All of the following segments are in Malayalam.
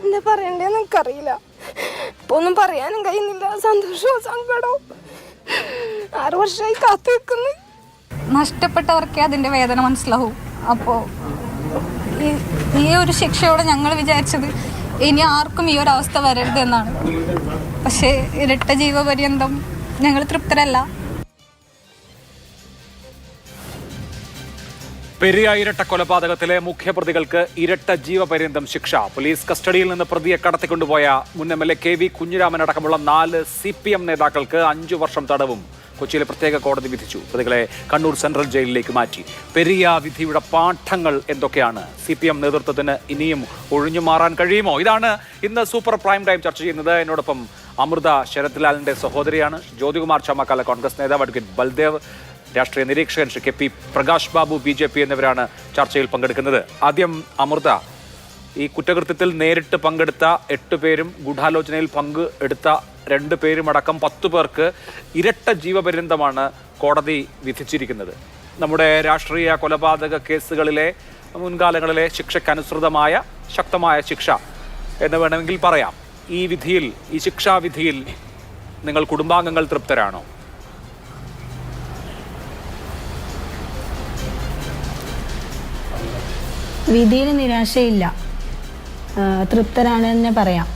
എന്താ പറയണ്ടേന്ന് എനിക്കറിയില്ല. ഇപ്പൊ ഒന്നും പറയാനും കഴിയുന്നില്ല. സന്തോഷവും സങ്കടവും 6 വർഷമായി കാത്തു വെക്കുന്നു. നഷ്ടപ്പെട്ടവർക്കേ അതിൻ്റെ വേദന മനസ്സിലാവും. അപ്പോൾ ഈ ഒരു ശിക്ഷയോടെ ഞങ്ങൾ വിചാരിച്ചത് ഇനി ആർക്കും ഈ ഒരു അവസ്ഥ വരരുത് എന്നാണ്. പക്ഷേ ഇരട്ട ജീവപര്യന്തം ഞങ്ങൾ തൃപ്തരല്ല. പെരിയ ഇരട്ട കൊലപാതകത്തിലെ മുഖ്യപ്രതികൾക്ക് ഇരട്ട ജീവപര്യന്തം ശിക്ഷ. പോലീസ് കസ്റ്റഡിയിൽ നിന്ന് പ്രതിയെ കടത്തിക്കൊണ്ടുപോയ മുൻ MLA KV കുഞ്ഞിരാമൻ അടക്കമുള്ള 4 CPM നേതാക്കൾക്ക് 5 വർഷം തടവും കൊച്ചിയിലെ പ്രത്യേക കോടതി വിധിച്ചു. പ്രതികളെ കണ്ണൂർ സെൻട്രൽ ജയിലിലേക്ക് മാറ്റി. പെരിയ വിധിയുടെ പാഠങ്ങൾ എന്തൊക്കെയാണ്? CPM നേതൃത്വത്തിന് ഇനിയും ഒഴിഞ്ഞു മാറാൻ കഴിയുമോ? ഇതാണ് ഇന്ന് സൂപ്പർ പ്രൈം ടൈം ചർച്ച ചെയ്യുന്നത്. എന്നോടൊപ്പം അമൃത ശരത്ലാലിന്റെ സഹോദരിയാണ്. ജ്യോതികുമാർ ചാമക്കാല കോൺഗ്രസ് നേതാവ്, അഡ്വക്കേറ്റ് ബൽദേവ് രാഷ്ട്രീയ നിരീക്ഷകൻ ശ്രീ KP പ്രകാശ് ബാബു BJP എന്നിവരാണ് ചർച്ചയിൽ പങ്കെടുക്കുന്നത്. ആദ്യം അമൃത, ഈ കുറ്റകൃത്യത്തിൽ നേരിട്ട് പങ്കെടുത്ത 8 പേരും ഗൂഢാലോചനയിൽ പങ്കെടുത്ത 2 പേരും അടക്കം 10 പേർക്ക് ഇരട്ട ജീവപര്യന്തമാണ് കോടതി വിധിച്ചിരിക്കുന്നത്. നമ്മുടെ രാഷ്ട്രീയ കൊലപാതക കേസുകളിലെ മുൻകാലങ്ങളിലെ ശിക്ഷയ്ക്കനുസൃതമായ ശക്തമായ ശിക്ഷ എന്ന് വേണമെങ്കിൽ പറയാം. ഈ വിധിയിൽ, ഈ ശിക്ഷാവിധിയിൽ നിങ്ങൾ കുടുംബാംഗങ്ങൾ തൃപ്തരാണോ? വിധിയിൽ നിരാശയില്ല, തൃപ്തരാണ് തന്നെ പറയാം.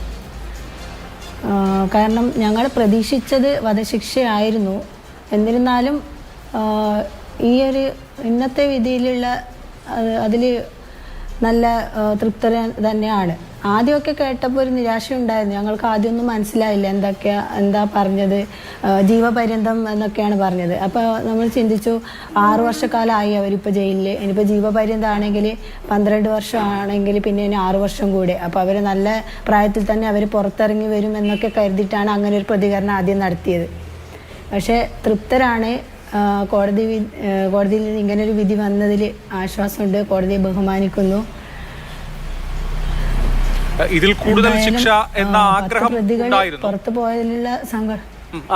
കാരണം ഞങ്ങൾ പ്രതീക്ഷിച്ചത് വധശിക്ഷയായിരുന്നു. എന്നിരുന്നാലും ഈ ഒരു ഇന്നത്തെ വിധിയിലുള്ള അതിൽ നല്ല തൃപ്തര തന്നെയാണ്. ആദ്യമൊക്കെ കേട്ടപ്പോൾ ഒരു നിരാശ ഉണ്ടായിരുന്നു. ഞങ്ങൾക്ക് ആദ്യമൊന്നും മനസ്സിലായില്ല എന്താ പറഞ്ഞത്, ജീവപര്യന്തം എന്നൊക്കെയാണ് പറഞ്ഞത്. അപ്പോൾ നമ്മൾ ചിന്തിച്ചു 6 വർഷക്കാലമായി അവരിപ്പോൾ ജയിലിൽ, ഇനിയിപ്പോൾ ജീവപര്യന്തം ആണെങ്കിൽ 12 വർഷം ആണെങ്കിൽ പിന്നെ ഇനി 6 വർഷം കൂടെ. അപ്പോൾ അവർ നല്ല പ്രായത്തിൽ തന്നെ അവർ പുറത്തിറങ്ങി വരും എന്നൊക്കെ കരുതിയിട്ടാണ് അങ്ങനെ ഒരു പ്രതികരണം ആദ്യം നടത്തിയത്. പക്ഷേ തൃപ്തരാണ്. കോടതിയിൽ നിന്ന് ഇങ്ങനൊരു വിധി വന്നതിൽ ആശ്വാസമുണ്ട്. കോടതിയെ ബഹുമാനിക്കുന്നു. ഇതിൽ കൂടുതൽ ശിക്ഷ എന്ന ആഗ്രഹം ഉണ്ടായിരുന്നു. പുറത്തു പോയതിലുള്ള സങ്കടം.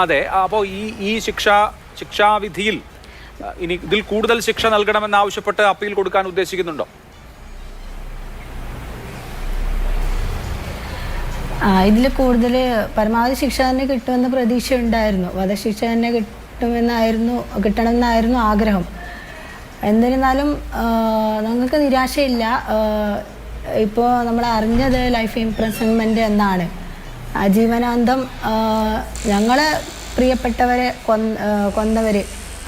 അതെ, അപ്പോൾ ഈ ശിക്ഷാവിധിയിൽ ഇനി ഇതിൽ കൂടുതൽ ശിക്ഷ നൽകണമെന്ന് ആവശ്യപ്പെട്ട് അപ്പീൽ കൊടുക്കാൻ ഉദ്ദേശിക്കുന്നുണ്ടോ? ഇതിൽ കൂടുതൽ പരമാവധി ശിക്ഷ തന്നെ കിട്ടുമെന്ന പ്രതീക്ഷ ഉണ്ടായിരുന്നു. വധശിക്ഷ തന്നെ കിട്ടണമെന്നായിരുന്നു ആഗ്രഹം. എന്നിരുന്നാലും ഞങ്ങൾക്ക് നിരാശയില്ല. ഇപ്പോൾ നമ്മൾ അറിഞ്ഞത് ലൈഫ് ഇംപ്രിസൺമെൻറ്റ് എന്നാണ്. ആജീവനാന്തം ഞങ്ങളെ പ്രിയപ്പെട്ടവരെ കൊന്നവർ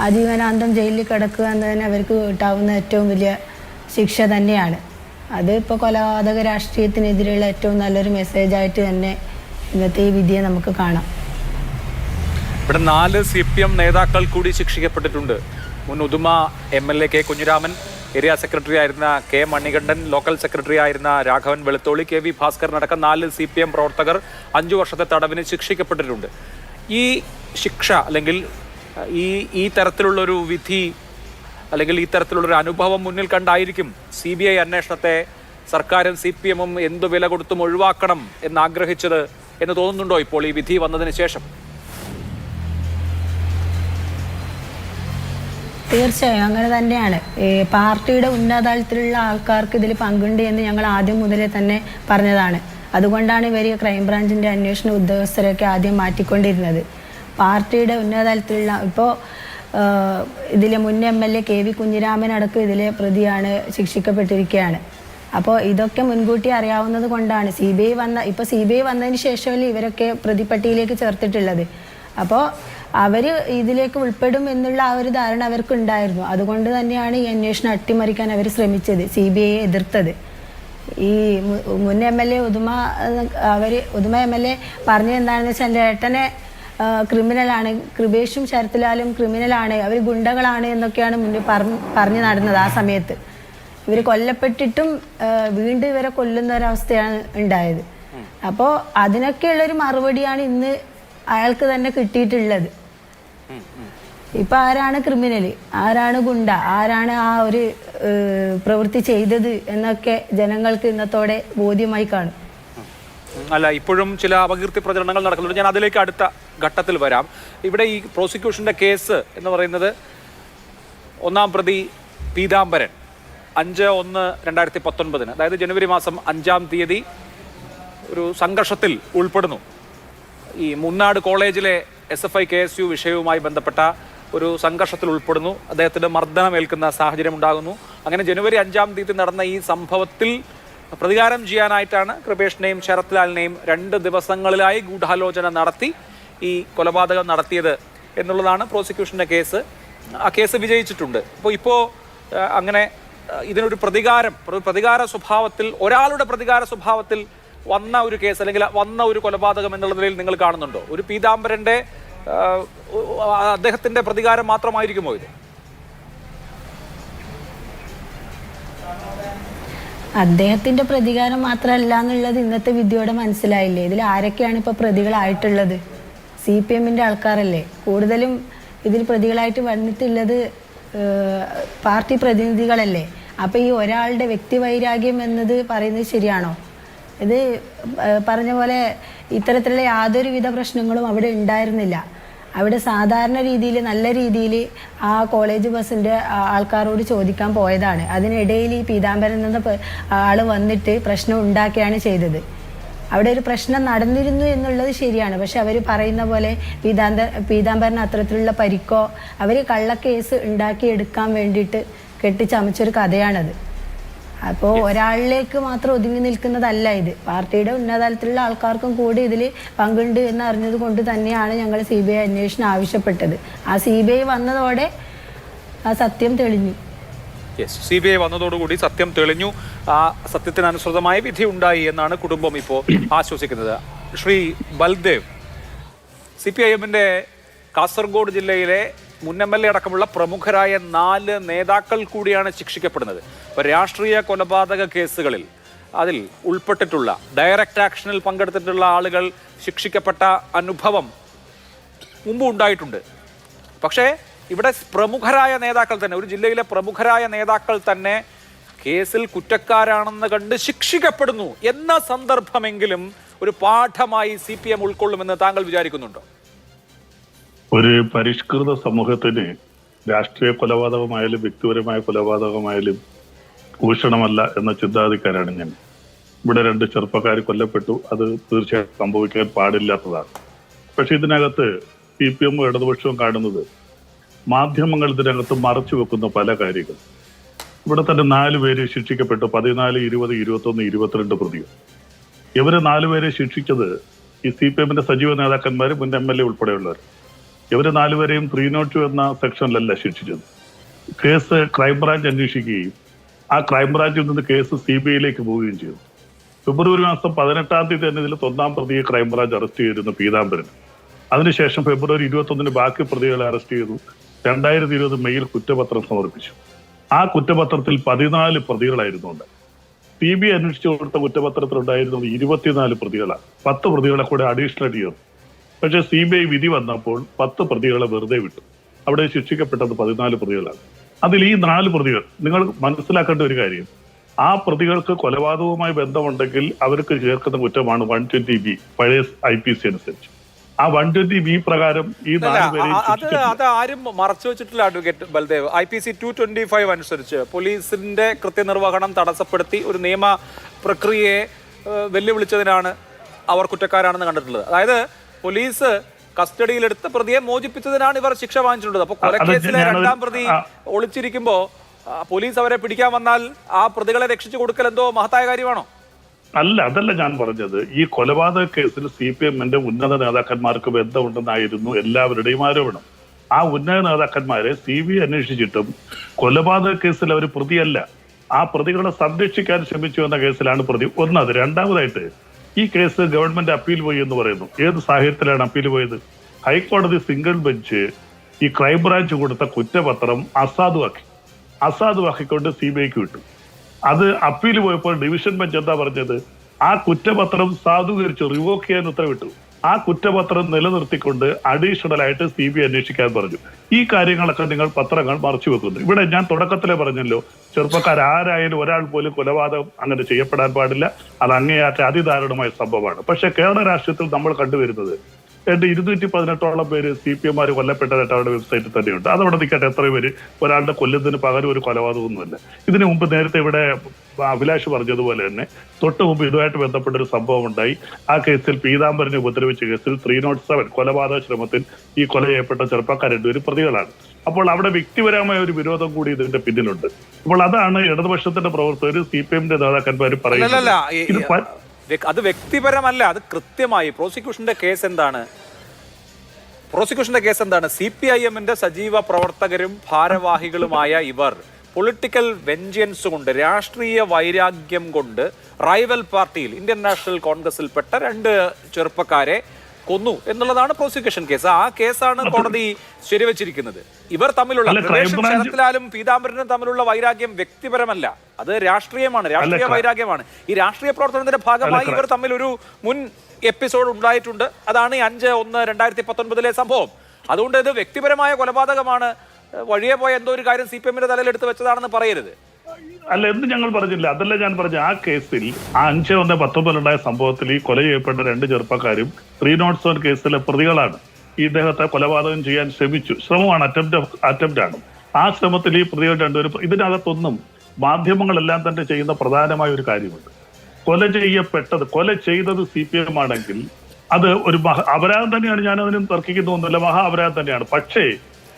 ആജീവനാന്തം ജയിലിൽ കിടക്കുക എന്ന് തന്നെ അവർക്ക് കിട്ടാവുന്ന ഏറ്റവും വലിയ ശിക്ഷ തന്നെയാണ്. അത് ഇപ്പോൾ കൊലപാതക രാഷ്ട്രീയത്തിനെതിരെയുള്ള ഏറ്റവും നല്ലൊരു മെസ്സേജായിട്ട് തന്നെ ഇന്നത്തെ ഈ വിധിയെ നമുക്ക് കാണാം. ഇവിടെ 4 CPM നേതാക്കൾ കൂടി ശിക്ഷിക്കപ്പെട്ടിട്ടുണ്ട്. മുൻ Uduma MLA K Kunhiraman, area secretary ആയിരുന്ന K മണികണ്ഠൻ, ലോക്കൽ സെക്രട്ടറി ആയിരുന്ന രാഘവൻ വെളുത്തോളി, KV ഭാസ്കരൻ അടക്കം 4 CPM പ്രവർത്തകർ 5 വർഷത്തെ തടവിന് ശിക്ഷിക്കപ്പെട്ടിട്ടുണ്ട്. ഈ ശിക്ഷ അല്ലെങ്കിൽ ഈ തരത്തിലുള്ളൊരു വിധി അല്ലെങ്കിൽ ഈ തരത്തിലുള്ളൊരു അനുഭവം മുന്നിൽ കണ്ടായിരിക്കും CBI അന്വേഷണത്തെ സർക്കാരും CPM-ഉം എന്തു വില കൊടുത്തും ഒഴിവാക്കണം എന്നാഗ്രഹിച്ചത് എന്ന് തോന്നുന്നുണ്ടോ ഇപ്പോൾ ഈ വിധി വന്നതിന് ശേഷം? തീർച്ചയായും അങ്ങനെ തന്നെയാണ്. പാർട്ടിയുടെ ഉന്നതതലത്തിലുള്ള ആൾക്കാർക്ക് ഇതിൽ പങ്കുണ്ട് എന്ന് ഞങ്ങൾ ആദ്യം മുതലേ തന്നെ പറഞ്ഞതാണ്. അതുകൊണ്ടാണ് ഇവർ ക്രൈംബ്രാഞ്ചിൻ്റെ അന്വേഷണ ഉദ്യോഗസ്ഥരൊക്കെ ആദ്യം മാറ്റിക്കൊണ്ടിരുന്നത്. പാർട്ടിയുടെ ഉന്നതതലത്തിലുള്ള ഇപ്പോൾ ഇതിലെ മുൻ MLA KV കുഞ്ഞിരാമൻ അടക്കം ഇതിലെ പ്രതിയാണ്, ശിക്ഷിക്കപ്പെട്ടിരിക്കുകയാണ്. അപ്പോൾ ഇതൊക്കെ മുൻകൂട്ടി അറിയാവുന്നത് കൊണ്ടാണ് CBI വന്നതിന് ശേഷമല്ലേ ഇവരൊക്കെ പ്രതിപ്പട്ടികയിലേക്ക് ചേർത്തിട്ടുള്ളത്. അപ്പോൾ അവർ ഇതിലേക്ക് ഉൾപ്പെടും എന്നുള്ള ആ ഒരു ധാരണ അവർക്കുണ്ടായിരുന്നു. അതുകൊണ്ട് തന്നെയാണ് ഈ അന്വേഷണം അട്ടിമറിക്കാൻ അവർ ശ്രമിച്ചത്, CBIയെ എതിർത്തത്. ഈ മുൻ MLA ഉദുമ MLA പറഞ്ഞത് എന്താണെന്ന് വെച്ചാൽ എൻ്റെ ഏട്ടനെ ക്രിമിനലാണ്, കൃപേഷും ശരത്ലാലും ക്രിമിനലാണ്, അവർ ഗുണ്ടകളാണ് എന്നൊക്കെയാണ് മുന്നേ പറഞ്ഞു നടന്നത്. ആ സമയത്ത് ഇവർ കൊല്ലപ്പെട്ടിട്ടും വീണ്ടും ഇവരെ കൊല്ലുന്ന ഒരവസ്ഥയാണ് ഉണ്ടായത്. അപ്പോൾ അതിനൊക്കെയുള്ളൊരു മറുപടിയാണ് ഇന്ന് അയാൾക്ക് തന്നെ കിട്ടിയിട്ടുള്ളത്. ഇപ്പൊ ആരാണ് ക്രിമിനൽ, ആരാണ് ഗുണ്ട, ആരാണ് ആ ഒരു പ്രവൃത്തി ചെയ്തത് എന്നൊക്കെ ജനങ്ങൾക്ക് ഇന്നത്തോടെ ബോധ്യമായി കാണും. അല്ല, ഇപ്പോഴും ചില അപകീർത്തി പ്രചരണങ്ങൾ നടക്കുന്നുണ്ട്. ഞാൻ അതിലേക്ക് അടുത്ത ഘട്ടത്തിൽ വരാം. ഇവിടെ ഈ പ്രോസിക്യൂഷന്റെ കേസ് എന്ന് പറയുന്നത് ഒന്നാം പ്രതി പീതാംബരൻ 5/1/2019, അതായത് ജനുവരി മാസം 5-ാം തീയതി ഒരു സംഘർഷത്തിൽ ഉൾപ്പെടുന്നു. ഈ മുന്നാട് കോളേജിലെ SFI KSU വിഷയവുമായി ബന്ധപ്പെട്ട ഒരു സംഘർഷത്തിൽ ഉൾപ്പെടുന്നു. അദ്ദേഹത്തിന് മർദ്ദനമേൽക്കുന്ന സാഹചര്യം ഉണ്ടാകുന്നു. അങ്ങനെ ജനുവരി 5-ാം തീയതി നടന്ന ഈ സംഭവത്തിൽ പ്രതികാരം ചെയ്യാനായിട്ടാണ് കൃപേഷിനെയും ശരത്ലാലിനെയും 2 ദിവസങ്ങളിലായി ഗൂഢാലോചന നടത്തി ഈ കൊലപാതകം നടത്തിയത് എന്നുള്ളതാണ് പ്രോസിക്യൂഷൻ്റെ കേസ്. ആ കേസ് വിജയിച്ചിട്ടുണ്ട്. ഇപ്പോൾ അങ്ങനെ ഇതിനൊരു പ്രതികാര സ്വഭാവത്തിൽ, ഒരാളുടെ പ്രതികാര സ്വഭാവത്തിൽ വന്ന ഒരു കേസ് അല്ലെങ്കിൽ വന്ന ഒരു കൊലപാതകം എന്നുള്ള നിലയിൽ നിങ്ങൾ കാണുന്നുണ്ടോ? ഒരു പീതാംബരന്റെ അദ്ദേഹത്തിന്റെ പ്രതികാരം മാത്രമായിരിക്കുമോ ഇത്? അദ്ദേഹത്തിന്റെ പ്രതികാരം മാത്രമല്ല എന്നുള്ളത് ഇന്നത്തെ വിധിയോടെ മനസ്സിലായില്ലേ? ഇതിൽ ആരൊക്കെയാണ് ഇപ്പോൾ പ്രതികളായിട്ടുള്ളത്? CPMന്റെ ആൾക്കാരല്ലേ കൂടുതലും ഇതിൽ പ്രതികളായിട്ട് വന്നിട്ടുള്ളത്, പാർട്ടി പ്രതിനിധികളല്ലേ. അപ്പോൾ ഈ ഒരാളുടെ വ്യക്തിവൈരാഗ്യം എന്നത് പറയുന്നത് ശരിയാണോ? ഇത് പറഞ്ഞ പോലെ ഇത്തരത്തിലുള്ള യാതൊരുവിധ പ്രശ്നങ്ങളും അവിടെ ഉണ്ടായിരുന്നില്ല. അവിടെ സാധാരണ രീതിയിൽ നല്ല രീതിയിൽ ആ കോളേജ് ബസ്സിൻ്റെ ആൾക്കാരോട് ചോദിക്കാൻ പോയതാണ്. അതിനിടയിൽ ഈ പീതാംബരൻ എന്ന ആൾ വന്നിട്ട് പ്രശ്നം ഉണ്ടാക്കുകയാണ് ചെയ്തത്. അവിടെ ഒരു പ്രശ്നം നടന്നിരുന്നു എന്നുള്ളത് ശരിയാണ്. പക്ഷെ അവർ പറയുന്ന പോലെ പീതാംബരൻ അത്തരത്തിലുള്ള പരിക്കോ, അവർ കള്ളക്കേസ് ഉണ്ടാക്കിയെടുക്കാൻ വേണ്ടിയിട്ട് കെട്ടിച്ചമച്ചൊരു കഥയാണത്. അപ്പോൾ ഒരാളിലേക്ക് മാത്രം ഒതുങ്ങി നിൽക്കുന്നതല്ല ഇത്. പാർട്ടിയുടെ ഉന്നതതലത്തിലുള്ള ആൾക്കാർക്കും കൂടി ഇതിൽ പങ്കുണ്ട് എന്ന് അറിഞ്ഞത് കൊണ്ട് തന്നെയാണ് ഞങ്ങൾ CBI അന്വേഷണം ആവശ്യപ്പെട്ടത്. ആ CBI വന്നതോടെ ആ സത്യം തെളിഞ്ഞു. CBI വന്നതോടുകൂടി സത്യം തെളിഞ്ഞു. ആ സത്യത്തിനനുസൃതമായ വിധി ഉണ്ടായി എന്നാണ് കുടുംബം ഇപ്പോൾ ആശ്വസിക്കുന്നത്. ശ്രീ ബൽദേവ്, CPIMന്റെ കാസർഗോഡ് ജില്ലയിലെ മുൻ MLA അടക്കമുള്ള പ്രമുഖരായ 4 നേതാക്കൾ കൂടിയാണ് ശിക്ഷിക്കപ്പെടുന്നത്. ഇപ്പോൾ രാഷ്ട്രീയ കൊലപാതക കേസുകളിൽ അതിൽ ഉൾപ്പെട്ടിട്ടുള്ള, ഡയറക്റ്റ് ആക്ഷനിൽ പങ്കെടുത്തിട്ടുള്ള ആളുകൾ ശിക്ഷിക്കപ്പെട്ട അനുഭവം മുമ്പ് ഉണ്ടായിട്ടുണ്ട്. പക്ഷേ ഇവിടെ പ്രമുഖരായ നേതാക്കൾ തന്നെ, ഒരു ജില്ലയിലെ പ്രമുഖരായ നേതാക്കൾ തന്നെ കേസിൽ കുറ്റക്കാരാണെന്ന് കണ്ട് ശിക്ഷിക്കപ്പെടുന്നു എന്ന സന്ദർഭമെങ്കിലും ഒരു പാഠമായി CPM ഉൾക്കൊള്ളുമെന്ന് താങ്കൾ വിചാരിക്കുന്നുണ്ടോ? ഒരു പരിഷ്കൃത സമൂഹത്തിന് രാഷ്ട്രീയ കൊലപാതകമായാലും വ്യക്തിപരമായ കൊലപാതകമായാലും ഭൂഷണമല്ല എന്ന ചിന്താഗതിക്കാരാണ് ഞാൻ. ഇവിടെ 2 ചെറുപ്പക്കാർ കൊല്ലപ്പെട്ടു, അത് തീർച്ചയായും സംഭവിക്കാൻ പാടില്ലാത്തതാണ്. പക്ഷെ ഇതിനകത്ത് CPM ഇടതുപക്ഷവും കാണുന്നത് മാധ്യമങ്ങൾ ഇതിനകത്ത് മറച്ചു വെക്കുന്ന പല കാര്യങ്ങൾ. ഇവിടെ തന്നെ 4 പേര് ശിക്ഷിക്കപ്പെട്ടു, 14, 20, 21, 22 പ്രതികൾ. ഇവര് 4 പേരെ ശിക്ഷിച്ചത് ഈ CPMന്റെ സജീവ നേതാക്കന്മാർ, മുൻ MLA ഉൾപ്പെടെയുള്ളവർ. ഇവര് 4 പേരെയും 302 എന്ന സെക്ഷനിലല്ല ശിക്ഷിച്ചത്. കേസ് ക്രൈംബ്രാഞ്ച് അന്വേഷിക്കുകയും ആ ക്രൈംബ്രാഞ്ചിൽ നിന്ന് കേസ് CBIയിലേക്ക് പോവുകയും ചെയ്തു. ഫെബ്രുവരി മാസം 18-ാം തീയതി തന്നെ ഇതിൽ 1-ാം പ്രതിയെ ക്രൈംബ്രാഞ്ച് അറസ്റ്റ് ചെയ്തിരുന്നു, പീതാംബരൻ. അതിനുശേഷം ഫെബ്രുവരി 21-ന് ബാക്കി പ്രതികളെ അറസ്റ്റ് ചെയ്തു. 2020 മെയ്യിൽ കുറ്റപത്രം സമർപ്പിച്ചു. ആ കുറ്റപത്രത്തിൽ 14 പ്രതികളായിരുന്നു. CBI അന്വേഷിച്ചു കൊടുത്ത കുറ്റപത്രത്തിലുണ്ടായിരുന്നത് 24 പ്രതികളാണ്. 10 പ്രതികളെ കൂടെ അഡീഷണൽ ചെയ്തു. പക്ഷെ CBI വിധി വന്നപ്പോൾ 10 പ്രതികളെ വെറുതെ വിട്ടു. അവിടെ ശിക്ഷിക്കപ്പെട്ടത് 14 പ്രതികളാണ്. അതിൽ ഈ 4 പ്രതികൾ, നിങ്ങൾ മനസ്സിലാക്കേണ്ട ഒരു കാര്യം, ആ പ്രതികൾക്ക് കൊലപാതകവുമായി ബന്ധമുണ്ടെങ്കിൽ അവർക്ക് ചേർക്കുന്ന കുറ്റമാണ് 120B, പഴയ IPC അനുസരിച്ച്. ആ 120B പ്രകാരം ഈ 4 പേരെയും അത് ആരും മറച്ചു വെച്ചിട്ടില്ല അഡ്വക്കേറ്റ് ബൽദേവ്. IPC 225 അനുസരിച്ച് പോലീസിന്റെ കൃത്യനിർവഹണം തടസ്സപ്പെടുത്തി ഒരു നിയമ പ്രക്രിയയെ വെല്ലുവിളിച്ചതിനാണ് അവർ കുറ്റക്കാരാണെന്ന് കണ്ടിട്ടുള്ളത്. അതായത് പോലീസ് കസ്റ്റഡിയിലെടുത്ത പ്രതിയെ മോചിപ്പിച്ചതിനാണ് ഇവർ ശിക്ഷ വാങ്ങിച്ചിട്ടുള്ളത്. അപ്പൊ കൊലക്കേസിലെ 2-ാം പ്രതി ഒളിച്ചിരിക്കുമ്പോ പോലീസ് അവരെ പിടിക്കാൻ വന്നാൽ ആ പ്രതികളെ രക്ഷിച്ചു കൊടുക്കൽ എന്തോ മഹത്തായ കാര്യമാണോ? അല്ല, അതല്ല ഞാൻ പറഞ്ഞത്. ഈ കൊലപാതക കേസിൽ CPMന്റെ ഉന്നത നേതാക്കന്മാർക്ക് ബന്ധമുണ്ടെന്നായിരുന്നു എല്ലാവരുടെയും ആരോപണം. ആ ഉന്നത നേതാക്കന്മാരെ CBI അന്വേഷിച്ചിട്ടും കൊലപാതക കേസിൽ അവർ പ്രതിയല്ല. ആ പ്രതികളെ സംരക്ഷിക്കാൻ ശ്രമിച്ചു എന്ന കേസിലാണ് പ്രതി. ഒന്നത്. രണ്ടാമതായിട്ട് ഈ കേസ് ഗവൺമെന്റ് അപ്പീൽ പോയി എന്ന് പറയുന്നു. ഏത് സാഹചര്യത്തിലാണ് അപ്പീൽ പോയത്? ഹൈക്കോടതി സിംഗിൾ ബെഞ്ച് ഈ ക്രൈംബ്രാഞ്ച് കൊടുത്ത കുറ്റപത്രം അസാധുവാക്കിക്കൊണ്ട് CBIക്ക് വിട്ടു. അത് അപ്പീൽ പോയപ്പോൾ ഡിവിഷൻ ബെഞ്ച് എന്താ പറഞ്ഞത്? ആ കുറ്റപത്രം സാധൂകരിച്ചു, റിവോക്ക് ചെയ്യാൻ ഉത്തരവിട്ടു. ആ കുറ്റപത്രം നിലനിർത്തിക്കൊണ്ട് അഡീഷണൽ ആയിട്ട് CBI അന്വേഷിക്കാൻ പറഞ്ഞു. ഈ കാര്യങ്ങളൊക്കെ നിങ്ങൾ പത്രങ്ങൾ മറച്ചു വെക്കുന്നു. ഇവിടെ ഞാൻ തുടക്കത്തിലെ പറഞ്ഞല്ലോ, ചെറുപ്പക്കാരായാലും ഒരാൾ പോലും കൊലപാതകം അങ്ങനെ ചെയ്യപ്പെടാൻ പാടില്ല. അത് അങ്ങേയറ്റം അതിദാരുണമായ സംഭവമാണ്. പക്ഷെ കേരള രാഷ്ട്രീയത്തിൽ നമ്മൾ കണ്ടുവരുന്നത് എന്റെ 218ഓളം പേര് CPM കൊല്ലപ്പെട്ടതായിട്ട് അവരുടെ വെബ്സൈറ്റിൽ തന്നെയുണ്ട്. അതവിടെ നിൽക്കട്ടെ, എത്ര പേര് ഒരാളുടെ കൊല്ലുന്നതിന് പകരം ഒരു കൊലപാതകമൊന്നുമല്ല. ഇതിനു മുമ്പ് നേരത്തെ ഇവിടെ അഭിലാഷ് പറഞ്ഞതുപോലെ തന്നെ തൊട്ട് മുമ്പ് ഇതുമായിട്ട് ബന്ധപ്പെട്ട ഒരു സംഭവം ഉണ്ടായി. ആ കേസിൽ പീതാംബരനെ ഉപദ്രവിച്ച കേസിൽ 307 കൊലപാതക ശ്രമത്തിൽ ഈ കൊല ചെയ്യപ്പെട്ട ചെറുപ്പക്കാർ രണ്ടുപേരും പ്രതികളാണ്. അപ്പോൾ അവിടെ വ്യക്തിപരമായ ഒരു വിരോധം കൂടി ഇതിന്റെ പിന്നിലുണ്ട്. അപ്പോൾ അതാണ് ഇടതുപക്ഷത്തിന്റെ പ്രവർത്തകർ, CPMന്റെ നേതാക്കന്മാർ പറയുന്നത്. അത് വ്യക്തിപരമല്ല, അത് കൃത്യമായി പ്രോസിക്യൂഷന്റെ കേസ് എന്താണ്? CPIMന്റെ സജീവ പ്രവർത്തകരും ഭാരവാഹികളുമായ ഇവർ പൊളിറ്റിക്കൽ വെഞ്ചൻസ് കൊണ്ട്, രാഷ്ട്രീയ വൈരാഗ്യം കൊണ്ട് റൈവൽ പാർട്ടിയിൽ ഇന്ത്യൻ നാഷണൽ കോൺഗ്രസിൽപ്പെട്ട 2 ചെറുപ്പക്കാരെ കൊന്നു എന്നുള്ളതാണ് പ്രോസിക്യൂഷൻ കേസ്. ആ കേസാണ് കോടതി ശരിവച്ചിരിക്കുന്നത്. ഇവർ തമ്മിലുള്ള ശരത്ലാലും പീതാംബരനും തമ്മിലുള്ള വൈരാഗ്യം വ്യക്തിപരമല്ല, അത് രാഷ്ട്രീയമാണ്, രാഷ്ട്രീയ വൈരാഗ്യമാണ്. ഈ രാഷ്ട്രീയ പ്രവർത്തനത്തിന്റെ ഭാഗമായി ഇവർ തമ്മിൽ ഒരു മുൻ എപ്പിസോഡ് ഉണ്ടായിട്ടുണ്ട്. അതാണ് 5/1/2019 സംഭവം. അതുകൊണ്ട് ഇത് വ്യക്തിപരമായ കൊലപാതകമാണ്, വഴിയെ പോയ എന്തോ ഒരു കാര്യം CPMന്റെ തലയിൽ എടുത്ത് വെച്ചതാണെന്ന് പറയരുത്. അല്ല, എന്ന് ഞങ്ങൾ പറഞ്ഞില്ല. അതല്ല ഞാൻ പറഞ്ഞ ആ കേസിൽ 5/1/19 സംഭവത്തിൽ ഈ കൊല ചെയ്യപ്പെട്ട 2 ചെറുപ്പക്കാരും 307 കേസിലെ പ്രതികളാണ്. ഈ ഇദ്ദേഹത്തെ കൊലപാതകം ചെയ്യാൻ ശ്രമമാണ്, അറ്റംപ്റ്റ് ആണ്. ആ ശ്രമത്തിൽ ഈ പ്രതികൾ 2 പേരും, ഇതിനകത്തൊന്നും മാധ്യമങ്ങളെല്ലാം തന്നെ ചെയ്യുന്ന പ്രധാനമായ ഒരു കാര്യമുണ്ട്. കൊല ചെയ്തത് CPM ആണെങ്കിൽ അത് ഒരു അപരാധം തന്നെയാണ്. ഞാൻ അതിനും തർക്കിക്കുന്നൊന്നുമില്ല, മഹാ അപരാധം തന്നെയാണ്. പക്ഷേ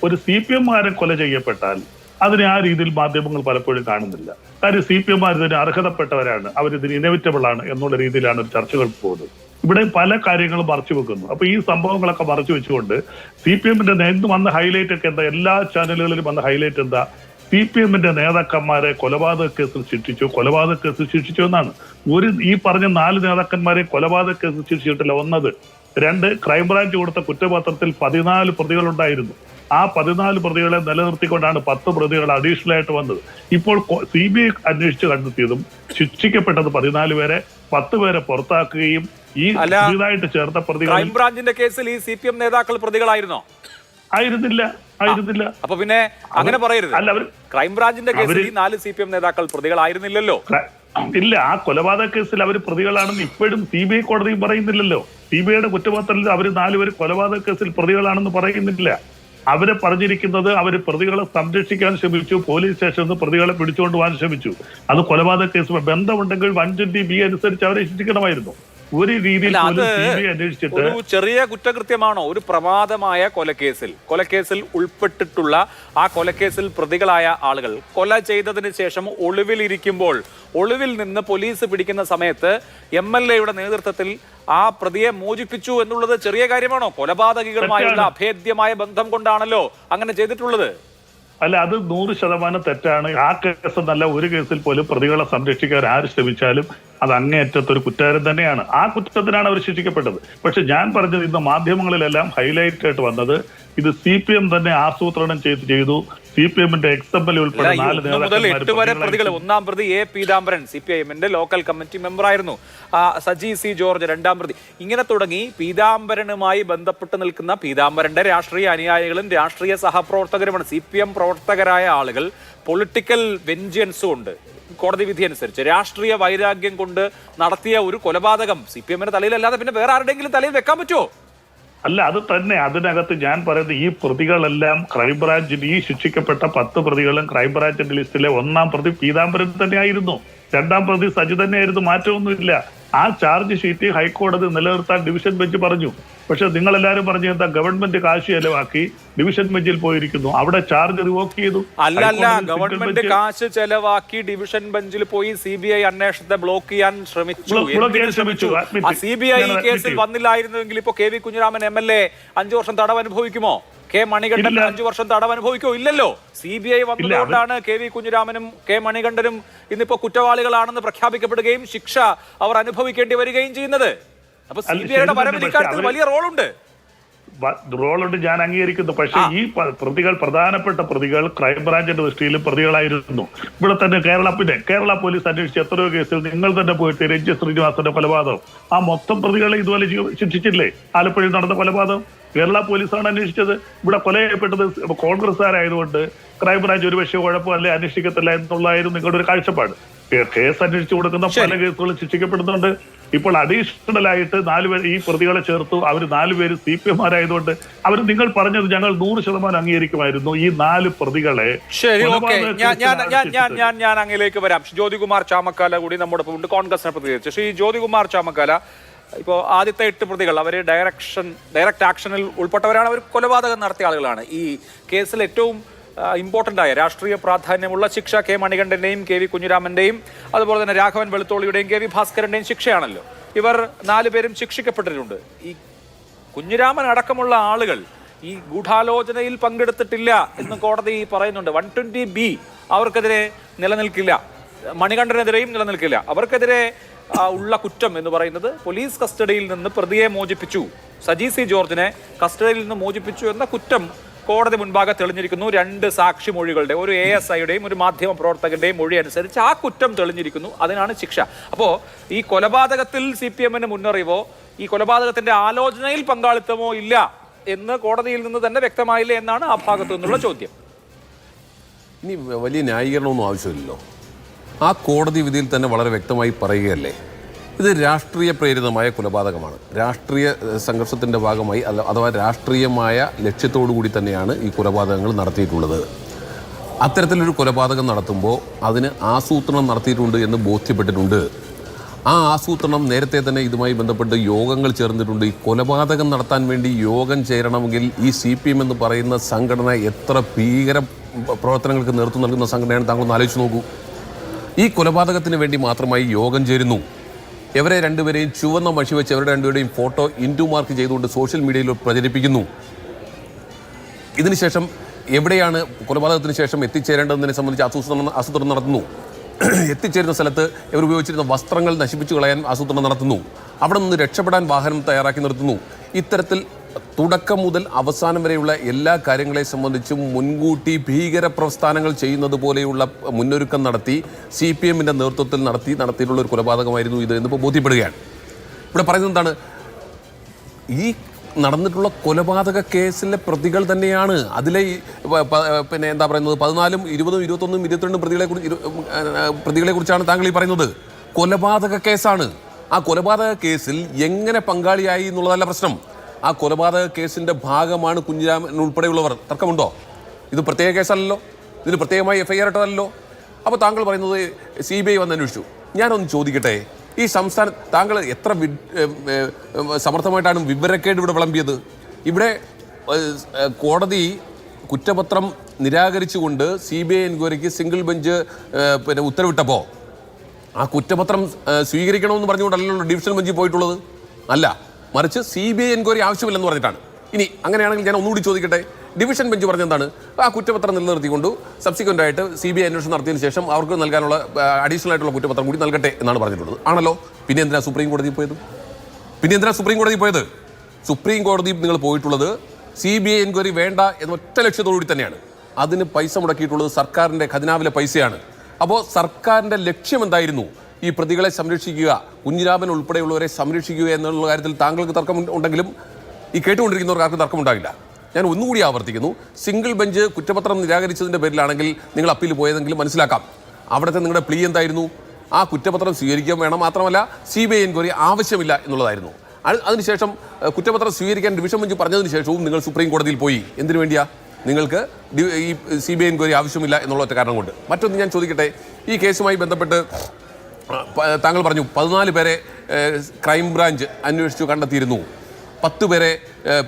ഒരു CPM-കാരൻ കൊല ചെയ്യപ്പെട്ടാൽ അതിനെ ആ രീതിയിൽ മാധ്യമങ്ങൾ പലപ്പോഴും കാണുന്നില്ല. കാര്യം CPM-മാർ ഇതിന് അർഹതപ്പെട്ടവരാണ്, അവരിതിന് ഇനവിറ്റബിൾ ആണ് എന്നുള്ള രീതിയിലാണ് ചർച്ചകൾ പോകുന്നത്. ഇവിടെ പല കാര്യങ്ങളും മറച്ചു വെക്കുന്നു. അപ്പൊ ഈ സംഭവങ്ങളൊക്കെ മറച്ചു വെച്ചുകൊണ്ട് CPM-ന്റെ ഇന്ന് വന്ന ഹൈലൈറ്റ് ഒക്കെ എന്താ? എല്ലാ ചാനലുകളിലും വന്ന ഹൈലൈറ്റ് എന്താ? CPM-ന്റെ നേതാക്കന്മാരെ കൊലപാതക കേസിൽ ശിക്ഷിച്ചു എന്നാണ്. ഈ പറഞ്ഞ 4 നേതാക്കന്മാരെ കൊലപാതക കേസിൽ ശിക്ഷിച്ചിട്ടില്ല. 1. 2, ക്രൈംബ്രാഞ്ച് കൊടുത്ത കുറ്റപത്രത്തിൽ 14 പ്രതികളുണ്ടായിരുന്നു. ആ 14 പ്രതികളെ നിലനിർത്തിക്കൊണ്ടാണ് 10 പ്രതികൾ അഡീഷണൽ ആയിട്ട് വന്നത്. ഇപ്പോൾ CBI അന്വേഷിച്ച് കണ്ടെത്തിയതും ശിക്ഷിക്കപ്പെട്ടത് 14 പേരെ, 10 പേരെ പുറത്താക്കുകയും ഈ പുതിയതായിട്ട് ചേർത്ത പ്രതികൾ. ക്രൈംബ്രാഞ്ചിന്റെ കേസിൽ ഈ CPM നേതാക്കൾ പ്രതികളായിരുന്നോ? ആയിരുന്നില്ല. അപ്പൊ പിന്നെ അങ്ങനെ പറയരുത്. അല്ല, ക്രൈംബ്രാഞ്ചിന്റെ കേസിൽ ഈ 4 CPM നേതാക്കൾ പ്രതികളായിരുന്നില്ലല്ലോ. ഇല്ല, ആ കൊലപാതക കേസിൽ അവർ പ്രതികളാണെന്ന് ഇപ്പോഴും CBI കോടതിയും പറയുന്നില്ലല്ലോ. CBIയുടെ കുറ്റപത്രത്തിൽ അവർ 4 പേര് കൊലപാതക കേസിൽ പ്രതികളാണെന്ന് പറയുന്നില്ല. അവരെ പറഞ്ഞിരിക്കുന്നത് അവർ പ്രതികളെ സംരക്ഷിക്കാൻ ശ്രമിച്ചു, പോലീസ് സ്റ്റേഷനിൽ നിന്ന് പ്രതികളെ പിടിച്ചുകൊണ്ട് പോകാൻ ശ്രമിച്ചു. അത് കൊലപാതക കേസുമായി ബന്ധമുണ്ടെങ്കിൽ 120B അനുസരിച്ച് അവരെ ശിക്ഷിക്കണമായിരുന്നു. ഒരു രീതിയിൽ ഒരു ചെറിയ കുറ്റകൃത്യമാണോ? ഒരു പ്രമാദമായ കൊലക്കേസിൽ ഉൾപ്പെട്ടിട്ടുള്ള ആ കൊലക്കേസിൽ പ്രതികളായ ആളുകൾ കൊല ചെയ്തതിന് ശേഷം ഒളിവിൽ നിന്ന് പോലീസ് പിടിക്കുന്ന സമയത്ത് MLA-യുടെ നേതൃത്വത്തിൽ ആ പ്രതിയെ മോചിപ്പിച്ചു എന്നുള്ളത് ചെറിയ കാര്യമാണോ? കൊലപാതകികളുമായുള്ള അഭേദ്യമായ ബന്ധം കൊണ്ടാണല്ലോ അങ്ങനെ ചെയ്തിട്ടുള്ളത്. അല്ല, അത് 100% തെറ്റാണ്. ആ കേസ് എന്നല്ല, ഒരു കേസിൽ പോലും പ്രതികളെ സംരക്ഷിക്കാൻ ആര് ശ്രമിച്ചാലും അത് അങ്ങേയറ്റത്തൊരു കുറ്റകാരം തന്നെയാണ്. ആ കുറ്റത്തിനാണ് അവർ ശിക്ഷിക്കപ്പെട്ടത്. പക്ഷെ ഞാൻ പറഞ്ഞത് ഇന്ന് മാധ്യമങ്ങളിലെല്ലാം ഹൈലൈറ്റ് ആയിട്ട് വന്നത് ഇത് CPM തന്നെ ആസൂത്രണം ചെയ്തു. CPM-ന്റെ XML ഉൾപ്പെടെ 8 വരെ പ്രതികൾ. 1-ാം പ്രതി A. പീതാംബരൻ CPIM-ന്റെ ലോക്കൽ കമ്മിറ്റി മെമ്പർ ആയിരുന്നു. സജി C. ജോർജ് 2-ാം പ്രതി. ഇങ്ങനെ തുടങ്ങി പീതാംബരനുമായി ബന്ധപ്പെട്ട് നിൽക്കുന്ന പീതാംബരന്റെ രാഷ്ട്രീയ അനുയായികളും രാഷ്ട്രീയ സഹപ്രവർത്തകരുമാണ്. CPM പ്രവർത്തകരായ ആളുകൾ പൊളിറ്റിക്കൽ വെഞ്ചൻസ് കൊണ്ട്, കോടതി വിധി അനുസരിച്ച് രാഷ്ട്രീയ വൈരാഗ്യം കൊണ്ട് നടത്തിയ ഒരു കൊലപാതകം CPM-ന്റെ തലയിലല്ലാതെ പിന്നെ വേറെ ആരുടെങ്കിലും തലയിൽ വെക്കാൻ പറ്റുമോ? അല്ല, അത് തന്നെ. അതിനകത്ത് ഞാൻ പറയുന്നത് ഈ പ്രതികളെല്ലാം ക്രൈംബ്രാഞ്ചിൽ, ഈ ശിക്ഷിക്കപ്പെട്ട 10 പ്രതികളും ക്രൈംബ്രാഞ്ചിന്റെ ലിസ്റ്റിലെ 1-ാം പ്രതി പീതാംബരൻ തന്നെയായിരുന്നു. 2-ാം പ്രതി സജി തന്നെയായിരുന്നു. മാറ്റമൊന്നുമില്ല. ആ ചാർജ് ഷീറ്റ് ഹൈക്കോടതി നിലനിർത്താൻ ഡിവിഷൻ ബെഞ്ച് പറഞ്ഞു. പക്ഷെ നിങ്ങളെല്ലാരും പറഞ്ഞു എന്താ? ഗവൺമെന്റ് കാശ് ചെലവാക്കി ഡിവിഷൻ ബെഞ്ചിൽ പോയിരിക്കുന്നു, അവിടെ ചാർജ് റിവോക്ക് ചെയ്തു. അല്ലല്ല, ഗവൺമെന്റ് കാശ് ചെലവാക്കി ഡിവിഷൻ ബെഞ്ചിൽ പോയി CBI അന്വേഷണത്തെ ബ്ലോക്ക് ചെയ്യാൻ ശ്രമിച്ചു. CBI ഈ കേസിൽ വന്നില്ലായിരുന്നുവെങ്കിൽ ഇപ്പൊ KV കുഞ്ഞിരാമൻ MLA 5 വർഷം തടവ് അനുഭവിക്കുമോ? K. മണികണ്ഠൻ 5 വർഷം തടവ് അനുഭവിക്കോ? ഇല്ലല്ലോ. CBI വന്നതുകൊണ്ടാണ് KV കുഞ്ഞിരാമനും K. മണികണ്ഠനും ഇന്നിപ്പോ കുറ്റവാളികളാണെന്ന് പ്രഖ്യാപിക്കപ്പെടുകയും ശിക്ഷ അവർ അനുഭവിക്കേണ്ടി വരികയും ചെയ്യുന്നത്. അപ്പൊ CBI-യുടെ വരവിൽ ഇക്കാര്യത്തിൽ വലിയ റോളുണ്ട്. ഞാൻ അംഗീകരിക്കുന്നു. പക്ഷെ ഈ പ്രതികൾ, പ്രധാനപ്പെട്ട പ്രതികൾ ക്രൈംബ്രാഞ്ചിന്റെ ദൃഷ്ടിയിലും പ്രതികളായിരുന്നു. ഇവിടെ തന്നെ കേരള പോലീസ് അന്വേഷിച്ച എത്രയോ കേസിൽ നിങ്ങൾ തന്നെ പോയിട്ട് രഞ്ജിത്ത് ശ്രീനിവാസന്റെ കൊലപാതകം, ആ മൊത്തം പ്രതികളെ ഇതുപോലെ ശിക്ഷിച്ചില്ലേ? ആലപ്പുഴയിൽ നടന്ന കൊലപാതകം കേരള പോലീസാണ് അന്വേഷിച്ചത്. ഇവിടെ കൊല ചെയ്യപ്പെട്ടത് കോൺഗ്രസ്സുകാരായതുകൊണ്ട് ക്രൈംബ്രാഞ്ച് ഒരുപക്ഷെ കുഴപ്പമല്ലേ അന്വേഷിക്കത്തില്ല എന്നുള്ളതായിരുന്നു നിങ്ങളുടെ ഒരു കാഴ്ചപ്പാട്. കേസ് അന്വേഷിച്ചു കൊടുക്കുന്ന പല കേസുകളും ശിക്ഷിക്കപ്പെടുന്നുണ്ട്. ഇപ്പോൾ അഡീഷണൽ ആയിട്ട് 4 പേര് ഈ പ്രതികളെ ചേർത്തു. അവർ 4 പേര് CPM ആയതുകൊണ്ട് അവർ നിങ്ങൾ പറഞ്ഞത് ഞങ്ങൾ 100% അംഗീകരിക്കുമായിരുന്നു. ഈ 4 പ്രതികളെ ശരി, ഓക്കെ, ഞാൻ അങ്ങിലേക്ക് വരാം. ജ്യോതികുമാർ ചാമക്കാല കൂടി നമ്മുടെ ഉണ്ട്, കോൺഗ്രസിനെ പ്രതികരിച്ചു. ശ്രീ ജ്യോതികുമാർ ചാമക്കാല, ഇപ്പോൾ ആദ്യത്തെ 8 പ്രതികൾ അവർ ഡയറക്റ്റ് ആക്ഷനിൽ ഉൾപ്പെട്ടവരാണ്. അവർ കൊലപാതകം നടത്തിയ ആളുകളാണ്. ഈ കേസിൽ ഏറ്റവും ഇമ്പോർട്ടൻ്റ് ആയ രാഷ്ട്രീയ പ്രാധാന്യമുള്ള ശിക്ഷ കെ മണികണ്ഠൻ്റെയും KV കുഞ്ഞിരാമൻ്റെയും അതുപോലെ തന്നെ രാഘവൻ വെളുത്തോളിയുടെയും KV ഭാസ്കരൻ്റെയും ശിക്ഷയാണല്ലോ. ഇവർ 4 പേരും ശിക്ഷിക്കപ്പെട്ടിട്ടുണ്ട്. ഈ കുഞ്ഞിരാമൻ അടക്കമുള്ള ആളുകൾ ഈ ഗൂഢാലോചനയിൽ പങ്കെടുത്തിട്ടില്ല എന്ന് കോടതി പറയുന്നുണ്ട്. 120B അവർക്കെതിരെ നിലനിൽക്കില്ല, മണികണ്ഠനെതിരെയും നിലനിൽക്കില്ല. അവർക്കെതിരെ ഉള്ള കുറ്റം എന്ന് പറയുന്നത് പോലീസ് കസ്റ്റഡിയിൽ നിന്ന് പ്രതിയെ മോചിപ്പിച്ചു, സജി C ജോർജിനെ കസ്റ്റഡിയിൽ നിന്ന് മോചിപ്പിച്ചു എന്ന കുറ്റം കോടതി മുൻപാകെ തെളിഞ്ഞിരിക്കുന്നു. 2 സാക്ഷിമൊഴികളുടെ, ഒരു ASIയുടെയും ഒരു മാധ്യമ പ്രവർത്തകന്റെയും മൊഴി അനുസരിച്ച് ആ കുറ്റം തെളിഞ്ഞിരിക്കുന്നു. അതിനാണ് ശിക്ഷ. അപ്പോൾ ഈ കൊലപാതകത്തിൽ CPMന് മുന്നറിവോ ഈ കൊലപാതകത്തിന്റെ ആലോചനയിൽ പങ്കാളിത്തമോ ഇല്ല എന്ന് കോടതിയിൽ നിന്ന് തന്നെ വ്യക്തമായില്ലേ എന്നാണ് ആ ഭാഗത്തു നിന്നുള്ള ചോദ്യം. ഇനി വലിയ ന്യായീകരണമൊന്നും ആവശ്യമില്ലല്ലോ. ആ കോടതി വിധിയിൽ തന്നെ വളരെ വ്യക്തമായി പറയുകയല്ലേ, ഇത് രാഷ്ട്രീയ പ്രേരിതമായ കൊലപാതകമാണ്. രാഷ്ട്രീയ സംഘർഷത്തിൻ്റെ ഭാഗമായി അഥവാ രാഷ്ട്രീയമായ ലക്ഷ്യത്തോടു കൂടി തന്നെയാണ് ഈ കൊലപാതകങ്ങൾ നടത്തിയിട്ടുള്ളത്. അത്തരത്തിലൊരു കൊലപാതകം നടത്തുമ്പോൾ അതിന് ആസൂത്രണം നടത്തിയിട്ടുണ്ട് എന്ന് ബോധ്യപ്പെട്ടിട്ടുണ്ട്. ആ ആസൂത്രണം നേരത്തെ തന്നെ ഇതുമായി ബന്ധപ്പെട്ട് യോഗങ്ങൾ ചേർന്നിട്ടുണ്ട്. ഈ കൊലപാതകം നടത്താൻ വേണ്ടി യോഗം ചേരണമെങ്കിൽ ഈ CPM എന്ന് പറയുന്ന സംഘടന എത്ര ഭീകര പ്രവർത്തനങ്ങൾക്ക് നേതൃത്വം നൽകുന്ന സംഘടനയാണ്, താങ്കളൊന്ന് ആലോചിച്ച് നോക്കൂ. ഈ കൊലപാതകത്തിന് വേണ്ടി മാത്രമായി യോഗം ചേരുന്നു. ഇവരെ 2 പേരെയും ചുവന്ന മഷി വെച്ച് അവരുടെ 2 പേരുടെയും ഫോട്ടോ ഇൻറ്റു മാർക്ക് ചെയ്തുകൊണ്ട് സോഷ്യൽ മീഡിയയിൽ പ്രചരിപ്പിക്കുന്നു. ഇതിനുശേഷം എവിടെയാണ് കൊലപാതകത്തിന് ശേഷം എത്തിച്ചേരേണ്ടതിനെ സംബന്ധിച്ച് ആസൂത്രണം നടത്തുന്നു. എത്തിച്ചേരുന്ന സ്ഥലത്ത് ഇവർ ഉപയോഗിച്ചിരുന്ന വസ്ത്രങ്ങൾ നശിപ്പിച്ചു കളയാൻ ആസൂത്രണം നടത്തുന്നു. അവിടെ നിന്ന് രക്ഷപ്പെടാൻ വാഹനം തയ്യാറാക്കി നിർത്തുന്നു. ഇത്തരത്തിൽ തുടക്കം മുതൽ അവസാനം വരെയുള്ള എല്ലാ കാര്യങ്ങളെ സംബന്ധിച്ചും മുൻകൂട്ടി ഭീകര പ്രസ്ഥാനങ്ങൾ ചെയ്യുന്നത് പോലെയുള്ള മുന്നൊരുക്കം നടത്തി CPMന്റെ നേതൃത്വത്തിൽ നടത്തിയിട്ടുള്ള ഒരു കൊലപാതകമായിരുന്നു ഇത് എന്നിപ്പോൾ ബോധ്യപ്പെടുകയാണ്. ഇവിടെ പറയുന്നത് എന്താണ്, ഈ നടന്നിട്ടുള്ള കൊലപാതക കേസിലെ പ്രതികൾ തന്നെയാണ്. അതിലെ പിന്നെ എന്താ പറയുന്നത് 14, 20, 21, 22 പ്രതികളെ കുറിച്ചാണ് താങ്കൾ ഈ പറയുന്നത്. കൊലപാതക കേസാണ്. ആ കൊലപാതക കേസിൽ എങ്ങനെ പങ്കാളിയായി എന്നുള്ളതല്ല പ്രശ്നം. ആ കൊലപാതക കേസിന്റെ ഭാഗമാണ് കുഞ്ഞിരാമൻ ഉൾപ്പെടെയുള്ളവർ. തർക്കമുണ്ടോ? ഇത് പ്രത്യേക കേസല്ലല്ലോ, ഇതിന് പ്രത്യേകമായി FIR ഇട്ടതല്ലോ. അപ്പോൾ താങ്കൾ പറയുന്നത് CBI വന്ന് അന്വേഷിച്ചു. ഞാനൊന്ന് ചോദിക്കട്ടെ, ഈ സംസ്ഥാനം താങ്കൾ എത്ര സമർത്ഥമായിട്ടാണ് വിവരക്കേട് ഇവിടെ വിളമ്പിയത്. ഇവിടെ കോടതി കുറ്റപത്രം നിരാകരിച്ചുകൊണ്ട് CBI എൻക്വയറിക്ക് സിംഗിൾ ബെഞ്ച് പിന്നെ ഉത്തരവിട്ടപ്പോൾ ആ കുറ്റപത്രം സ്വീകരിക്കണമെന്ന് പറഞ്ഞുകൊണ്ടല്ലല്ലോ ഡിവിഷൻ ബെഞ്ചിൽ പോയിട്ടുള്ളത്. അല്ല, മറിച്ച് CBI എൻക്വയറി ആവശ്യമില്ലെന്ന് പറഞ്ഞിട്ടാണ്. ഇനി അങ്ങനെയാണെങ്കിൽ ഞാൻ ഒന്നുകൂടി ചോദിക്കട്ടെ, ഡിവിഷൻ ബെഞ്ച് പറഞ്ഞെന്താണ്, ആ കുറ്റപത്രം നിലനിർത്തിക്കൊണ്ട് സബ്സിക്വൻ്റ് ആയിട്ട് CBI അന്വേഷണം നടത്തിയതിന് ശേഷം അവർക്ക് നൽകാനുള്ള അഡീഷണൽ ആയിട്ടുള്ള കുറ്റപത്രം കൂടി നൽകട്ടെ എന്നാണ് പറഞ്ഞിട്ടുള്ളത്. ആണല്ലോ. പിന്നെ എന്തിനാ സുപ്രീം കോടതിയിൽ പോയത്? സുപ്രീം കോടതിയിൽ നിങ്ങൾ പോയിട്ടുള്ളത് CBI എൻക്വയറി വേണ്ട എന്ന ഒറ്റ ലക്ഷ്യത്തോടുകൂടി തന്നെയാണ്. അതിന് പൈസ മുടക്കിയിട്ടുള്ളത് സർക്കാരിൻ്റെ ഖജനാവിലെ പൈസയാണ്. അപ്പോൾ സർക്കാരിൻ്റെ ലക്ഷ്യം എന്തായിരുന്നു? ഈ പ്രതികളെ സംരക്ഷിക്കുക, കുഞ്ഞിരാമൻ ഉൾപ്പെടെയുള്ളവരെ സംരക്ഷിക്കുക എന്നുള്ള കാര്യത്തിൽ താങ്കൾക്ക് തർക്കം ഉണ്ടെങ്കിലും ഈ കേട്ടുകൊണ്ടിരിക്കുന്നവർക്ക് തർക്കമുണ്ടാകില്ല. ഞാൻ ഒന്നുകൂടി ആവർത്തിക്കുന്നു, സിംഗിൾ ബെഞ്ച് കുറ്റപത്രം നിരാകരിച്ചതിൻ്റെ പേരിലാണെങ്കിൽ നിങ്ങൾ അപ്പീൽ പോയതെങ്കിലും മനസ്സിലാക്കാം. അവിടുത്തെ നിങ്ങളുടെ പ്ലീ എന്തായിരുന്നു? ആ കുറ്റപത്രം സ്വീകരിക്കാൻ വേണം, മാത്രമല്ല CBI എൻക്വയറി ആവശ്യമില്ല എന്നുള്ളതായിരുന്നു. അതിനുശേഷം കുറ്റപത്രം സ്വീകരിക്കാൻ ഡിവിഷൻ ബെഞ്ച് പറഞ്ഞതിന് ശേഷവും നിങ്ങൾ സുപ്രീം കോടതിയിൽ പോയി. എന്തിനു വേണ്ടിയാ? നിങ്ങൾക്ക് ഈ CBI എൻക്വയറി ആവശ്യമില്ല എന്നുള്ള ഒറ്റ കാരണം കൊണ്ട്. മറ്റൊന്ന് ഞാൻ ചോദിക്കട്ടെ, ഈ കേസുമായി ബന്ധപ്പെട്ട് താങ്കൾ പറഞ്ഞു 14 പേരെ ക്രൈംബ്രാഞ്ച് അന്വേഷിച്ചു കണ്ടെത്തിയിരുന്നു, 10 പേരെ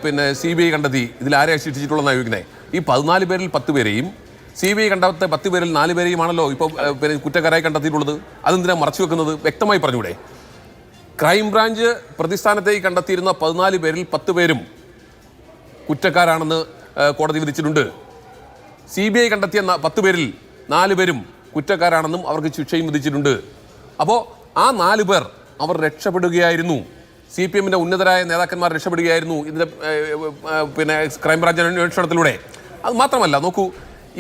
പിന്നെ CBI കണ്ടെത്തി. ഇതിൽ ആരെയാണ് ശിക്ഷിച്ചിട്ടുള്ളതെന്നാണ് ചോദിക്കുന്നത്. ഈ 14 പേരിൽ 10 പേരെയും CBI കണ്ടെത്ത 10 പേരിൽ 4 പേരെയുമാണല്ലോ ഇപ്പോൾ പിന്നെ കുറ്റക്കാരായി കണ്ടെത്തിയിട്ടുള്ളത്. അതെന്തിനാണ് മറച്ചു വെക്കുന്നത്? വ്യക്തമായി പറഞ്ഞൂടെ? ക്രൈംബ്രാഞ്ച് പ്രതിസ്ഥാനത്തേക്ക് കണ്ടെത്തിയിരുന്ന 14 പേരിൽ 10 പേരും കുറ്റക്കാരാണെന്ന് കോടതി വിധിച്ചിട്ടുണ്ട്. CBI കണ്ടെത്തിയ 10 പേരിൽ 4 പേരും കുറ്റക്കാരാണെന്നും അവർക്ക് ശിക്ഷയും വിധിച്ചിട്ടുണ്ട്. അപ്പോൾ ആ 4 പേർ അവർ രക്ഷപ്പെടുകയായിരുന്നു. CPMന്റെ ഉന്നതരായ നേതാക്കന്മാർ രക്ഷപ്പെടുകയായിരുന്നു ഇതിൻ്റെ പിന്നെ ക്രൈംബ്രാഞ്ച് അന്വേഷണത്തിലൂടെ. അത് മാത്രമല്ല, നോക്കൂ,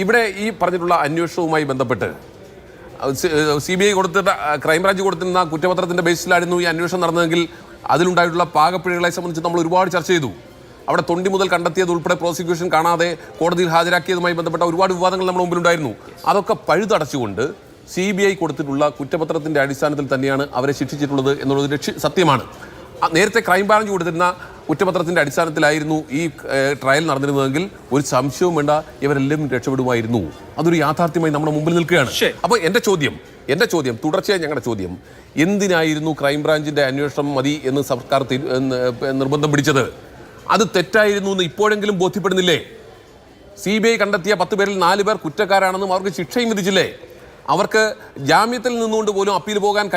ഇവിടെ ഈ പറഞ്ഞിട്ടുള്ള അന്വേഷണവുമായി ബന്ധപ്പെട്ട് CBI കൊടുത്തിട്ട് ക്രൈംബ്രാഞ്ച് കൊടുത്തിരുന്ന കുറ്റപത്രത്തിൻ്റെ ബേസിലായിരുന്നു ഈ അന്വേഷണം നടന്നതെങ്കിൽ അതിലുണ്ടായിട്ടുള്ള പാകപ്പിഴകളെ സംബന്ധിച്ച് നമ്മൾ ഒരുപാട് ചർച്ച ചെയ്തു. അവിടെ തൊണ്ടി മുതൽ കണ്ടെത്തിയത് ഉൾപ്പെടെ പ്രോസിക്യൂഷൻ കാണാതെ കോടതിയിൽ ഹാജരാക്കിയതുമായി ബന്ധപ്പെട്ട ഒരുപാട് വിവാദങ്ങൾ നമ്മുടെ മുമ്പിലുണ്ടായിരുന്നു. അതൊക്കെ പഴുതടച്ചുകൊണ്ട് CBI കൊടുത്തിട്ടുള്ള കുറ്റപത്രത്തിന്റെ അടിസ്ഥാനത്തിൽ തന്നെയാണ് അവരെ ശിക്ഷിച്ചിട്ടുള്ളത് എന്നുള്ളത് സത്യമാണ്. നേരത്തെ ക്രൈംബ്രാഞ്ച് കൊടുത്തിരുന്ന കുറ്റപത്രത്തിന്റെ അടിസ്ഥാനത്തിലായിരുന്നു ഈ ട്രയൽ നടന്നിരുന്നതെങ്കിൽ ഒരു സംശയവും വേണ്ട, ഇവരെല്ലാം രക്ഷപ്പെടുമായിരുന്നു. അതൊരു യാഥാർത്ഥ്യമായി നമ്മുടെ മുമ്പിൽ നിൽക്കുകയാണ്. അപ്പോൾ എൻ്റെ ചോദ്യം തുടർച്ചയായി ഞങ്ങളുടെ ചോദ്യം, എന്തിനായിരുന്നു ക്രൈംബ്രാഞ്ചിന്റെ അന്വേഷണം മതി എന്ന് സർക്കാർ നിർബന്ധം പിടിച്ചത്? അത് തെറ്റായിരുന്നു എന്ന് ഇപ്പോഴെങ്കിലും ബോധ്യപ്പെടുന്നില്ലേ? CBI കണ്ടെത്തിയ 10 പേരിൽ 4 പേർ കുറ്റക്കാരാണെന്നും അവർക്ക് ശിക്ഷയും വിധിച്ചില്ലേ? അവർക്ക് ജാമ്യത്തിൽ നിന്നുകൊണ്ട് പോലും അപ്പീൽ പോകാൻ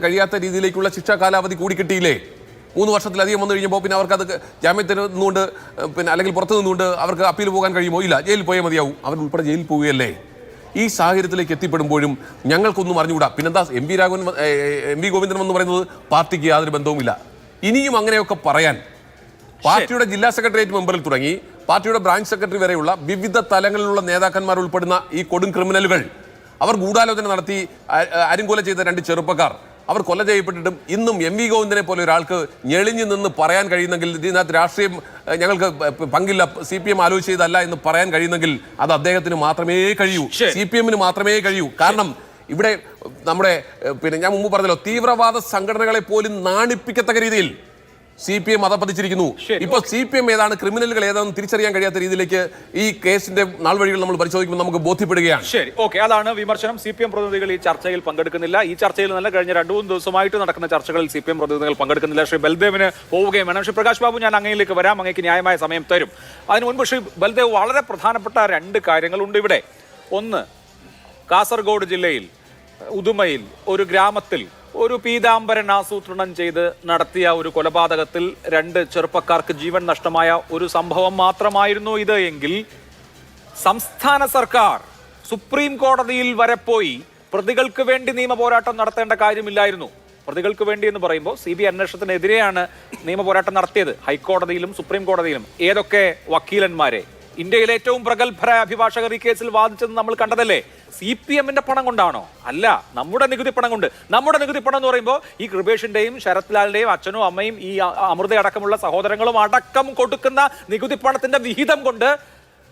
കഴിയാത്ത രീതിയിലേക്കുള്ള ശിക്ഷാ കാലാവധി കൂടി കിട്ടിയില്ലേ? 3 വർഷത്തിലധികം വന്നു കഴിഞ്ഞപ്പോൾ പിന്നെ അവർക്ക് അത് ജാമ്യത്തിൽ നിന്നുകൊണ്ട് അല്ലെങ്കിൽ പുറത്തു നിന്നുകൊണ്ട് അവർക്ക് അപ്പീൽ പോകാൻ കഴിയുമോ? ഇല്ല, ജയിലിൽ പോയാൽ മതിയാവും. അവർ ഉൾപ്പെടെ ജയിലിൽ പോവുകയല്ലേ? ഈ സാഹചര്യത്തിലേക്ക് എത്തിപ്പെടുമ്പോഴും ഞങ്ങൾക്കൊന്നും അറിഞ്ഞുകൂടാ. പിന്നെന്താ MV ഗോവിന്ദൻ എന്ന് പറയുന്നത് പാർട്ടിക്ക് യാതൊരു ബന്ധവുമില്ല. ഇനിയും അങ്ങനെയൊക്കെ പറയാൻ പാർട്ടിയുടെ ജില്ലാ സെക്രട്ടേറിയറ്റ് മെമ്പറിൽ തുടങ്ങി പാർട്ടിയുടെ ബ്രാഞ്ച് സെക്രട്ടറി വരെയുള്ള വിവിധ തലങ്ങളിലുള്ള നേതാക്കന്മാർ ഉൾപ്പെടുന്ന ഈ കൊടും ക്രിമിനലുകൾ, അവർ ഗൂഢാലോചന നടത്തി അരിങ്കൊല ചെയ്ത 2 ചെറുപ്പക്കാർ, അവർ കൊല ചെയ്യപ്പെട്ടിട്ടും ഇന്നും MV ഗോവിന്ദനെ പോലെ ഒരാൾക്ക് ഞെളിഞ്ഞു നിന്ന് പറയാൻ കഴിയുന്നെങ്കിൽ, ഇതിനകത്ത് രാഷ്ട്രീയം ഞങ്ങൾക്ക് പങ്കില്ല, CPM ആലോചിച്ച് ചെയ്തല്ല എന്ന് പറയാൻ കഴിയുന്നെങ്കിൽ അത് അദ്ദേഹത്തിന് മാത്രമേ കഴിയൂ, CPM-ന് മാത്രമേ കഴിയൂ. കാരണം ഇവിടെ നമ്മുടെ ഞാൻ മുമ്പ് പറഞ്ഞല്ലോ, തീവ്രവാദ സംഘടനകളെ പോലും നാണിപ്പിക്കത്തക്ക രീതിയിൽ CPM അധപ്പതിച്ചിരിക്കുന്നു. ഇപ്പോൾ CPM ഏതാണ്, ക്രിമിനലുകൾ ഏതാണെന്ന് തിരിച്ചറിയാൻ കഴിയാത്ത രീതിയിലേക്ക് ഈ കേസിന്റെ നാൾ വഴികൾ നമ്മൾ പരിശോധിക്കുമ്പോൾ നമുക്ക് ബോധ്യപ്പെടുകയാണ്. ശരി, ഓക്കെ, അതാണ് വിമർശനം. CPM പ്രതിനിധികൾ ഈ ചർച്ചയിൽ പങ്കെടുക്കുന്നില്ല. ഈ ചർച്ചയിൽ നല്ല കഴിഞ്ഞ 2-3 ദിവസമായിട്ട് നടക്കുന്ന ചർച്ചകളിൽ CPM പ്രതിനിധികൾ പങ്കെടുക്കുന്നില്ല. ശ്രീ ബൽദേവിന് പോവുകയും വേണം. ശ്രീ പ്രകാശ് ബാബു, ഞാൻ അങ്ങയിലേക്ക് വരാം, അങ്ങേക്ക് ന്യായമായ സമയം തരും. അതിനു മുൻപ് ശ്രീ ബൽദേവ്, വളരെ പ്രധാനപ്പെട്ട 2 കാര്യങ്ങളുണ്ട് ഇവിടെ. ഒന്ന്, കാസർഗോഡ് ജില്ലയിൽ ഉദുമയിൽ ഒരു ഗ്രാമത്തിൽ ഒരു പീതാംബരൻ ആസൂത്രണം ചെയ്ത് നടത്തിയ ഒരു കൊലപാതകത്തിൽ 2 ചെറുപ്പക്കാർക്ക് ജീവൻ നഷ്ടമായ ഒരു സംഭവം മാത്രമായിരുന്നു ഇത് എങ്കിൽ സംസ്ഥാന സർക്കാർ സുപ്രീം കോടതിയിൽ വരെ പോയി പ്രതികൾക്ക് വേണ്ടി നിയമ പോരാട്ടം നടത്തേണ്ട കാര്യമില്ലായിരുന്നു. പ്രതികൾക്ക് വേണ്ടി എന്ന് പറയുമ്പോൾ CBI അന്വേഷണത്തിനെതിരെയാണ് നിയമ പോരാട്ടം നടത്തിയത്. ഹൈക്കോടതിയിലും സുപ്രീം കോടതിയിലും ഏതൊക്കെ വക്കീലന്മാരെ, ഇന്ത്യയിലെ ഏറ്റവും പ്രഗത്ഭരായ അഭിഭാഷകർ ഈ കേസിൽ വാദിച്ചത് നമ്മൾ കണ്ടതല്ലേ? CPM-ന്റെ പണം കൊണ്ടാണോ? അല്ല, നമ്മുടെ നികുതി പണം കൊണ്ട്. നമ്മുടെ നികുതി പണം എന്ന് പറയുമ്പോൾ ഈ കൃപേഷിന്റെയും ശരത് ലാലിന്റെയും അച്ഛനും അമ്മയും ഈ അമൃത അടക്കമുള്ള സഹോദരങ്ങളും അടക്കം കൊടുക്കുന്ന നികുതി പണത്തിന്റെ വിഹിതം കൊണ്ട്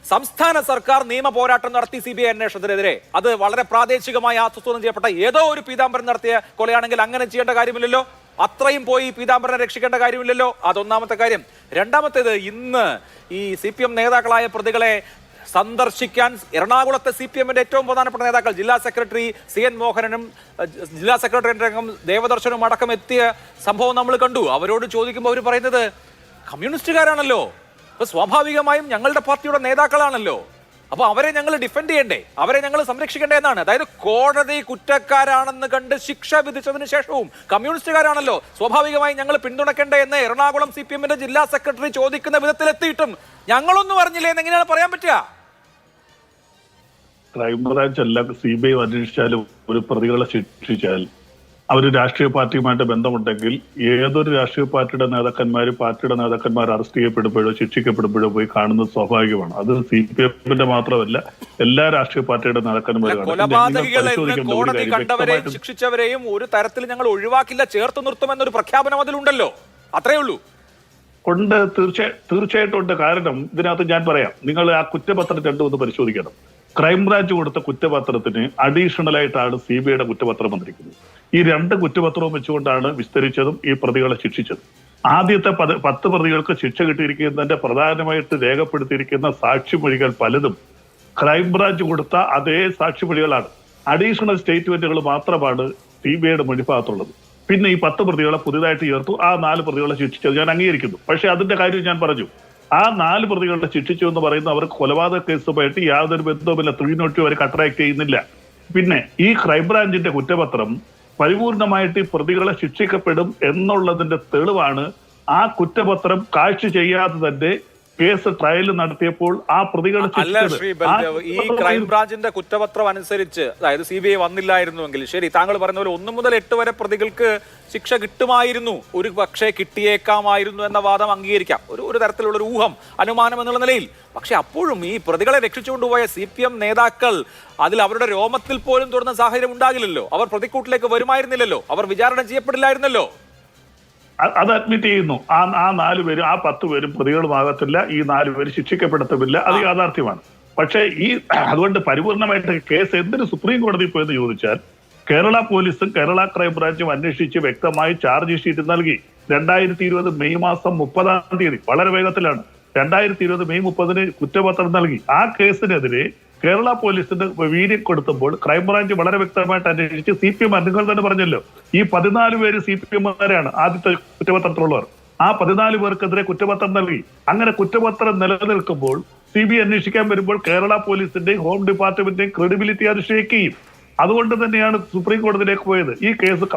സംസ്ഥാന സർക്കാർ നിയമ പോരാട്ടം നടത്തി CBI അന്വേഷണത്തിനെതിരെ. അത് വളരെ പ്രാദേശികമായി ആസൂത്രണം ചെയ്യപ്പെട്ട ഏതോ ഒരു പീതാംബരൻ നടത്തിയ കൊലയാണെങ്കിൽ അങ്ങനെ ചെയ്യേണ്ട കാര്യമില്ലല്ലോ. അത്രയും പോയി പീതാംബരനെ രക്ഷിക്കേണ്ട കാര്യമില്ലല്ലോ. അതൊന്നാമത്തെ കാര്യം. രണ്ടാമത്തേത്, ഇന്ന് ഈ CPM നേതാക്കളായ പ്രതികളെ സന്ദർശിക്കാൻ എറണാകുളത്തെ CPM-ന്റെ ഏറ്റവും പ്രധാനപ്പെട്ട നേതാക്കൾ, ജില്ലാ സെക്രട്ടറി CN മോഹനനും ജില്ലാ സെക്രട്ടറി ദേവദർശനും അടക്കം എത്തിയ സംഭവം നമ്മൾ കണ്ടു. അവരോട് ചോദിക്കുമ്പോൾ അവർ പറയുന്നത് കമ്മ്യൂണിസ്റ്റുകാരാണല്ലോ, അപ്പൊ സ്വാഭാവികമായും ഞങ്ങളുടെ പാർട്ടിയുടെ നേതാക്കളാണല്ലോ, അപ്പൊ അവരെ ഞങ്ങൾ ഡിഫെൻഡ് ചെയ്യണ്ടേ, അവരെ ഞങ്ങൾ സംരക്ഷിക്കണ്ടേ എന്നാണ്. അതായത് കോടതി കുറ്റക്കാരാണെന്ന് കണ്ട് ശിക്ഷ വിധിച്ചതിന് ശേഷവും കമ്മ്യൂണിസ്റ്റുകാരാണല്ലോ, സ്വാഭാവികമായി ഞങ്ങൾ പിന്തുണയ്ക്കണ്ടേ എന്ന് എറണാകുളം CPM-ന്റെ ജില്ലാ സെക്രട്ടറി ചോദിക്കുന്ന വിധത്തിലെത്തിയിട്ടും ഞങ്ങളൊന്നും പറഞ്ഞില്ലേ എന്ന് എങ്ങനെയാണ് പറയാൻ പറ്റുക? ക്രൈംബ്രാഞ്ച് അല്ല CBI അന്വേഷിച്ചാലും ഒരു പ്രതികളെ ശിക്ഷിച്ചാൽ അവർ രാഷ്ട്രീയ പാർട്ടിയുമായിട്ട് ബന്ധമുണ്ടെങ്കിൽ ഏതൊരു രാഷ്ട്രീയ പാർട്ടിയുടെ നേതാക്കന്മാർ അറസ്റ്റ് ചെയ്യപ്പെടുമ്പോഴോ ശിക്ഷിക്കപ്പെടുമ്പോഴോ പോയി കാണുന്നത് സ്വാഭാവികമാണ്. അത് CPM-ന്റെ മാത്രമല്ല, എല്ലാ രാഷ്ട്രീയ പാർട്ടിയുടെ നേതാക്കന്മാരും കോടതി കണ്ടവരെയും ശിക്ഷിച്ചവരെയും ഒരു തരത്തിൽ ഞങ്ങൾ ഒഴിവാക്കില്ല, ചേർത്ത് നിർത്തുമെന്നൊരു പ്രഖ്യാപനം അതിലുണ്ടല്ലോ. അത്രേ ഉള്ളൂ. ഉണ്ട്, തീർച്ചയായിട്ടും ഉണ്ട്. കാരണം ഇതിനകത്ത് ഞാൻ പറയാം, നിങ്ങൾ ആ കുറ്റപത്രം 2 ഒന്ന് പരിശോധിക്കണം. ക്രൈംബ്രാഞ്ച് കൊടുത്ത കുറ്റപത്രത്തിന് അഡീഷണൽ ആയിട്ടാണ് CBI-യുടെ കുറ്റപത്രം വന്നിരിക്കുന്നത്. ഈ 2 കുറ്റപത്രവും വെച്ചുകൊണ്ടാണ് വിസ്തരിച്ചതും ഈ പ്രതികളെ ശിക്ഷിച്ചത്. ആദ്യത്തെ 10 പ്രതികൾക്ക് ശിക്ഷ കിട്ടിയിരിക്കുന്നതിന്റെ പ്രധാനമായിട്ട് രേഖപ്പെടുത്തിയിരിക്കുന്ന സാക്ഷിമൊഴികൾ പലതും ക്രൈംബ്രാഞ്ച് കൊടുത്ത അതേ സാക്ഷിമൊഴികളാണ്. അഡീഷണൽ സ്റ്റേറ്റ്മെന്റുകൾ മാത്രമാണ് CBI-യുടെ മൊഴിഭാഗത്തുള്ളത്. പിന്നെ ഈ 10 പ്രതികളെ പുതിയതായിട്ട് ചേർത്തു. ആ 4 പ്രതികളെ ശിക്ഷിച്ചത് ഞാൻ അംഗീകരിക്കുന്നു. പക്ഷെ അതിന്റെ കാര്യം ഞാൻ പറഞ്ഞു, ആ 4 പ്രതികളെ ശിക്ഷിച്ചു എന്ന് പറയുന്ന അവർക്ക് കൊലപാതക കേസുമായിട്ട് യാതൊരു ബന്ധവുമില്ല. 302 അവർ അട്രാക്ട് ചെയ്യുന്നില്ല. പിന്നെ ഈ ക്രൈംബ്രാഞ്ചിന്റെ കുറ്റപത്രം പരിപൂർണമായിട്ട് ഈ പ്രതികളെ ശിക്ഷിക്കപ്പെടും എന്നുള്ളതിന്റെ തെളിവാണ് ആ കുറ്റപത്രം കാഴ്ച ചെയ്യാതെ തന്നെ കേസ് ട്രയൽ നടത്തിയപ്പോൾ ആ പ്രതികളെ അല്ല ശ്രീ ബൽദേവ്, ഈ ക്രൈംബ്രാഞ്ചിന്റെ കുറ്റപത്രം അനുസരിച്ച്, അതായത് CBI വന്നില്ലായിരുന്നുവെങ്കിൽ ശരി, താങ്കൾ പറയുന്ന പോലെ 1 മുതൽ 8 വരെ പ്രതികൾക്ക് ശിക്ഷ കിട്ടുമായിരുന്നു, ഒരു പക്ഷേ കിട്ടിയേക്കാമായിരുന്നു എന്ന വാദം അംഗീകരിക്കാം. ഒരു തരത്തിലുള്ള ഒരു ഊഹം, അനുമാനം എന്നുള്ള നിലയിൽ. പക്ഷെ അപ്പോഴും ഈ പ്രതികളെ രക്ഷിച്ചുകൊണ്ടുപോയ CPM നേതാക്കൾ അതിൽ അവരുടെ രോമത്തിൽ പോലും തൊടുന്ന സാഹചര്യം ഉണ്ടാകില്ലല്ലോ. അവർ പ്രതിക്കൂട്ടിലേക്ക് വരുമായിരുന്നില്ലല്ലോ, അവർ വിചാരണ ചെയ്യപ്പെടില്ലായിരുന്നല്ലോ. അത് അഡ്മിറ്റ് ചെയ്യുന്നു. ആ 4 പേരും, ആ 10 പേരും പ്രതികളുമാകത്തില്ല. ഈ 4 പേര് ശിക്ഷിക്കപ്പെടത്തുമില്ല. അത് യാഥാർത്ഥ്യമാണ്. പക്ഷേ അതുകൊണ്ട് പരിപൂർണമായിട്ട് കേസ് എന്തിന് സുപ്രീം കോടതി പോയെന്ന് ചോദിച്ചാൽ കേരള പോലീസും കേരള ക്രൈംബ്രാഞ്ചും അന്വേഷിച്ച് വ്യക്തമായി ചാർജ് ഷീറ്റ് നൽകി. 2020 മെയ് മാസം 30-ാം തീയതി, വളരെ വേഗത്തിലാണ്, 2020 മെയ് 30-ന് കുറ്റപത്രം നൽകി. ആ കേസിനെതിരെ കേരള പോലീസിന്റെ വീര്യം കൊടുത്തപ്പോൾ ക്രൈംബ്രാഞ്ച് വളരെ വ്യക്തമായിട്ട് അന്വേഷിച്ച് CPM നിങ്ങൾ തന്നെ പറഞ്ഞല്ലോ, ഈ 14 പേര് CPM-മാരാണ് ആദ്യത്തെ കുറ്റപത്രത്തിലുള്ളവർ. ആ 14 പേർക്കെതിരെ കുറ്റപത്രം നൽകി. അങ്ങനെ കുറ്റപത്രം നിലനിൽക്കുമ്പോൾ CBI അന്വേഷിക്കാൻ വരുമ്പോൾ കേരള പോലീസിന്റെയും ഹോം ഡിപ്പാർട്ട്മെന്റിന്റെയും ക്രെഡിബിലിറ്റി അത് ഷേക്ക് ചെയ്യും. അതുകൊണ്ട് തന്നെയാണ് സുപ്രീം കോടതിയിലേക്ക് പോയത്. ഈ കേസ്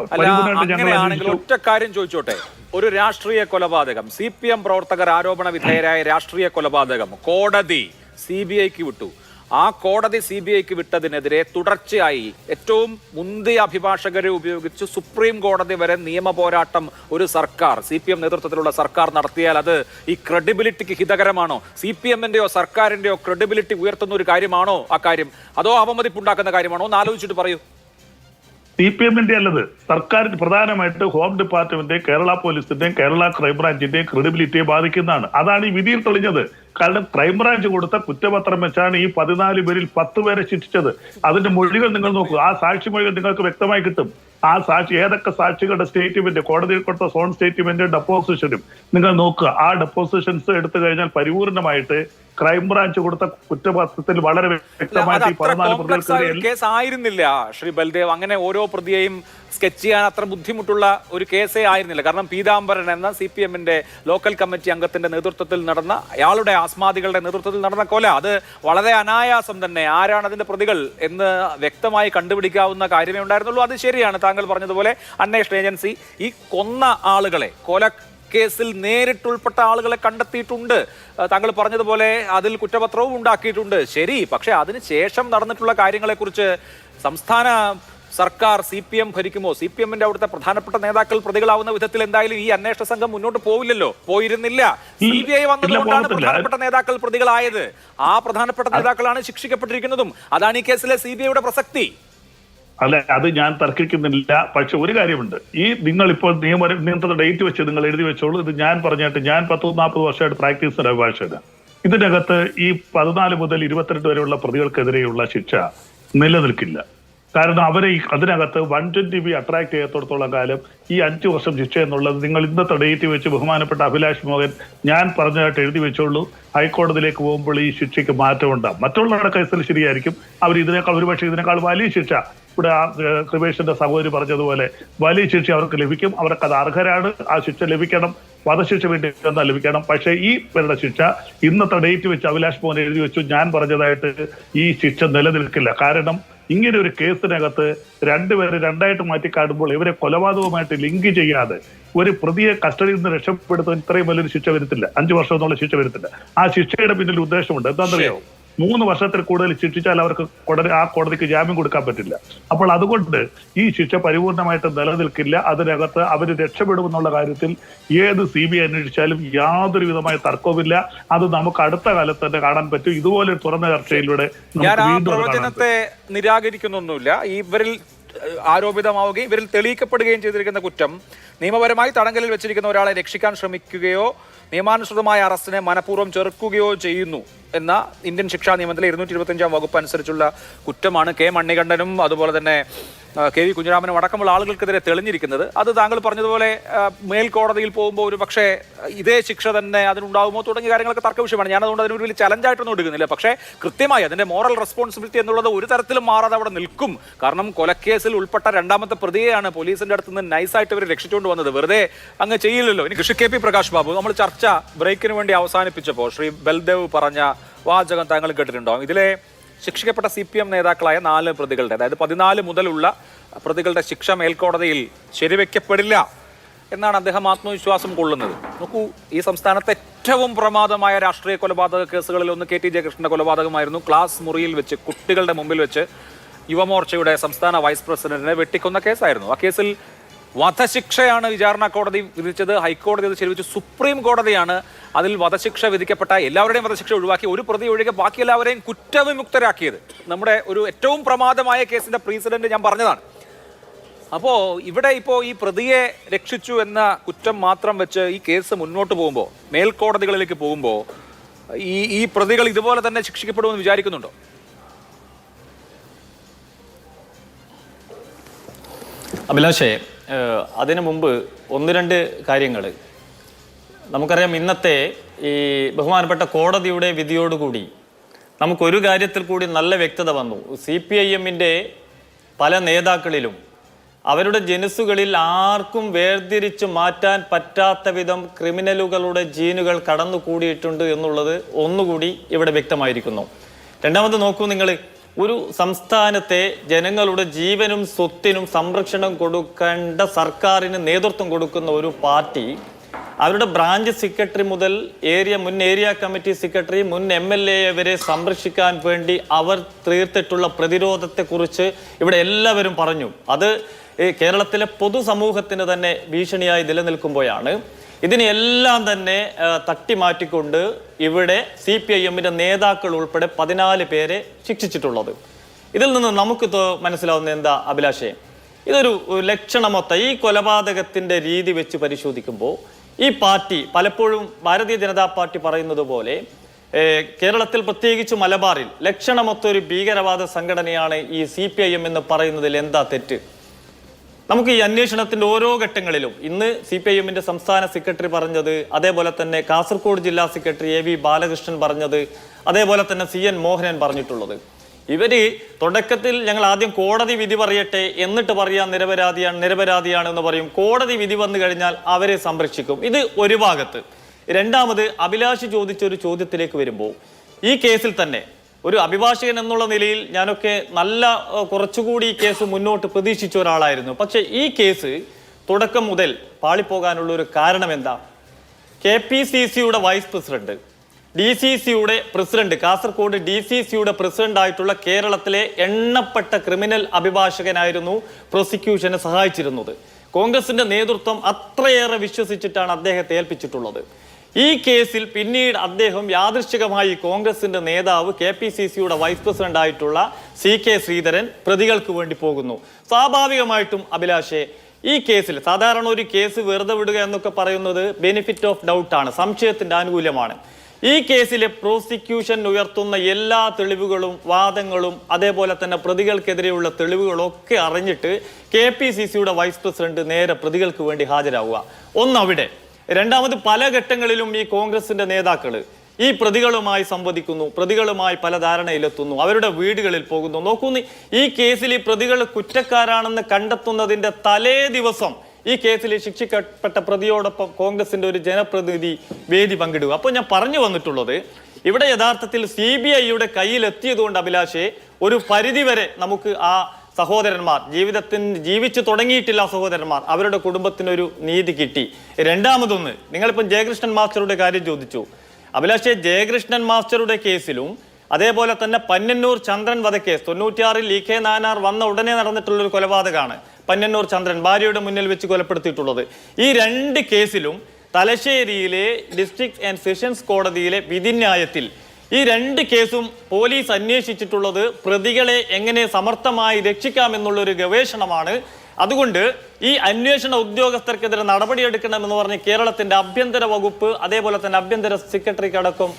അങ്ങനെയാണെങ്കിൽ ഒറ്റ കാര്യം ചോദിച്ചോട്ടെ, ഒരു രാഷ്ട്രീയ കൊലപാതകം, CPM പ്രവർത്തകർ ആരോപണ വിധേയരായ രാഷ്ട്രീയ കൊലപാതകം കോടതി CBIക്ക് വിട്ടു. ആ കോടതി CBIക്ക് വിട്ടതിനെതിരെ തുടർച്ചയായി ഏറ്റവും മുന്തിയ അഭിഭാഷകരെ ഉപയോഗിച്ച് സുപ്രീം കോടതി വരെ നിയമ പോരാട്ടം ഒരു സർക്കാർ, CPM നേതൃത്വത്തിലുള്ള സർക്കാർ നടത്തിയാൽ അത് ഈ ക്രെഡിബിലിറ്റിക്ക് ഹിതകരമാണോ? CPM-ന്റെയോ സർക്കാരിന്റെയോ ക്രെഡിബിലിറ്റി ഉയർത്തുന്ന ഒരു കാര്യമാണോ ആ കാര്യം? അതോ അവമതിപ്പുണ്ടാക്കുന്ന കാര്യമാണോ? ഒന്ന് ആലോചിച്ചിട്ട് പറയൂ. CPM-ന്റെ അല്ലത്, സർക്കാരിന് പ്രധാനമായിട്ട് ഹോം ഡിപ്പാർട്ട്മെന്റിന്റെയും കേരള പോലീസിന്റെയും കേരള ക്രൈംബ്രാഞ്ചിന്റെയും ക്രെഡിബിലിറ്റിയെ ബാധിക്കുന്നതാണ്. അതാണ് ഈ വിധിയിൽ തെളിഞ്ഞത്. കാരണം ക്രൈംബ്രാഞ്ച് കൊടുത്ത കുറ്റപത്രം വെച്ചാണ് ഈ 14 പേരിൽ 10 പേരെ ശിക്ഷിച്ചത്. അതിന്റെ മൊഴികൾ നിങ്ങൾ നോക്കൂ, ആ സാക്ഷി മൊഴികൾ നിങ്ങൾക്ക് വ്യക്തമായി കിട്ടും. ആ സാക്ഷി ഏതൊക്കെ സാക്ഷികളുടെ സ്റ്റേറ്റ്മെന്റ്, കോടതിയിൽ കൊടുത്ത സോൺ സ്റ്റേറ്റ്മെന്റ്, ഡെപ്പോസിഷനും നിങ്ങൾ നോക്കുക. ആ ഡെപ്പോസിഷൻസ് എടുത്തു കഴിഞ്ഞാൽ പരിപൂർണമായിട്ട് ക്രൈംബ്രാഞ്ച് കൊടുത്ത കുറ്റപത്രത്തിൽ വളരെ വ്യക്തമായിട്ട് കേസ് ആയിരുന്നില്ല ശ്രീ ബൽദേവ്. അങ്ങനെ ഓരോ പ്രതിയെയും സ്കെച്ച് ചെയ്യാൻ അത്ര ബുദ്ധിമുട്ടുള്ള ഒരു കേസേ ആയിരുന്നില്ല. കാരണം പീതാംബരൻ എന്ന CPM-ന്റെ ലോക്കൽ കമ്മിറ്റി അംഗത്തിന്റെ നേതൃത്വത്തിൽ നടന്ന, അയാളുടെ ആസ്മാദികളുടെ നേതൃത്വത്തിൽ നടന്ന കൊല, അത് വളരെ അനായാസം തന്നെ ആരാണ് അതിന്റെ പ്രതികൾ എന്ന് വ്യക്തമായി കണ്ടുപിടിക്കാവുന്ന കാര്യമേ ഉണ്ടായിരുന്നുള്ളൂ. അത് ശരിയാണ്, താങ്കൾ പറഞ്ഞതുപോലെ അന്വേഷണ ഏജൻസി ഈ കൊന്ന ആളുകളെ, കേസിൽ നേരിട്ടുൾപ്പെട്ട ആളുകളെ കണ്ടെത്തിയിട്ടുണ്ട്. താങ്കൾ പറഞ്ഞതുപോലെ അതിൽ കുറ്റപത്രവും ഉണ്ടാക്കിയിട്ടുണ്ട്. ശരി, പക്ഷെ അതിനുശേഷം നടന്നിട്ടുള്ള കാര്യങ്ങളെക്കുറിച്ച് സംസ്ഥാന സർക്കാർ, CPM ഭരിക്കുമോ? CPM-ന്റെ അവിടുത്തെ പ്രധാനപ്പെട്ട നേതാക്കൾ പ്രതികളാവുന്ന വിധത്തിൽ എന്തായാലും ഈ അന്വേഷണ സംഘം മുന്നോട്ട് പോവില്ലല്ലോ, പോയിരുന്നില്ല. CBI വന്നതുകൊണ്ടാണ് പ്രധാനപ്പെട്ട നേതാക്കൾ പ്രതികളായത്. ആ പ്രധാനപ്പെട്ട നേതാക്കളാണ് ശിക്ഷിക്കപ്പെട്ടിരിക്കുന്നതും. അതാണ് ഈ കേസിലെ CBI-യുടെ പ്രസക്തി. അല്ല, അത് ഞാൻ തർക്കിക്കുന്നില്ല. പക്ഷെ ഒരു കാര്യമുണ്ട്, ഈ നിങ്ങൾ ഇപ്പോൾ നിയമത്തെ ഡേറ്റ് വെച്ച് നിങ്ങൾ എഴുതി വെച്ചോളൂ. ഇത് ഞാൻ പറഞ്ഞിട്ട്, ഞാൻ 30-40 വർഷമായിട്ട് പ്രാക്ടീസ് ചെയ്യുന്ന അഭിഭാഷകനാണ്. ഇതിനകത്ത് ഈ 14 മുതൽ 22 വരെയുള്ള പ്രതികൾക്കെതിരെയുള്ള ശിക്ഷ നിലനിൽക്കില്ല. കാരണം അവരെ അതിനകത്ത് 120B അട്രാക്ട് ചെയ്യത്തോടത്തോളം കാലം ഈ 5 വർഷം ശിക്ഷ എന്നുള്ളത് നിങ്ങൾ ഇന്നത്തെ ഡേറ്റ് വെച്ച് ബഹുമാനപ്പെട്ട അഭിലാഷ് മോഹൻ ഞാൻ പറഞ്ഞതായിട്ട് എഴുതി വെച്ചോളൂ. ഹൈക്കോടതിയിലേക്ക് പോകുമ്പോൾ ഈ ശിക്ഷയ്ക്ക് മാറ്റം ഉണ്ടാകും. മറ്റുള്ളവരുടെ കേസിൽ ശരിയായിരിക്കും, അവർ ഒരുപക്ഷെ ഇതിനേക്കാൾ വലിയ ശിക്ഷ, ഇവിടെ കൃപേഷിന്റെ സഹോദരി പറഞ്ഞതുപോലെ വലിയ ശിക്ഷ അവർക്ക് ലഭിക്കും. അവർക്ക് അത് അർഹരാണ്, ആ ശിക്ഷ ലഭിക്കണം, വധശിക്ഷ വേണ്ടി എന്താ ലഭിക്കണം. പക്ഷേ ഈ പേരുടെ ശിക്ഷ ഇന്നത്തെ ഡേറ്റ് വെച്ച് അഭിലാഷ് മോഹൻ എഴുതി വെച്ചു, ഞാൻ പറഞ്ഞതായിട്ട് ഈ ശിക്ഷ നിലനിൽക്കില്ല. കാരണം ഇങ്ങനെ ഒരു കേസിനകത്ത് രണ്ടുപേരെ രണ്ടായിട്ട് മാറ്റി കാണുമ്പോൾ ഇവരെ കൊലപാതകവുമായിട്ട് ലിങ്ക് ചെയ്യാതെ ഒരു പ്രതിയെ കസ്റ്റഡിയിൽ നിന്ന് രക്ഷപ്പെടുത്താൻ ഇത്രയും വലിയൊരു ശിക്ഷ വരത്തില്ല. 5 വർഷം എന്നുള്ള ശിക്ഷ വരത്തില്ല. ആ ശിക്ഷയുടെ പിന്നിൽ ഉദ്ദേശമുണ്ട്. എന്താണെന്നറിയാമോ? 3 വർഷത്തിൽ കൂടുതൽ ശിക്ഷിച്ചാൽ അവർക്ക് ആ കോടതിക്ക് ജാമ്യം കൊടുക്കാൻ പറ്റില്ല. അപ്പോൾ അതുകൊണ്ട് ഈ ശിക്ഷ പരിപൂർണമായിട്ട് നിലനിൽക്കില്ല. അതിനകത്ത് അവർ രക്ഷപ്പെടുമെന്നുള്ള കാര്യത്തിൽ ഏത് CBI അന്വേഷിച്ചാലും യാതൊരു വിധമായ തർക്കവുമില്ല. അത് നമുക്ക് അടുത്ത കാലത്ത് തന്നെ കാണാൻ പറ്റും. ഇതുപോലെ തുറന്ന ചർച്ചയിലൂടെ ഞാൻ ആ പ്രവചനത്തെ നിരാകരിക്കുന്നൊന്നുമില്ല. ഇവരിൽ ആരോപിതമാവുകയും ഇവരിൽ തെളിയിക്കപ്പെടുകയും ചെയ്തിരിക്കുന്ന കുറ്റം നിയമപരമായി തടങ്കലിൽ വെച്ചിരിക്കുന്ന ഒരാളെ രക്ഷിക്കാൻ ശ്രമിക്കുകയോ നിയമാനുസൃതമായ അറസ്റ്റിനെ മനഃപൂർവ്വം ചെറുക്കുകയോ ചെയ്യുന്നു എന്ന ഇന്ത്യൻ ശിക്ഷാ നിയമത്തിലെ 225-ാം വകുപ്പ് അനുസരിച്ചുള്ള കുറ്റമാണ് കെ മണികണ്ഠനും അതുപോലെ തന്നെ KV കുഞ്ഞിരാമനും അടക്കമുള്ള ആളുകൾക്കെതിരെ തെളിഞ്ഞിരിക്കുന്നത്. അത് താങ്കൾ പറഞ്ഞതുപോലെ മേൽക്കോടതിയിൽ പോകുമ്പോൾ ഒരു പക്ഷേ ഇതേ ശിക്ഷ തന്നെ അതിനുണ്ടാകുമോ തുടങ്ങിയ കാര്യങ്ങളൊക്കെ തർക്ക വിഷയമാണ്. ഞാനതുകൊണ്ട് അതിനൊരു വലിയ ചലഞ്ചായിട്ടൊന്നും എടുക്കുന്നില്ല. പക്ഷേ കൃത്യമായി അതിന്റെ മോറൽ റെസ്പോൺസിബിലിറ്റി എന്നുള്ളത് ഒരു തരത്തിലും മാറാതെ അവിടെ നിൽക്കും. കാരണം കൊലക്കേസിൽ ഉൾപ്പെട്ട 2ാമത്തെ പ്രതിയെയാണ് പോലീസിന്റെ അടുത്ത് നിന്ന് നൈസായിട്ട് ഇവർ രക്ഷിച്ചുകൊണ്ട് വന്നത്. വെറുതെ അങ്ങ് ചെയ്യില്ലല്ലോ. ഇനി KP പ്രകാശ് ബാബു, നമ്മൾ ചർച്ച ബ്രേക്കിന് വേണ്ടി അവസാനിപ്പിച്ചപ്പോൾ ശ്രീ ബൽദേവ് പറഞ്ഞ വാചകം താങ്കൾ കേട്ടിട്ടുണ്ടോ? ഇതിലെ ശിക്ഷിക്കപ്പെട്ട CPM നേതാക്കളായ 4 പ്രതികളുടെ, അതായത് 14 മുതലുള്ള പ്രതികളുടെ ശിക്ഷ മേൽക്കോടതിയിൽ ശരിവെക്കപ്പെടില്ല എന്നാണ് അദ്ദേഹം ആത്മവിശ്വാസം കൊള്ളുന്നത്. നോക്കൂ, ഈ സംസ്ഥാനത്തെ ഏറ്റവും പ്രമാദമായ രാഷ്ട്രീയ കൊലപാതക കേസുകളിൽ ഒന്ന് KT ജയകൃഷ്ണന്റെ കൊലപാതകമായിരുന്നു. ക്ലാസ് മുറിയിൽ വെച്ച് കുട്ടികളുടെ മുമ്പിൽ വെച്ച് യുവമോർച്ചയുടെ സംസ്ഥാന വൈസ് പ്രസിഡന്റിനെ വെട്ടിക്കൊന്ന കേസായിരുന്നു. ആ കേസിൽ വധശിക്ഷയാണ് വിചാരണ കോടതി വിധിച്ചത്. ഹൈക്കോടതി അത് ശരിവെച്ച് സുപ്രീം കോടതിയാണ് അതിൽ വധശിക്ഷ വിധിക്കപ്പെട്ട എല്ലാവരുടെയും വധശിക്ഷ ഒഴിവാക്കി ഒരു പ്രതി ഒഴികെ ബാക്കി എല്ലാവരെയും കുറ്റവിമുക്തരാക്കിയത്. നമ്മുടെ ഒരു ഏറ്റവും പ്രമാദമായ കേസിന്റെ പ്രീസിഡന്റ് ഞാൻ പറഞ്ഞതാണ്. അപ്പോൾ ഇവിടെ ഇപ്പോൾ ഈ പ്രതിയെ രക്ഷിച്ചു എന്ന കുറ്റം മാത്രം വെച്ച് ഈ കേസ് മുന്നോട്ട് പോകുമ്പോൾ, മേൽക്കോടതികളിലേക്ക് പോകുമ്പോൾ ഈ പ്രതികൾ ഇതുപോലെ തന്നെ ശിക്ഷിക്കപ്പെടുമെന്ന് വിചാരിക്കുന്നുണ്ടോ? അഭിലാഷേ, അതിനു മുമ്പ് ഒന്ന് രണ്ട് കാര്യങ്ങൾ നമുക്കറിയാം. ഇന്നത്തെ ഈ ബഹുമാനപ്പെട്ട കോടതിയുടെ വിധിയോടുകൂടി നമുക്കൊരു കാര്യത്തിൽ കൂടി നല്ല വ്യക്തത വന്നു. CPIM-ന്റെ പല നേതാക്കളിലും അവരുടെ ജനുസുകളിൽ ആർക്കും വേർതിരിച്ച് മാറ്റാൻ പറ്റാത്ത വിധം ക്രിമിനലുകളുടെ ജീനുകൾ കടന്നുകൂടിയിട്ടുണ്ട് എന്നുള്ളത് ഒന്നുകൂടി ഇവിടെ വ്യക്തമായിരിക്കുന്നു. രണ്ടാമത് നോക്കൂ, നിങ്ങൾ ഒരു സംസ്ഥാനത്തെ ജനങ്ങളുടെ ജീവനും സ്വത്തിനും സംരക്ഷണം കൊടുക്കേണ്ട സർക്കാരിന് നേതൃത്വം കൊടുക്കുന്ന ഒരു പാർട്ടി അവരുടെ ബ്രാഞ്ച് സെക്രട്ടറി മുതൽ മുൻ ഏരിയ കമ്മിറ്റി സെക്രട്ടറി, മുൻ MLA വരെ സംരക്ഷിക്കാൻ വേണ്ടി അവർ തീർത്തിട്ടുള്ള പ്രതിരോധത്തെക്കുറിച്ച് ഇവിടെ എല്ലാവരും പറഞ്ഞു. അത് കേരളത്തിലെ പൊതുസമൂഹത്തിന് തന്നെ ഭീഷണിയായി നിലനിൽക്കുമ്പോഴാണ് ഇതിനെല്ലാം തന്നെ തട്ടിമാറ്റിക്കൊണ്ട് ഇവിടെ CPIM-ന്റെ നേതാക്കൾ ഉൾപ്പെടെ 14 പേരെ ശിക്ഷിച്ചിട്ടുള്ളത്. ഇതിൽ നിന്ന് നമുക്ക് മനസ്സിലാവുന്ന എന്താ അഭിലാഷേ? ഇതൊരു ലക്ഷണമൊത്ത ഈ കൊലപാതകത്തിന്റെ രീതി വെച്ച് പരിശോധിക്കുമ്പോൾ ഈ പാർട്ടി പലപ്പോഴും ഭാരതീയ ജനതാ പാർട്ടി പറയുന്നത് പോലെ കേരളത്തിൽ പ്രത്യേകിച്ച് മലബാറിൽ ലക്ഷണമൊത്തൊരു ഭീകരവാദ സംഘടനയാണ് ഈ CPIM എന്ന് പറയുന്നതിൽ എന്താ തെറ്റ്? നമുക്ക് ഈ അന്വേഷണത്തിന്റെ ഓരോ ഘട്ടങ്ങളിലും ഇന്ന് CPIM-ന്റെ സംസ്ഥാന സെക്രട്ടറി പറഞ്ഞത്, അതേപോലെ തന്നെ കാസർഗോഡ് ജില്ലാ സെക്രട്ടറി AV ബാലകൃഷ്ണൻ പറഞ്ഞത്, അതേപോലെ തന്നെ CN മോഹനൻ പറഞ്ഞിട്ടുള്ളത്, ഇവര് തുടക്കത്തിൽ ഞങ്ങൾ ആദ്യം കോടതി വിധി പറയട്ടെ എന്നിട്ട് പറയാൻ നിരപരാധിയാണെന്ന് പറയും. കോടതി വിധി വന്നു കഴിഞ്ഞാൽ അവരെ സംരക്ഷിക്കും. ഇത് ഒരു ഭാഗത്ത്. രണ്ടാമത്, അഭിലാഷ് ചോദിച്ചൊരു ചോദ്യത്തിലേക്ക് വരുമ്പോൾ ഈ കേസിൽ തന്നെ ഒരു അഭിഭാഷകൻ എന്നുള്ള നിലയിൽ ഞാനൊക്കെ നല്ല കുറച്ചുകൂടി ഈ കേസ് മുന്നോട്ട് പ്രതീക്ഷിച്ച ഒരാളായിരുന്നു. പക്ഷെ ഈ കേസ് തുടക്കം മുതൽ പാളിപ്പോകാനുള്ള ഒരു കാരണം എന്താ? KPCC-യുടെ വൈസ് പ്രസിഡന്റ്, DCC-യുടെ പ്രസിഡന്റ്, കാസർഗോഡ് DCC-യുടെ പ്രസിഡന്റ് ആയിട്ടുള്ള കേരളത്തിലെ എണ്ണപ്പെട്ട ക്രിമിനൽ അഭിഭാഷകനായിരുന്നു പ്രോസിക്യൂഷനെ സഹായിച്ചിരുന്നത്. കോൺഗ്രസിന്റെ നേതൃത്വം അത്രയേറെ വിശ്വസിച്ചിട്ടാണ് അദ്ദേഹത്തെ ഏൽപ്പിച്ചിട്ടുള്ളത്. ഈ കേസിൽ പിന്നീട് അദ്ദേഹം യാദൃശ്ചികമായി കോൺഗ്രസിന്റെ നേതാവ് KPCC-യുടെ വൈസ് പ്രസിഡന്റ് ആയിട്ടുള്ള CK ശ്രീധരൻ പ്രതികൾക്ക് വേണ്ടി പോകുന്നു. സ്വാഭാവികമായിട്ടും അഭിലാഷേ, ഈ കേസിൽ സാധാരണ ഒരു കേസ് വെറുതെ വിടുക എന്നൊക്കെ പറയുന്നത് ബെനിഫിറ്റ് ഓഫ് ഡൗട്ടാണ്, സംശയത്തിന്റെ ആനുകൂല്യമാണ്. ഈ കേസിലെ പ്രോസിക്യൂഷൻ ഉയർത്തുന്ന എല്ലാ തെളിവുകളും വാദങ്ങളും അതേപോലെ തന്നെ പ്രതികൾക്കെതിരെയുള്ള തെളിവുകളൊക്കെ അറിഞ്ഞിട്ട് KPCC-യുടെ വൈസ് പ്രസിഡന്റ് നേരെ പ്രതികൾക്ക് വേണ്ടി ഹാജരാവുക. ഒന്നവിടെ. രണ്ടാമത്, പല ഘട്ടങ്ങളിലും ഈ കോൺഗ്രസിന്റെ നേതാക്കൾ ഈ പ്രതികളുമായി സംവദിക്കുന്നു, പ്രതികളുമായി പല ധാരണയിലെത്തുന്നു, അവരുടെ വീടുകളിൽ പോകുന്നു. നോക്കുന്നു, ഈ കേസിൽ ഈ പ്രതികൾ കുറ്റക്കാരാണെന്ന് കണ്ടെത്തുന്നതിന്റെ തലേ ദിവസം ഈ കേസിൽ ശിക്ഷിക്കപ്പെട്ട പ്രതിയോടൊപ്പം കോൺഗ്രസിന്റെ ഒരു ജനപ്രതിനിധി വേദി പങ്കിടുക. അപ്പോൾ ഞാൻ പറഞ്ഞു വന്നിട്ടുള്ളത്, ഇവിടെ യഥാർത്ഥത്തിൽ CBI-യുടെ കയ്യിലെത്തിയതുകൊണ്ട് അഭിലാഷേ ഒരു പരിധിവരെ നമുക്ക് ആ സഹോദരന്മാർ ജീവിച്ചു തുടങ്ങിയിട്ടില്ല സഹോദരന്മാർ, അവരുടെ കുടുംബത്തിനൊരു നീതി കിട്ടി. രണ്ടാമതൊന്ന്, നിങ്ങളിപ്പം ജയകൃഷ്ണൻ മാസ്റ്ററുടെ കാര്യം ചോദിച്ചു അഭിലാഷേ. ജയകൃഷ്ണൻ മാസ്റ്ററുടെ കേസിലും അതേപോലെ തന്നെ പന്നന്നൂർ ചന്ദ്രൻ വധക്കേസ് 96-ൽ EK നായനാർ വന്ന ഉടനെ നടന്നിട്ടുള്ളൊരു കൊലപാതകമാണ് പന്നന്നൂർ ചന്ദ്രൻ ഭാര്യയുടെ മുന്നിൽ വെച്ച് കൊലപ്പെടുത്തിയിട്ടുള്ളത്. ഈ രണ്ട് കേസിലും തലശ്ശേരിയിലെ ഡിസ്ട്രിക്ട് ആൻഡ് സെഷൻസ് കോടതിയിലെ വിധിന്യായത്തിൽ ഈ രണ്ട് കേസും പോലീസ് അന്വേഷിച്ചിട്ടുള്ളത് പ്രതികളെ എങ്ങനെ സമർത്ഥമായി രക്ഷിക്കാമെന്നുള്ളൊരു ഗവേഷണമാണ്. അതുകൊണ്ട് ഈ അന്വേഷണ ഉദ്യോഗസ്ഥർക്കെതിരെ നടപടിയെടുക്കണമെന്ന് പറഞ്ഞ് കേരളത്തിന്റെ ആഭ്യന്തര വകുപ്പ് അതേപോലെ തന്നെ ആഭ്യന്തര സെക്രട്ടറിക്കടക്കം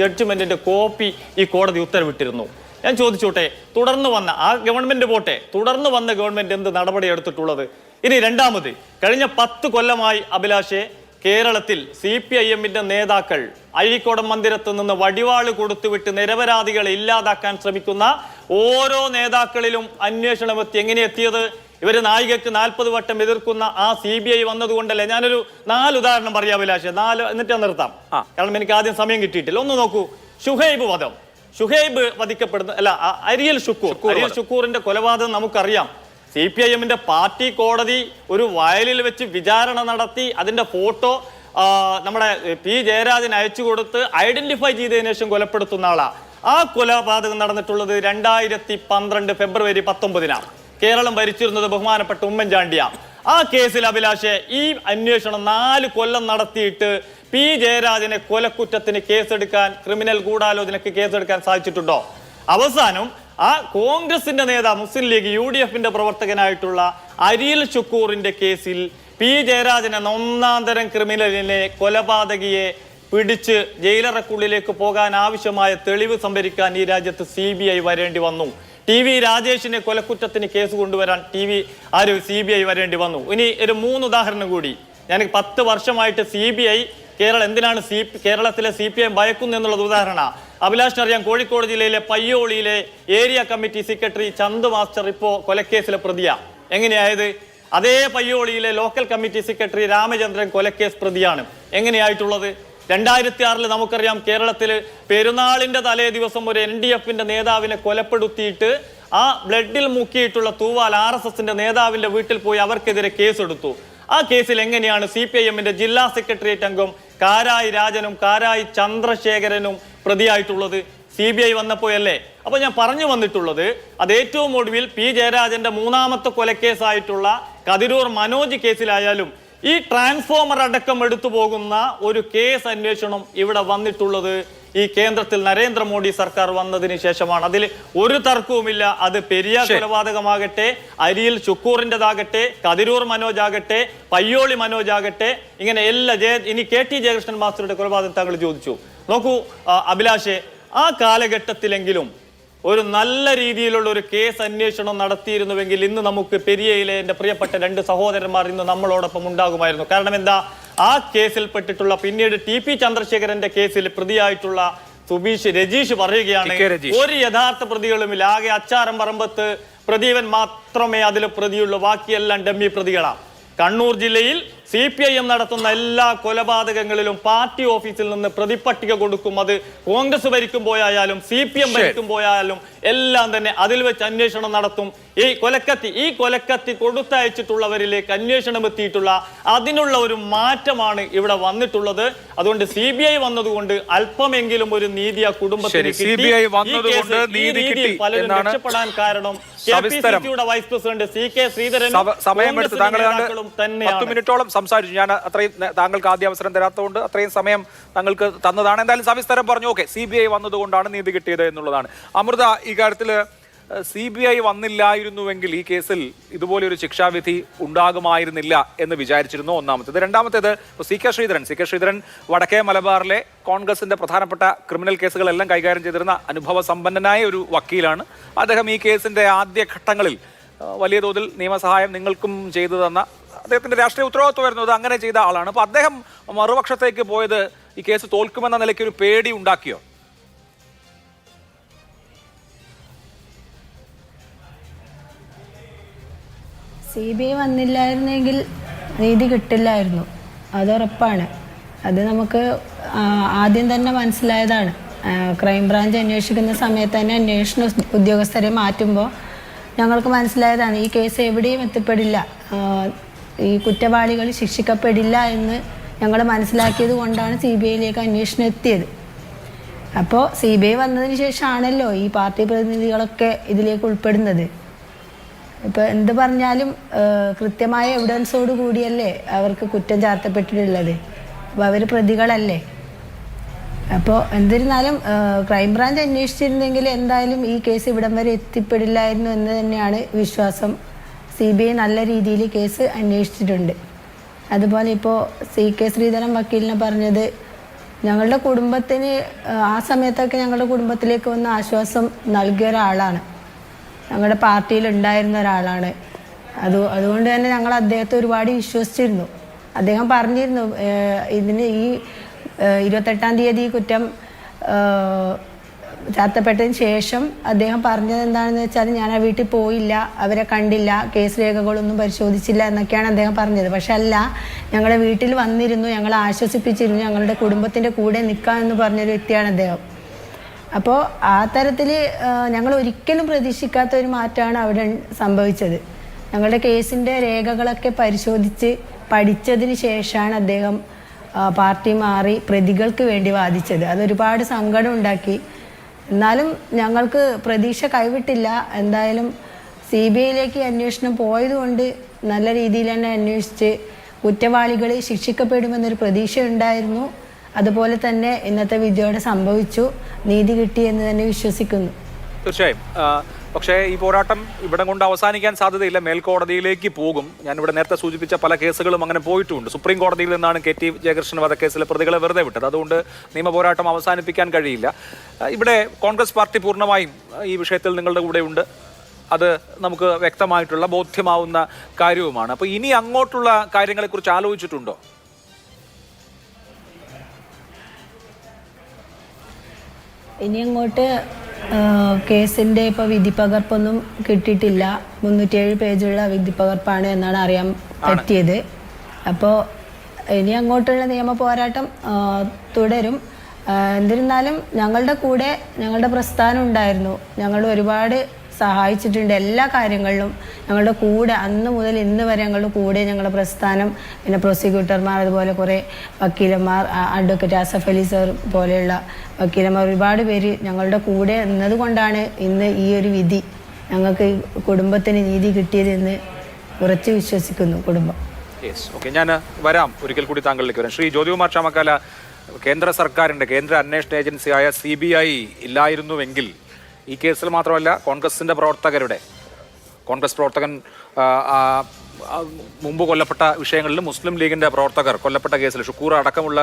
ജഡ്ജ്മെന്റിന്റെ കോപ്പി ഈ കോടതി ഉത്തരവിട്ടിരുന്നു. ഞാൻ ചോദിച്ചോട്ടെ, തുടർന്ന് വന്ന ആ ഗവൺമെന്റ് പോട്ടെ, തുടർന്ന് വന്ന ഗവൺമെന്റ് എന്ത് നടപടി എടുത്തിട്ടുള്ളത്? ഇനി രണ്ടാമത്, കഴിഞ്ഞ 10 കൊല്ലമായി അഭിലാഷെ കേരളത്തിൽ CPIM-ന്റെ നേതാക്കൾ അഴീക്കോടൻ മന്ദിരത്ത് നിന്ന് വടിവാള് കൊടുത്തുവിട്ട് നിരപരാധികളെ ഇല്ലാതാക്കാൻ ശ്രമിക്കുന്ന ഓരോ നേതാക്കളിലും അന്വേഷണം എങ്ങനെ എത്തിയത്? ഇവര് നായികക്ക് 40 വട്ടം എതിർക്കുന്ന ആ CBI വന്നതുകൊണ്ടല്ലേ? ഞാനൊരു 4 ഉദാഹരണം പറയാം അഭിലാഷ്, 4 എന്നിട്ട് നിർത്താം, കാരണം എനിക്ക് ആദ്യം സമയം കിട്ടിയിട്ടില്ല. ഒന്ന് നോക്കൂ, ഷുഹൈബ് വധം, ഷുഹൈബ് വധിക്കപ്പെടുന്ന അരിയൽ ഷുക്കൂറിന്റെ കൊലപാതകം നമുക്കറിയാം. CPIM-ന്റെ പാർട്ടി കോടതി ഒരു വയലിൽ വെച്ച് വിചാരണ നടത്തി അതിന്റെ ഫോട്ടോ നമ്മുടെ P ജയരാജന് അയച്ചു കൊടുത്ത് ഐഡന്റിഫൈ ചെയ്തതിനു ശേഷം കൊലപ്പെടുത്തുന്ന ആളാ. ആ കൊലപാതകം നടന്നിട്ടുള്ളത് 2012 ഫെബ്രുവരി 19-നാണ്. കേരളം ഭരിച്ചിരുന്നത് ബഹുമാനപ്പെട്ട ഉമ്മൻചാണ്ടിയാണ്. ആ കേസിൽ അഭിലാഷെ ഈ അന്വേഷണം 4 കൊല്ലം നടത്തിയിട്ട് P ജയരാജനെ കൊലക്കുറ്റത്തിന് കേസെടുക്കാൻ, ക്രിമിനൽ ഗൂഢാലോചനയ്ക്ക് കേസെടുക്കാൻ സാധിച്ചിട്ടുണ്ടോ? അവസാനം ആ കോൺഗ്രസിന്റെ നേതാവ്, മുസ്ലിം ലീഗ് UDF-ന്റെ പ്രവർത്തകനായിട്ടുള്ള അരിയൽ ഷുക്കൂറിന്റെ കേസിൽ P ജയരാജൻ എന്ന 1-ാം തരം ക്രിമിനലിനെ, കൊലപാതകിയെ പിടിച്ച് ജയിലറക്കുള്ളിലേക്ക് പോകാൻ ആവശ്യമായ തെളിവ് സംഭരിക്കാൻ ഈ രാജ്യത്ത് CBI വരേണ്ടി വന്നു. TV രാജേഷിനെ കൊലക്കുറ്റത്തിന് കേസ് കൊണ്ടുവരാൻ CBI വരേണ്ടി വന്നു. ഇനി ഒരു 3 ഉദാഹരണം കൂടി. ഞാൻ 10 വർഷമായിട്ട് CBI എന്തിനാണ് കേരളത്തിലെ CPM ഭയക്കുന്നു എന്നുള്ളത് ഉദാഹരണ. അഭിലാഷിനറിയാം, കോഴിക്കോട് ജില്ലയിലെ പയ്യോളിയിലെ area committee secretary Chandu master ഇപ്പോൾ കൊലക്കേസിലെ പ്രതിയാ. എങ്ങനെയായത്? അതേ പയ്യോളിയിലെ ലോക്കൽ കമ്മിറ്റി സെക്രട്ടറി രാമചന്ദ്രൻ കൊലക്കേസ് പ്രതിയാണ്. എങ്ങനെയായിട്ടുള്ളത്? 2006 നമുക്കറിയാം, കേരളത്തിൽ പെരുന്നാളിന്റെ തലേ ദിവസം ഒരു NDF-ന്റെ നേതാവിനെ കൊലപ്പെടുത്തിയിട്ട് ആ ബ്ലഡിൽ മുക്കിയിട്ടുള്ള തൂവാൽ RSSന്റെ നേതാവിന്റെ വീട്ടിൽ പോയി അവർക്കെതിരെ കേസെടുത്തു. ആ കേസിൽ എങ്ങനെയാണ് CPIM-ന്റെ ജില്ലാ സെക്രട്ടേറിയറ്റ് അംഗം കാരായി രാജനും കാരായി ചന്ദ്രശേഖരനും പ്രതിയായിട്ടുള്ളത്? CBI വന്നപ്പോഴല്ലേ. അപ്പൊ ഞാൻ പറഞ്ഞു വന്നിട്ടുള്ളത്, അത് ഏറ്റവും ഒടുവിൽ P ജയരാജന്റെ 3ാമത്തെ കൊലക്കേസായിട്ടുള്ള കതിരൂർ മനോജ് കേസിലായാലും ഈ ട്രാൻസ്ഫോമർ അടക്കം എടുത്തു പോകുന്ന ഒരു കേസ് അന്വേഷണം ഇവിടെ വന്നിട്ടുള്ളത് ഈ കേന്ദ്രത്തിൽ നരേന്ദ്രമോദി സർക്കാർ വന്നതിന് ശേഷമാണ്. അതിൽ ഒരു തർക്കവുമില്ല. അത് പെരിയാർ കൊലപാതകമാകട്ടെ, അരിയിൽ ശുക്കൂറിൻ്റെതാകട്ടെ, കതിരൂർ മനോജ് ആകട്ടെ, പയ്യോളി മനോജ് ആകട്ടെ, ഇങ്ങനെ എല്ലാ ഇനി KT ജയകൃഷ്ണൻ മാസ്റ്ററുടെ കൊലപാതകം താങ്കൾ ചോദിച്ചു. നോക്കൂ അഭിലാഷേ, ആ കാലഘട്ടത്തിലെങ്കിലും ഒരു നല്ല രീതിയിലുള്ള ഒരു കേസ് അന്വേഷണം നടത്തിയിരുന്നുവെങ്കിൽ ഇന്ന് നമുക്ക് പെരിയയിലെ എൻ്റെ പ്രിയപ്പെട്ട 2 സഹോദരന്മാർ ഇന്ന് നമ്മളോടൊപ്പം ഉണ്ടാകുമായിരുന്നു. കാരണം എന്താ, ആ കേസിൽപ്പെട്ടിട്ടുള്ള പിന്നീട് TP ചന്ദ്രശേഖരന്റെ കേസിൽ പ്രതിയായിട്ടുള്ള രജീഷ് പറയുകയാണ്, ഒരു യഥാർത്ഥ പ്രതികളുമില്ല, ആകെ അച്ചാരം പറമ്പത്ത് പ്രദീപൻ മാത്രമേ അതിൽ പ്രതിയുള്ളൂ, ബാക്കിയെല്ലാം ഡമ്മി പ്രതികളാണ്. കണ്ണൂർ ജില്ലയിൽ CPIM നടത്തുന്ന എല്ലാ കൊലപാതകങ്ങളിലും പാർട്ടി ഓഫീസിൽ നിന്ന് പ്രതിപട്ടിക കൊടുക്കും. അത് കോൺഗ്രസ് ഭരിക്കുമ്പോയാലും CPM ഭരിക്കുമ്പോയാലും എല്ലാം തന്നെ അതിൽ വെച്ച് അന്വേഷണം നടത്തും. ഈ കൊലക്കത്തി കൊടുത്തയച്ചിട്ടുള്ളവരിലേക്ക് അന്വേഷണം എത്തിയിട്ടുള്ള അതിനുള്ള ഒരു മാറ്റമാണ് ഇവിടെ വന്നിട്ടുള്ളത്. അതുകൊണ്ട് CBI വന്നതുകൊണ്ട് അല്പമെങ്കിലും ഒരു നീതി ആ കുടുംബത്തിന് പലരും രക്ഷപ്പെടാൻ കാരണം KPCCയുടെ വൈസ് പ്രസിഡന്റ് CK ശ്രീധരൻ തന്നെയാണ്. സംസാരിച്ചു. ഞാൻ അത്രയും താങ്കൾക്ക് ആദ്യ അവസരം തരാത്തതുകൊണ്ട് അത്രയും സമയം താങ്കൾക്ക് തന്നതാണ്. എന്തായാലും സവിസ്തരം പറഞ്ഞു. ഓക്കെ, CBI വന്നതുകൊണ്ടാണ് നീതി കിട്ടിയത് എന്നുള്ളതാണ്. അമൃത, ഈ കാര്യത്തിൽ CBI വന്നില്ലായിരുന്നുവെങ്കിൽ ഈ കേസിൽ ഇതുപോലെ ഒരു ശിക്ഷാവിധി ഉണ്ടാകുമായിരുന്നില്ല എന്ന് വിചാരിച്ചിരുന്നു, ഒന്നാമത്തേത്. രണ്ടാമത്തേത്, CK ശ്രീധരൻ വടക്കേ മലബാറിലെ കോൺഗ്രസിന്റെ പ്രധാനപ്പെട്ട ക്രിമിനൽ കേസുകളെല്ലാം കൈകാര്യം ചെയ്തിരുന്ന അനുഭവ സമ്പന്നനായ ഒരു വക്കീലാണ്. അദ്ദേഹം ഈ കേസിന്റെ ആദ്യഘട്ടങ്ങളിൽ വലിയ തോതിൽ നിയമസഹായം നിങ്ങൾക്കും ചെയ്തു തന്ന, അദ്ദേഹത്തിന്റെ രാഷ്ട്രീയ ഉത്തരവാദിത്വം വരുന്നത് അങ്ങനെ ചെയ്ത ആളാണ്. അപ്പൊ അദ്ദേഹം മറുപക്ഷത്തേക്ക് പോയത് ഈ കേസ് തോൽക്കുമെന്ന നിലയ്ക്ക് ഒരു പേടി ഉണ്ടാക്കിയോ? CBI വന്നില്ലായിരുന്നെങ്കിൽ നീതി കിട്ടില്ലായിരുന്നു, അതുറപ്പാണ്. അത് നമുക്ക് ആദ്യം തന്നെ മനസ്സിലായതാണ്. ക്രൈംബ്രാഞ്ച് അന്വേഷിക്കുന്ന സമയത്ത് തന്നെ അന്വേഷണ ഉദ്യോഗസ്ഥരെ മാറ്റുമ്പോൾ ഞങ്ങൾക്ക് മനസ്സിലായതാണ് ഈ കേസ് എവിടെയും എത്തിപ്പെടില്ല, ഈ കുറ്റവാളികൾ ശിക്ഷിക്കപ്പെടില്ല എന്ന് ഞങ്ങൾ മനസ്സിലാക്കിയത് കൊണ്ടാണ് CBIയിലേക്ക് അന്വേഷണം എത്തിയത്. അപ്പോൾ CBI വന്നതിന് ശേഷമാണല്ലോ ഈ പാർട്ടി പ്രതിനിധികളൊക്കെ ഇതിലേക്ക് ഉൾപ്പെടുന്നത്. ഇപ്പോൾ എന്ത് പറഞ്ഞാലും കൃത്യമായ എവിഡൻസോട് കൂടിയല്ലേ അവർക്ക് കുറ്റം ചാർത്തപ്പെട്ടിട്ടുള്ളത്. അപ്പോൾ അവർ പ്രതികളല്ലേ. അപ്പോൾ എന്നിരുന്നാലും ക്രൈംബ്രാഞ്ച് അന്വേഷിച്ചിരുന്നെങ്കിൽ എന്തായാലും ഈ കേസ് ഇവിടം വരെ എത്തിപ്പെടില്ലായിരുന്നു എന്ന് തന്നെയാണ് വിശ്വാസം. CBI നല്ല രീതിയിൽ കേസ് അന്വേഷിച്ചിട്ടുണ്ട്. അതുപോലെ ഇപ്പോൾ CK ശ്രീധരൻ വക്കീലിനെ പറഞ്ഞത്, ഞങ്ങളുടെ കുടുംബത്തിന് ആ സമയത്തൊക്കെ ഞങ്ങളുടെ കുടുംബത്തിലേക്ക് വന്ന ആശ്വാസം നൽകിയ ഒരാളാണ്, ഞങ്ങളുടെ പാർട്ടിയിൽ ഉണ്ടായിരുന്ന ഒരാളാണ്. അതുകൊണ്ട് തന്നെ ഞങ്ങൾ അദ്ദേഹത്തെ ഒരുപാട് വിശ്വസിച്ചിരുന്നു. അദ്ദേഹം പറഞ്ഞിരുന്നു ഇതിന് ഈ 28-ാം തീയതി കുറ്റം ചാർത്തപ്പെട്ടതിന് ശേഷം അദ്ദേഹം പറഞ്ഞത് എന്താണെന്ന് വെച്ചാൽ, ഞാൻ ആ വീട്ടിൽ പോയില്ല, അവരെ കണ്ടില്ല, കേസ് രേഖകളൊന്നും പരിശോധിച്ചില്ല എന്നൊക്കെയാണ് അദ്ദേഹം പറഞ്ഞത്. പക്ഷെ അല്ല, ഞങ്ങളുടെ വീട്ടിൽ വന്നിരുന്നു, ഞങ്ങളെ ആശ്വസിപ്പിച്ചിരുന്നു, ഞങ്ങളുടെ കുടുംബത്തിൻ്റെ കൂടെ നിൽക്കാമെന്ന് പറഞ്ഞൊരു വ്യക്തിയാണ് അദ്ദേഹം. അപ്പോൾ ആ തരത്തിൽ ഞങ്ങൾ ഒരിക്കലും പ്രതീക്ഷിക്കാത്ത ഒരു മാറ്റമാണ് അവിടെ സംഭവിച്ചത്. ഞങ്ങളുടെ കേസിൻ്റെ രേഖകളൊക്കെ പരിശോധിച്ച് പഠിച്ചതിന് ശേഷമാണ് അദ്ദേഹം പാർട്ടി മാറി പ്രതികൾക്ക് വേണ്ടി വാദിച്ചത്. അതൊരുപാട് സങ്കടം ഉണ്ടാക്കി. എന്നാലും ഞങ്ങൾക്ക് പ്രതീക്ഷ കൈവിട്ടില്ല. എന്തായാലും CBIയിലേക്ക് അന്വേഷണം പോയതുകൊണ്ട് നല്ല രീതിയിൽ തന്നെ അന്വേഷിച്ച് കുറ്റവാളികൾ ശിക്ഷിക്കപ്പെടുമെന്നൊരു പ്രതീക്ഷ ഉണ്ടായിരുന്നു. അതുപോലെ തന്നെ ഇന്നത്തെ വിധിയോടെ സംഭവിച്ചു, നീതി കിട്ടി എന്ന് തന്നെ വിശ്വസിക്കുന്നു. തീർച്ചയായും പക്ഷേ ഈ പോരാട്ടം ഇവിടെ കൊണ്ട് അവസാനിക്കാൻ സാധ്യതയില്ല. മേൽക്കോടതിയിലേക്ക് പോകും. ഞാനിവിടെ നേരത്തെ സൂചിപ്പിച്ച പല കേസുകളും അങ്ങനെ പോയിട്ടുമുണ്ട്. സുപ്രീം കോടതിയിൽ നിന്നാണ് KT ജയകൃഷ്ണൻ വധക്കേസിലെ പ്രതികളെ വെറുതെ വിട്ടത്. അതുകൊണ്ട് നിയമ പോരാട്ടം അവസാനിപ്പിക്കാൻ കഴിയില്ല. ഇവിടെ കോൺഗ്രസ് പാർട്ടി പൂർണ്ണമായും ഈ വിഷയത്തിൽ നിങ്ങളുടെ കൂടെ ഉണ്ട്. അത് നമുക്ക് വ്യക്തമായിട്ടുള്ള ബോധ്യമാവുന്ന കാര്യവുമാണ്. അപ്പോൾ ഇനി അങ്ങോട്ടുള്ള കാര്യങ്ങളെക്കുറിച്ച് ആലോചിച്ചിട്ടുണ്ടോ? ഇനി അങ്ങോട്ട് കേസിൻ്റെ ഇപ്പോൾ വിധിപ്പകർപ്പൊന്നും കിട്ടിയിട്ടില്ല. 307 പേജുള്ള വിധിപ്പകർപ്പാണ് എന്നാണ് അറിയാൻ പറ്റിയത്. അപ്പോൾ ഇനി അങ്ങോട്ടുള്ള നിയമ പോരാട്ടം തുടരും. എന്നിരുന്നാലും ഞങ്ങളുടെ കൂടെ ഞങ്ങളുടെ പ്രസ്ഥാനം ഉണ്ടായിരുന്നു. ഞങ്ങൾ ഒരുപാട് സഹായിച്ചിട്ടുണ്ട് എല്ലാ കാര്യങ്ങളിലും. ഞങ്ങളുടെ കൂടെ അന്ന് മുതൽ ഇന്ന് വരെ ഞങ്ങളുടെ കൂടെ ഞങ്ങളുടെ പ്രസ്ഥാനം, പിന്നെ പ്രോസിക്യൂട്ടർമാർ, അതുപോലെ കുറേ വക്കീലന്മാർ, അഡ്വക്കേറ്റ് ആസഫ് അലി സർ പോലെയുള്ള വക്കീലന്മാർ, ഒരുപാട് പേര് ഞങ്ങളുടെ കൂടെ എന്നതുകൊണ്ടാണ് ഇന്ന് ഈ ഒരു വിധി ഞങ്ങൾക്ക് കുടുംബത്തിന് നീതി കിട്ടിയതെന്ന് ഉറച്ചു വിശ്വസിക്കുന്നു കുടുംബം. ഞാൻ വരാം, ഒരിക്കൽ കൂടി താങ്കളിലേക്ക് വരാം. ശ്രീ ജ്യോതികുമാർ ചാമക്കാല, കേന്ദ്ര സർക്കാരിൻ്റെ കേന്ദ്ര അന്വേഷണ ഏജൻസിയായ CBI ഇല്ലായിരുന്നുവെങ്കിൽ ഈ കേസിൽ മാത്രമല്ല കോൺഗ്രസിൻ്റെ കോൺഗ്രസ് പ്രവർത്തകൻ മുമ്പ് കൊല്ലപ്പെട്ട വിഷയങ്ങളിലും മുസ്ലിം ലീഗിൻ്റെ പ്രവർത്തകർ കൊല്ലപ്പെട്ട കേസിൽ ഷുക്കൂർ അടക്കമുള്ള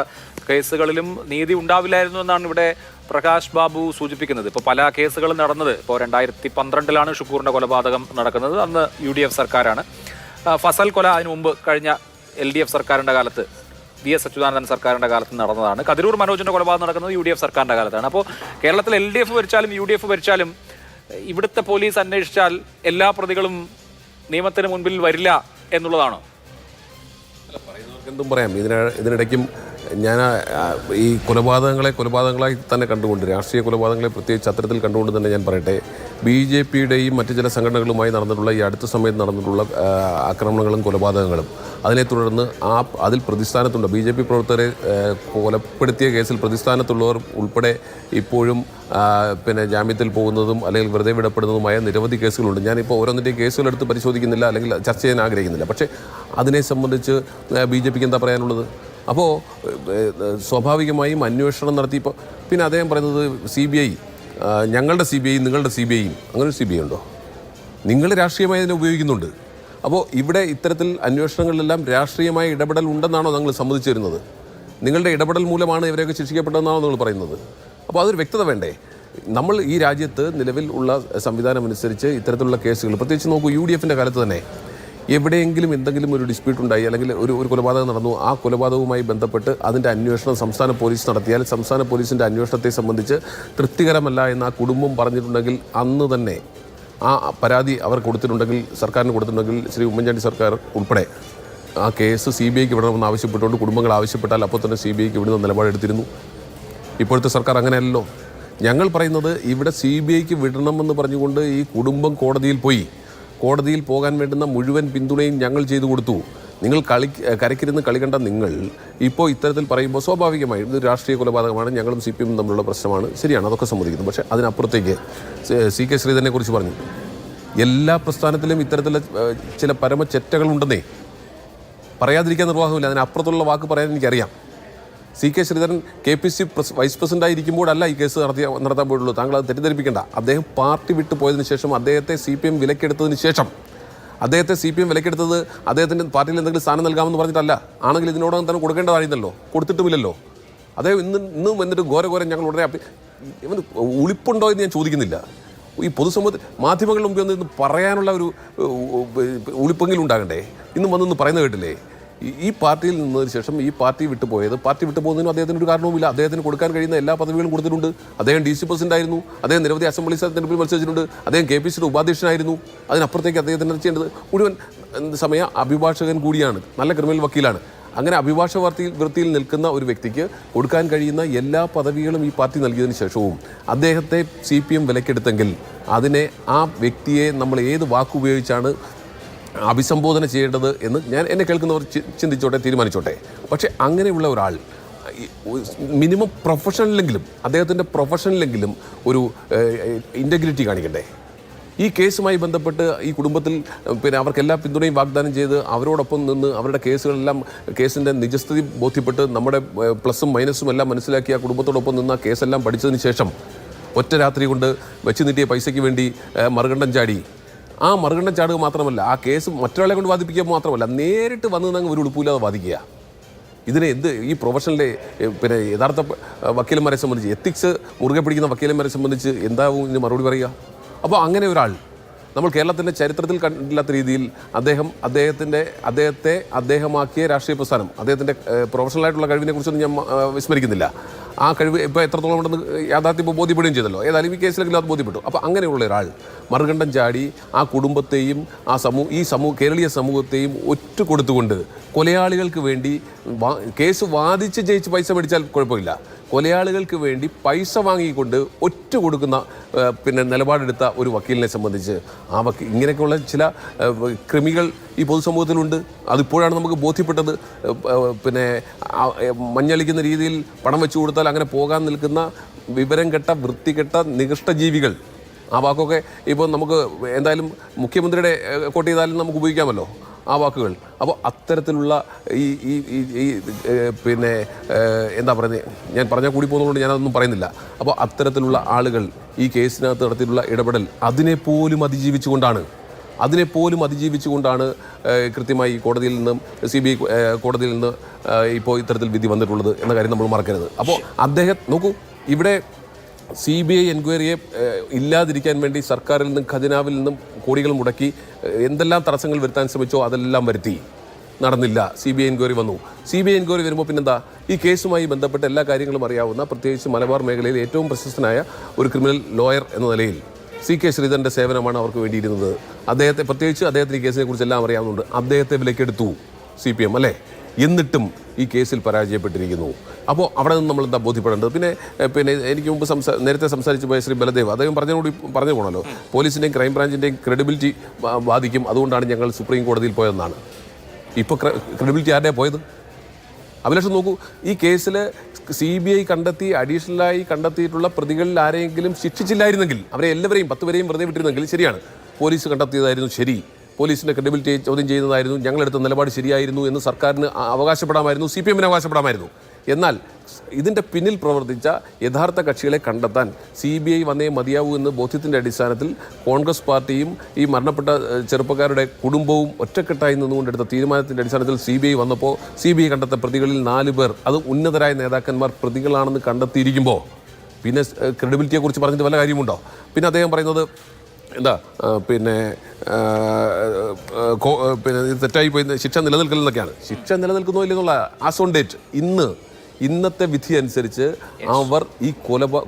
കേസുകളിലും നീതി ഉണ്ടാവില്ലായിരുന്നു എന്നാണ് ഇവിടെ പ്രകാശ് ബാബു സൂചിപ്പിക്കുന്നത്. ഇപ്പോൾ പല കേസുകളും നടന്നത്, ഇപ്പോൾ 2012 ഷുക്കൂറിൻ്റെ കൊലപാതകം നടക്കുന്നത്. അന്ന് UDF സർക്കാരാണ്. ഫസൽ കൊല അതിനു മുമ്പ് കഴിഞ്ഞ LDF സർക്കാരിൻ്റെ കാലത്ത്, VS അച്യുതാനന്ദൻ സർക്കാരിൻ്റെ കാലത്ത് നടന്നതാണ്. കതിരൂർ മനോജിൻ്റെ കൊലപാതകം നടക്കുന്നത് UDF സർക്കാരിൻ്റെ കാലത്താണ്. അപ്പോൾ കേരളത്തിൽ LDF ഭരിച്ചാലും UDF ഭരിച്ചാലും ഇവിടുത്തെ പോലീസ് അന്വേഷിച്ചാൽ എല്ലാ പ്രതികളും നിയമത്തിന് മുൻപിൽ വരില്ല എന്നുള്ളതാണോ? എന്തും പറയാം. ഇതിനിടയ്ക്കും ഞാൻ ഈ കൊലപാതകങ്ങളായി തന്നെ കണ്ടുകൊണ്ട്, രാഷ്ട്രീയ കൊലപാതകങ്ങളെ പ്രത്യേകിച്ച് അത്തരത്തിൽ കണ്ടുകൊണ്ട് തന്നെ ഞാൻ പറയട്ടെ, BJPയുടെയും മറ്റു ചില സംഘടനകളുമായി നടന്നിട്ടുള്ള ഈ അടുത്ത സമയത്ത് നടന്നിട്ടുള്ള ആക്രമണങ്ങളും കൊലപാതകങ്ങളും, അതിനെ തുടർന്ന് അതിൽ പ്രതിസ്ഥാനത്തുണ്ട് BJP പ്രവർത്തകരെ കൊലപ്പെടുത്തിയ കേസിൽ പ്രതിസ്ഥാനത്തുള്ളവർ ഉൾപ്പെടെ ഇപ്പോഴും പിന്നെ ജാമ്യത്തിൽ പോകുന്നതും അല്ലെങ്കിൽ വെറുതെ വിടപ്പെടുന്നതുമായ നിരവധി കേസുകളുണ്ട്. ഞാനിപ്പോൾ ഓരോന്നിൻ്റെയും കേസുകളെടുത്ത് പരിശോധിക്കുന്നില്ല, അല്ലെങ്കിൽ ചർച്ച ചെയ്യാൻ ആഗ്രഹിക്കുന്നില്ല. പക്ഷേ അതിനെ സംബന്ധിച്ച് BJPക്ക് എന്താ പറയാനുള്ളത്? അപ്പോൾ സ്വാഭാവികമായും അന്വേഷണം നടത്തിയപ്പോൾ പിന്നെ അദ്ദേഹം പറയുന്നത് CBI, ഞങ്ങളുടെ CBI, നിങ്ങളുടെ CBIയും, അങ്ങനെ CBI ഉണ്ടോ? നിങ്ങൾ രാഷ്ട്രീയമായി അതിനെ ഉപയോഗിക്കുന്നുണ്ട്. അപ്പോൾ ഇവിടെ ഇത്തരത്തിൽ അന്വേഷണങ്ങളിലെല്ലാം രാഷ്ട്രീയമായ ഇടപെടൽ ഉണ്ടെന്നാണോ നിങ്ങൾ സമ്മതിച്ചു തരുന്നത്? നിങ്ങളുടെ ഇടപെടൽ മൂലമാണ് ഇവരെയൊക്കെ ശിക്ഷിക്കപ്പെട്ടതെന്നാണോ നിങ്ങൾ പറയുന്നത്? അപ്പോൾ അതൊരു വ്യക്തത വേണ്ടേ? നമ്മൾ ഈ രാജ്യത്ത് നിലവിൽ ഉള്ള സംവിധാനം അനുസരിച്ച് ഇത്തരത്തിലുള്ള കേസുകൾ, പ്രത്യേകിച്ച് നോക്കൂ, UDFൻ്റെ കാലത്ത് തന്നെ എവിടെയെങ്കിലും എന്തെങ്കിലും ഒരു ഡിസ്പ്യൂട്ട് ഉണ്ടായി, അല്ലെങ്കിൽ ഒരു കൊലപാതകം നടന്നു, ആ കൊലപാതകവുമായി ബന്ധപ്പെട്ട് അതിൻ്റെ അന്വേഷണം സംസ്ഥാന പോലീസ് നടത്തിയാൽ സംസ്ഥാന പോലീസിൻ്റെ അന്വേഷണത്തെ സംബന്ധിച്ച് തൃപ്തികരമല്ല എന്ന് ആ കുടുംബം പറഞ്ഞിട്ടുണ്ടെങ്കിൽ അന്ന് തന്നെ ആ പരാതി അവർ കൊടുത്തിട്ടുണ്ടെങ്കിൽ, സർക്കാരിന് കൊടുത്തിട്ടുണ്ടെങ്കിൽ, ശ്രീ ഉമ്മൻചാണ്ടി സർക്കാർ ഉൾപ്പെടെ ആ കേസ് CBIക്ക് വിടണമെന്ന് ആവശ്യപ്പെട്ടുകൊണ്ട് കുടുംബങ്ങൾ ആവശ്യപ്പെട്ടാൽ അപ്പോൾ തന്നെ CBIക്ക് വിടുന്ന നിലപാടെടുത്തിരുന്നു. ഇപ്പോഴത്തെ സർക്കാർ അങ്ങനെയല്ലല്ലോ. ഞങ്ങൾ പറയുന്നത് ഇവിടെ CBIക്ക് വിടണമെന്ന് പറഞ്ഞുകൊണ്ട് ഈ കുടുംബം കോടതിയിൽ പോകാൻ വേണ്ടുന്ന മുഴുവൻ പിന്തുണയും ഞങ്ങൾ ചെയ്തു കൊടുത്തു. നിങ്ങൾ കരയ്ക്കിരുന്ന് കളി കണ്ട നിങ്ങൾ ഇപ്പോൾ ഇത്തരത്തിൽ പറയുമ്പോൾ സ്വാഭാവികമായും ഇത് രാഷ്ട്രീയ കൊലപാതകമാണ്, ഞങ്ങളും CPM തമ്മിലുള്ള പ്രശ്നമാണ്, ശരിയാണ്, അതൊക്കെ സമ്മതിക്കുന്നു. പക്ഷേ അതിനപ്പുറത്തേക്ക് CK ശ്രീധരനെ കുറിച്ച് പറഞ്ഞു, എല്ലാ പ്രസ്ഥാനത്തിലും ഇത്തരത്തിലുള്ള ചില പരമചെറ്റകളുണ്ടെന്നേ, പറയാതിരിക്കാൻ നിർവാഹമില്ല. അതിനപ്പുറത്തുള്ള വാക്ക് പറയാൻ എനിക്കറിയാം. CK ശ്രീധരൻ KPC വൈസ് പ്രസിഡൻ്റായിരിക്കുമ്പോഴല്ല ഈ കേസ് നടത്താൻ പോയിട്ടുള്ളൂ. താങ്കൾ അത് തെറ്റിദ്ധരിപ്പിക്കേണ്ട. അദ്ദേഹം പാർട്ടി വിട്ടു പോയതിനു ശേഷം, അദ്ദേഹത്തെ CPM വിലക്കെടുത്തതിന് ശേഷം, അദ്ദേഹത്തെ CPM വിലക്കെടുത്തത് അദ്ദേഹത്തിൻ്റെ പാർട്ടിയിൽ എന്തെങ്കിലും സ്ഥാനം നൽകാമെന്ന് പറഞ്ഞിട്ടല്ല. ആണെങ്കിൽ ഇതിനോടകം തന്നെ കൊടുക്കേണ്ടതായിരുന്നല്ലോ, കൊടുത്തിട്ടുമില്ലല്ലോ. അദ്ദേഹം ഇന്നും എന്നിട്ട് ഘോരം ഞങ്ങൾ ഉടനെ ഇവന് ഉളിപ്പുണ്ടോ എന്ന് ഞാൻ ചോദിക്കുന്നില്ല. ഈ പൊതുസമൂഹത്തിൽ മാധ്യമങ്ങളുടെ മുമ്പിൽ ഒന്ന് പറയാനുള്ള ഒരു ഉളിപ്പെങ്കിലും ഉണ്ടാകണ്ടേ? ഇന്നും വന്നൊന്ന് പറയുന്നത് കേട്ടില്ലേ? ഈ പാർട്ടിയിൽ നിന്നതിന് ശേഷം ഈ പാർട്ടി വിട്ടു പോകുന്നതിനും അദ്ദേഹത്തിന് ഒരു കാരണവുമില്ല. അദ്ദേഹത്തിന് കൊടുക്കാൻ കഴിയുന്ന എല്ലാ പദവികളും കൊടുത്തിട്ടുണ്ട്. അദ്ദേഹം DC പ്രസിഡന്റ് ആയിരുന്നു, അദ്ദേഹം നിരവധി അസംബ്ലി തെരഞ്ഞെടുപ്പിൽ മത്സരിച്ചിട്ടുണ്ട്, അദ്ദേഹം KPCയുടെ ഉപാധ്യക്ഷനായിരുന്നു. അതിനപ്പുറത്തേക്ക് അദ്ദേഹത്തിന് ചെയ്യേണ്ടത് മുഴുവൻ സമയ അഭിഭാഷകൻ കൂടിയാണ്, നല്ല ക്രിമിനൽ വക്കീലാണ്. അങ്ങനെ അഭിഭാഷക വൃത്തിയിൽ നിൽക്കുന്ന ഒരു വ്യക്തിക്ക് കൊടുക്കാൻ കഴിയുന്ന എല്ലാ പദവികളും ഈ പാർട്ടി നൽകിയതിന് ശേഷവും അദ്ദേഹത്തെ CPM വിലക്കെടുത്തെങ്കിൽ അതിനെ, ആ വ്യക്തിയെ നമ്മൾ ഏത് വാക്കുപയോഗിച്ചാണ് അഭിസംബോധന ചെയ്യേണ്ടത് എന്ന് എന്നെ കേൾക്കുന്നവർ ചിന്തിച്ചോട്ടെ, തീരുമാനിച്ചോട്ടെ. പക്ഷേ അങ്ങനെയുള്ള ഒരാൾ മിനിമം പ്രൊഫഷണലെങ്കിലും, അദ്ദേഹത്തിൻ്റെ പ്രൊഫഷണലെങ്കിലും ഒരു ഇൻറ്റഗ്രിറ്റി കാണിക്കണ്ടേ? ഈ കേസുമായി ബന്ധപ്പെട്ട് ഈ കുടുംബത്തിൽ പിന്നെ അവർക്ക് എല്ലാ പിന്തുണയും വാഗ്ദാനം ചെയ്ത് അവരോടൊപ്പം നിന്ന് അവരുടെ കേസിൻ്റെ നിജസ്ഥിതി ബോധ്യപ്പെട്ട് നമ്മുടെ പ്ലസും മൈനസും എല്ലാം മനസ്സിലാക്കി ആ കുടുംബത്തോടൊപ്പം നിന്ന് ആ കേസെല്ലാം പഠിച്ചതിന് ശേഷം ഒറ്റ രാത്രി കൊണ്ട് വെച്ച് നീട്ടിയ പൈസയ്ക്ക് വേണ്ടി മറുകണ്ഠം ചാടി. ആ മറുകണ്ഠം ചാടുക മാത്രമല്ല, ആ കേസ് മറ്റൊരാളെ കൊണ്ട് വാദിപ്പിക്കുക മാത്രമല്ല, നേരിട്ട് വന്ന് അങ്ങ് ഒരു ഉളുപ്പില്ലാതെ വാദിക്കുക. ഇതിനെ ഈ പ്രൊഫഷനിലെ പിന്നെ യഥാർത്ഥ വക്കീലന്മാരെ സംബന്ധിച്ച്, എത്തിക്സ് മുറുകെ പിടിക്കുന്ന വക്കീലന്മാരെ സംബന്ധിച്ച് എന്താവും ഇതിന് മറുപടി പറയുക? അപ്പോൾ അങ്ങനെ ഒരാൾ നമ്മൾ കേരളത്തിൻ്റെ ചരിത്രത്തിൽ കണ്ടില്ലാത്ത രീതിയിൽ അദ്ദേഹത്തെ അദ്ദേഹമാക്കിയ രാഷ്ട്രീയ പ്രസ്ഥാനം, അദ്ദേഹത്തിൻ്റെ പ്രൊഫഷണലായിട്ടുള്ള കഴിവിനെ കുറിച്ചൊന്നും ഞാൻ വിസ്മരിക്കുന്നില്ല. ആ കഴിവ് ഇപ്പോൾ എത്രത്തോളം ഉണ്ടെന്ന് യാഥാർത്ഥ്യം ഇപ്പോൾ ബോധ്യപ്പെടുകയും ചെയ്തല്ലോ. ഏതായാലും ഈ കേസിലെങ്കിലും അത് ബോധ്യപ്പെട്ടു. അപ്പോൾ അങ്ങനെയുള്ള ഒരാൾ മറുകണ്ഠം ചാടി ആ കുടുംബത്തെയും ഈ കേരളീയ സമൂഹത്തെയും ഒറ്റ കൊടുത്തുകൊണ്ട് കൊലയാളികൾക്ക് വേണ്ടി കേസ് വാദിച്ച് ജയിച്ച് പൈസ മേടിച്ചാൽ കുഴപ്പമില്ല, കൊലയാളികൾക്ക് വേണ്ടി പൈസ വാങ്ങിക്കൊണ്ട് ഒറ്റ കൊടുക്കുന്ന പിന്നെ നിലപാടെടുത്ത ഒരു വക്കീലിനെ സംബന്ധിച്ച് ഇങ്ങനെയൊക്കെയുള്ള ചില കൃമികൾ ഈ പൊതുസമൂഹത്തിലുണ്ട്. അതിപ്പോഴാണ് നമുക്ക് ബോധ്യപ്പെട്ടത്. പിന്നെ മഞ്ഞളിക്കുന്ന രീതിയിൽ പണം വെച്ചു കൊടുത്താൽ അങ്ങനെ പോകാൻ നിൽക്കുന്ന വിവരം കെട്ട വൃത്തികെട്ട നികൃഷ്ട ജീവികൾ. ആ വാക്കൊക്കെ ഇപ്പോൾ നമുക്ക് എന്തായാലും മുഖ്യമന്ത്രിയുടെ കോട്ട് ചെയ്താലും നമുക്ക് ഉപയോഗിക്കാമല്ലോ ആ വാക്കുകൾ. അപ്പോൾ അത്തരത്തിലുള്ള ഈ പിന്നെ എന്താ പറയുന്നത്, ഞാൻ പറഞ്ഞാൽ കൂടി പോകുന്നതുകൊണ്ട് ഞാനതൊന്നും പറയുന്നില്ല. അപ്പോൾ അത്തരത്തിലുള്ള ആളുകൾ ഈ കേസിനകത്ത് നടത്തിയിട്ടുള്ള ഇടപെടൽ അതിനെപ്പോലും അതിജീവിച്ചുകൊണ്ടാണ് കൃത്യമായി കോടതിയിൽ നിന്നും CBI കോടതിയിൽ നിന്ന് ഇപ്പോൾ ഇത്തരത്തിൽ വിധി വന്നിട്ടുള്ളത് എന്ന കാര്യം നമ്മൾ മറക്കരുത്. അപ്പോൾ നോക്കൂ, ഇവിടെ CBI എൻക്വയറിയെ ഇല്ലാതിരിക്കാൻ വേണ്ടി സർക്കാരിൽ നിന്നും ഖജനാവിൽ നിന്നും കോടികൾ മുടക്കി എന്തെല്ലാം തടസ്സങ്ങൾ വരുത്താൻ ശ്രമിച്ചോ അതെല്ലാം വരുത്തി, നടന്നില്ല. CBI എൻക്വയറി വന്നു. CBI എൻക്വയറി വരുമ്പോൾ പിന്നെന്താ, ഈ കേസുമായി ബന്ധപ്പെട്ട എല്ലാ കാര്യങ്ങളും അറിയാവുന്ന, പ്രത്യേകിച്ച് മലബാർ മേഖലയിൽ ഏറ്റവും പ്രശസ്തനായ ഒരു ക്രിമിനൽ ലോയർ എന്ന നിലയിൽ CK ശ്രീധരൻ്റെ സേവനമാണ് അവർക്ക് വേണ്ടിയിരുന്നത്. പ്രത്യേകിച്ച് അദ്ദേഹത്തിന് ഈ കേസിനെ കുറിച്ച് എല്ലാം അറിയാവുന്നുണ്ട്. അദ്ദേഹത്തെ വിലക്കെടുത്തു CPM അല്ലേ? എന്നിട്ടും ഈ കേസിൽ പരാജയപ്പെട്ടിരിക്കുന്നു. അപ്പോൾ അവിടെ നിന്ന് നമ്മൾ എന്താ ബോധ്യപ്പെടേണ്ടത്? പിന്നെ എനിക്ക് മുമ്പ് നേരത്തെ സംസാരിച്ചു പോയ ശ്രീ ബലദേവ് അദ്ദേഹം പറഞ്ഞു പോകണമല്ലോ, പോലീസിൻ്റെയും ക്രൈംബ്രാഞ്ചിൻ്റെയും ക്രെഡിബിലിറ്റി ബാധിക്കും, അതുകൊണ്ടാണ് ഞങ്ങൾ സുപ്രീം കോടതിയിൽ പോയതെന്നാണ്. ഇപ്പോൾ ക്രെഡിബിലിറ്റി ആരുടെയാണ് പോയത്? അഭിലാഷം നോക്കൂ, ഈ കേസിൽ CBI അഡീഷണലായി കണ്ടെത്തിയിട്ടുള്ള പ്രതികളിൽ ആരെങ്കിലും ശിക്ഷിച്ചില്ലായിരുന്നെങ്കിൽ, അവരെ എല്ലാവരെയും 10 പേരെയും വെറുതെ വിട്ടിരുന്നെങ്കിൽ ശരിയാണ്, പോലീസ് കണ്ടെത്തിയതായിരുന്നു ശരി, പോലീസിൻ്റെ ക്രെഡിബിലിറ്റി ചോദ്യം ചെയ്യുന്നതായിരുന്നു, ഞങ്ങളെടുത്ത നിലപാട് ശരിയായിരുന്നു എന്ന് സർക്കാരിന് അവകാശപ്പെടാമായിരുന്നു, CPM അവകാശപ്പെടാമായിരുന്നു. എന്നാൽ ഇതിൻ്റെ പിന്നിൽ പ്രവർത്തിച്ച യഥാർത്ഥ കക്ഷികളെ കണ്ടെത്താൻ CBI വന്നേ മതിയാവൂ എന്ന് ബോധ്യത്തിൻ്റെ അടിസ്ഥാനത്തിൽ കോൺഗ്രസ് പാർട്ടിയും ഈ മരണപ്പെട്ട ചെറുപ്പക്കാരുടെ കുടുംബവും ഒറ്റക്കെട്ടായി നിന്നുകൊണ്ടെടുത്ത തീരുമാനത്തിൻ്റെ അടിസ്ഥാനത്തിൽ CBI വന്നപ്പോൾ CBI കണ്ടെത്ത പ്രതികളിൽ 4 പേർ, അത് ഉന്നതരായ നേതാക്കന്മാർ പ്രതികളാണെന്ന് കണ്ടെത്തിയിരിക്കുമ്പോൾ പിന്നെ ക്രെഡിബിലിറ്റിയെക്കുറിച്ച് പറഞ്ഞിട്ട് വല്ല കാര്യമുണ്ടോ? പിന്നെ അദ്ദേഹം പറയുന്നത് എന്താ, പിന്നെ തെറ്റായി പോയി, ശിക്ഷ നിലനിൽക്കലെന്നൊക്കെയാണ്. ശിക്ഷ നിലനിൽക്കുന്നോ ഇല്ലെന്നുള്ള ആസ് ഓൺ ഡേറ്റ് ഇന്നത്തെ വിധി അനുസരിച്ച് അവർ ഈ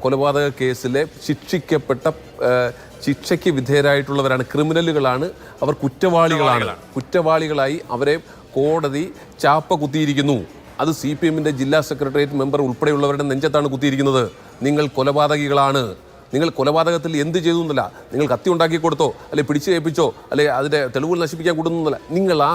കൊലപാതക കേസിലെ ശിക്ഷയ്ക്ക് വിധേയരായിട്ടുള്ളവരാണ്, ക്രിമിനലുകളാണ്, അവർ കുറ്റവാളികളായി അവരെ കോടതി ചാപ്പ കുത്തിയിരിക്കുന്നു. അത് CPMൻ്റെ ജില്ലാ സെക്രട്ടേറിയറ്റ് മെമ്പർ ഉൾപ്പെടെയുള്ളവരുടെ നെഞ്ചത്താണ് കുത്തിയിരിക്കുന്നത്. നിങ്ങൾ കൊലപാതകികളാണ്, നിങ്ങൾ കൊലപാതകത്തിൽ എന്ത് ചെയ്തു എന്നല്ല, നിങ്ങൾ കത്തി ഉണ്ടാക്കി കൊടുത്തോ അല്ലെ പിടിച്ചു ഏൽപ്പിച്ചോ അല്ലെ അതിൻ്റെ തെളിവുകൾ നശിപ്പിക്കാൻ കൊടുക്കുന്നല്ല, നിങ്ങൾ ആ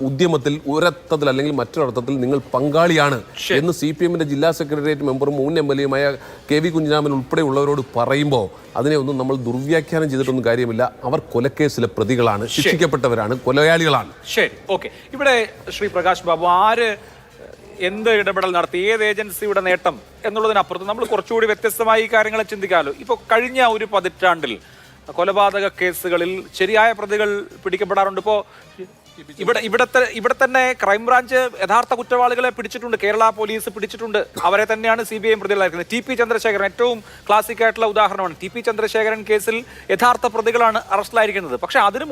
ഉദ്യമത്തിൽ ഒരർത്ഥത്തിൽ അല്ലെങ്കിൽ മറ്റൊരർത്ഥത്തിൽ നിങ്ങൾ പങ്കാളിയാണ് എന്ന് CPMൻ്റെ ജില്ലാ സെക്രട്ടേറിയറ്റ് മെമ്പറും മുൻ MLAയുമായ KV കുഞ്ഞിരാമൻ ഉൾപ്പെടെയുള്ളവരോട് പറയുമ്പോൾ അതിനെ ഒന്നും നമ്മൾ ദുർവ്യാഖ്യാനം ചെയ്തിട്ടൊന്നും കാര്യമില്ല. അവർ കൊലക്കേസിലെ പ്രതികളാണ്, ശിക്ഷിക്കപ്പെട്ടവരാണ്, കൊലയാളികളാണ്. ശരി, ഓക്കെ. ഇവിടെ ശ്രീ പ്രകാശ് ബാബു, എന്ത് ഇടപെടൽ നടത്തി, ഏത് ഏജൻസിയുടെ നേട്ടം എന്നുള്ളതിനപ്പുറത്ത് നമ്മൾ കുറച്ചുകൂടി വ്യത്യസ്തമായി ഈ കാര്യങ്ങളെ ചിന്തിക്കാമല്ലോ. ഇപ്പോൾ കഴിഞ്ഞ ഒരു പതിറ്റാണ്ടിൽ കൊലപാതക കേസുകളിൽ ശരിയായ പ്രതികൾ പിടിക്കപ്പെടാറുണ്ട്. ഇപ്പോൾ ഇവിടെ തന്നെ ക്രൈംബ്രാഞ്ച് യഥാർത്ഥ കുറ്റവാളികളെ പിടിച്ചിട്ടുണ്ട്, കേരള പോലീസ് പിടിച്ചിട്ടുണ്ട്. അവരെ തന്നെയാണ് CBI പ്രതികളായിരിക്കുന്നത്. TP ചന്ദ്രശേഖരൻ ഏറ്റവും ക്ലാസിക് ആയിട്ടുള്ള ഉദാഹരണമാണ്. TP ചന്ദ്രശേഖരൻ കേസിൽ യഥാർത്ഥ പ്രതികളാണ് അറസ്റ്റിലായിരിക്കുന്നത്. പക്ഷെ അതിനു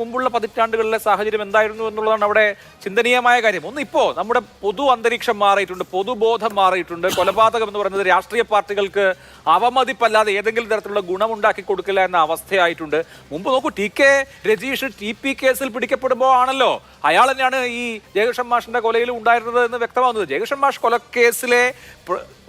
മുമ്പുള്ള പതിറ്റാണ്ടുകളിലെ സാഹചര്യം എന്തായിരുന്നു എന്നുള്ളതാണ് അവിടെ ചിന്തനീയമായ കാര്യം. ഒന്ന്, ഇപ്പോൾ നമ്മുടെ പൊതു അന്തരീക്ഷം മാറിയിട്ടുണ്ട്, പൊതുബോധം മാറിയിട്ടുണ്ട്. കൊലപാതകം എന്ന് പറയുന്നത് രാഷ്ട്രീയ പാർട്ടികൾക്ക് അവമതിപ്പല്ലാതെ ഏതെങ്കിലും തരത്തിലുള്ള ഗുണമുണ്ടാക്കി കൊടുക്കില്ല എന്ന അവസ്ഥയായിട്ടുണ്ട്. മുമ്പ് നോക്കൂ, TK രജീഷ് TP കേസിൽ പിടിക്കപ്പെടുമ്പോൾ ആണല്ലോ അയാൾ തന്നെയാണ് ഈ ജയകൃഷ്ണൻ മാഷിന്റെ കൊലയിൽ ഉണ്ടായിരുന്നത് എന്ന് വ്യക്തമാകുന്നത്. ജയകൃഷ്ണൻ മാഷ് കൊലക്കേസിലെ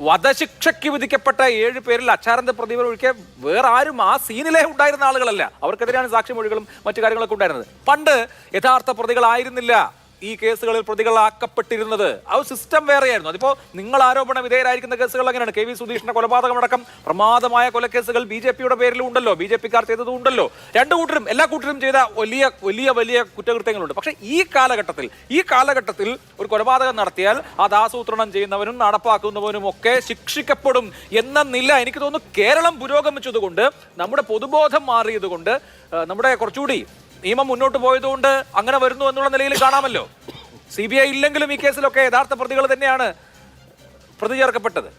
വധശിക്ഷയ്ക്ക് വിധിക്കപ്പെട്ട 7 പേരിൽ അച്ചാരന്റെ പ്രതികൾ ഒഴികെ വേറെ ആരും ആ സീനിലെ ഉണ്ടായിരുന്ന ആളുകളല്ല. അവർക്കെതിരെയാണ് സാക്ഷിമൊഴികളും മറ്റു കാര്യങ്ങളൊക്കെ ഉണ്ടായിരുന്നത്. പണ്ട് യഥാർത്ഥ പ്രതികളായിരുന്നില്ല ഈ കേസുകളിൽ പ്രതികളാക്കപ്പെട്ടിരുന്നത്. ആ സിസ്റ്റം വേറെയായിരുന്നു. അതിപ്പോ നിങ്ങൾ ആരോപണ വിധേയരായിരിക്കുന്ന കേസുകൾ അങ്ങനെയാണ്. KV സുധീഷിന്റെ കൊലപാതകമടക്കം പ്രമാദമായ കൊലക്കേസുകൾ BJPയുടെ പേരിലും ഉണ്ടല്ലോ, BJPക്കാർ ചെയ്തതും ഉണ്ടല്ലോ. രണ്ടു കൂട്ടരും എല്ലാ കൂട്ടരും ചെയ്ത വലിയ വലിയ വലിയ കുറ്റകൃത്യങ്ങളുണ്ട്. പക്ഷേ ഈ കാലഘട്ടത്തിൽ ഒരു കൊലപാതകം നടത്തിയാൽ അത് ആസൂത്രണം ചെയ്യുന്നവനും നടപ്പാക്കുന്നവനും ഒക്കെ ശിക്ഷിക്കപ്പെടും എന്ന നില എനിക്ക് തോന്നുന്നു കേരളം പുരോഗമിച്ചതുകൊണ്ട്, നമ്മുടെ പൊതുബോധം മാറിയതുകൊണ്ട്, നമ്മുടെ കുറച്ചുകൂടി നിയമം മുന്നോട്ട് പോയതുകൊണ്ട് അങ്ങനെ വരുന്നു എന്നുള്ള നിലയിൽ കാണാമല്ലോ. CBI ഇല്ലെങ്കിലും ഈ കേസിലൊക്കെ യഥാർത്ഥ പ്രതികൾ തന്നെയാണ് പ്രതി ചേർക്കപ്പെട്ടത്.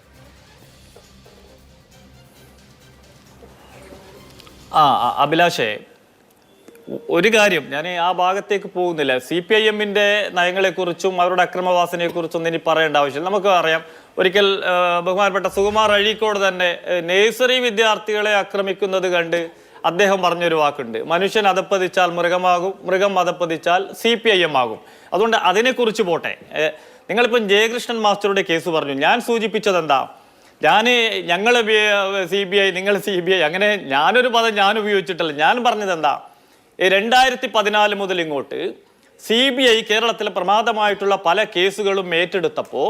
അഭിലാഷേ, ഒരു കാര്യം ഞാൻ ആ ഭാഗത്തേക്ക് പോകുന്നില്ല. CPIM-ന്റെ നയങ്ങളെക്കുറിച്ചും അവരുടെ അക്രമവാസനയെക്കുറിച്ചൊന്നും ഇനി പറയേണ്ട ആവശ്യമില്ല. നമുക്ക് അറിയാം, ഒരിക്കൽ ബഹുമാനപ്പെട്ട സുകുമാർ അഴീക്കോട് തന്നെ നേഴ്സറി വിദ്യാർത്ഥികളെ ആക്രമിക്കുന്നത് കണ്ട് അദ്ദേഹം പറഞ്ഞൊരു വാക്കുണ്ട്, മനുഷ്യൻ അധപ്പതിച്ചാൽ മൃഗമാകും, മൃഗം അധപ്പതിച്ചാൽ CPIM ആകും. അതുകൊണ്ട് അതിനെക്കുറിച്ച് പോട്ടെ. നിങ്ങളിപ്പം ജയകൃഷ്ണൻ മാസ്റ്ററുടെ കേസ് പറഞ്ഞു. ഞാൻ സൂചിപ്പിച്ചത് എന്താ, ഞങ്ങൾ CBI, നിങ്ങൾ CBI, അങ്ങനെ ഞാനൊരു പദം ഞാൻ ഉപയോഗിച്ചിട്ടില്ല. ഞാൻ പറഞ്ഞത് എന്താ, 2014 മുതൽ ഇങ്ങോട്ട് CBI കേരളത്തിലെ പ്രമാദമായിട്ടുള്ള പല കേസുകളും ഏറ്റെടുത്തപ്പോൾ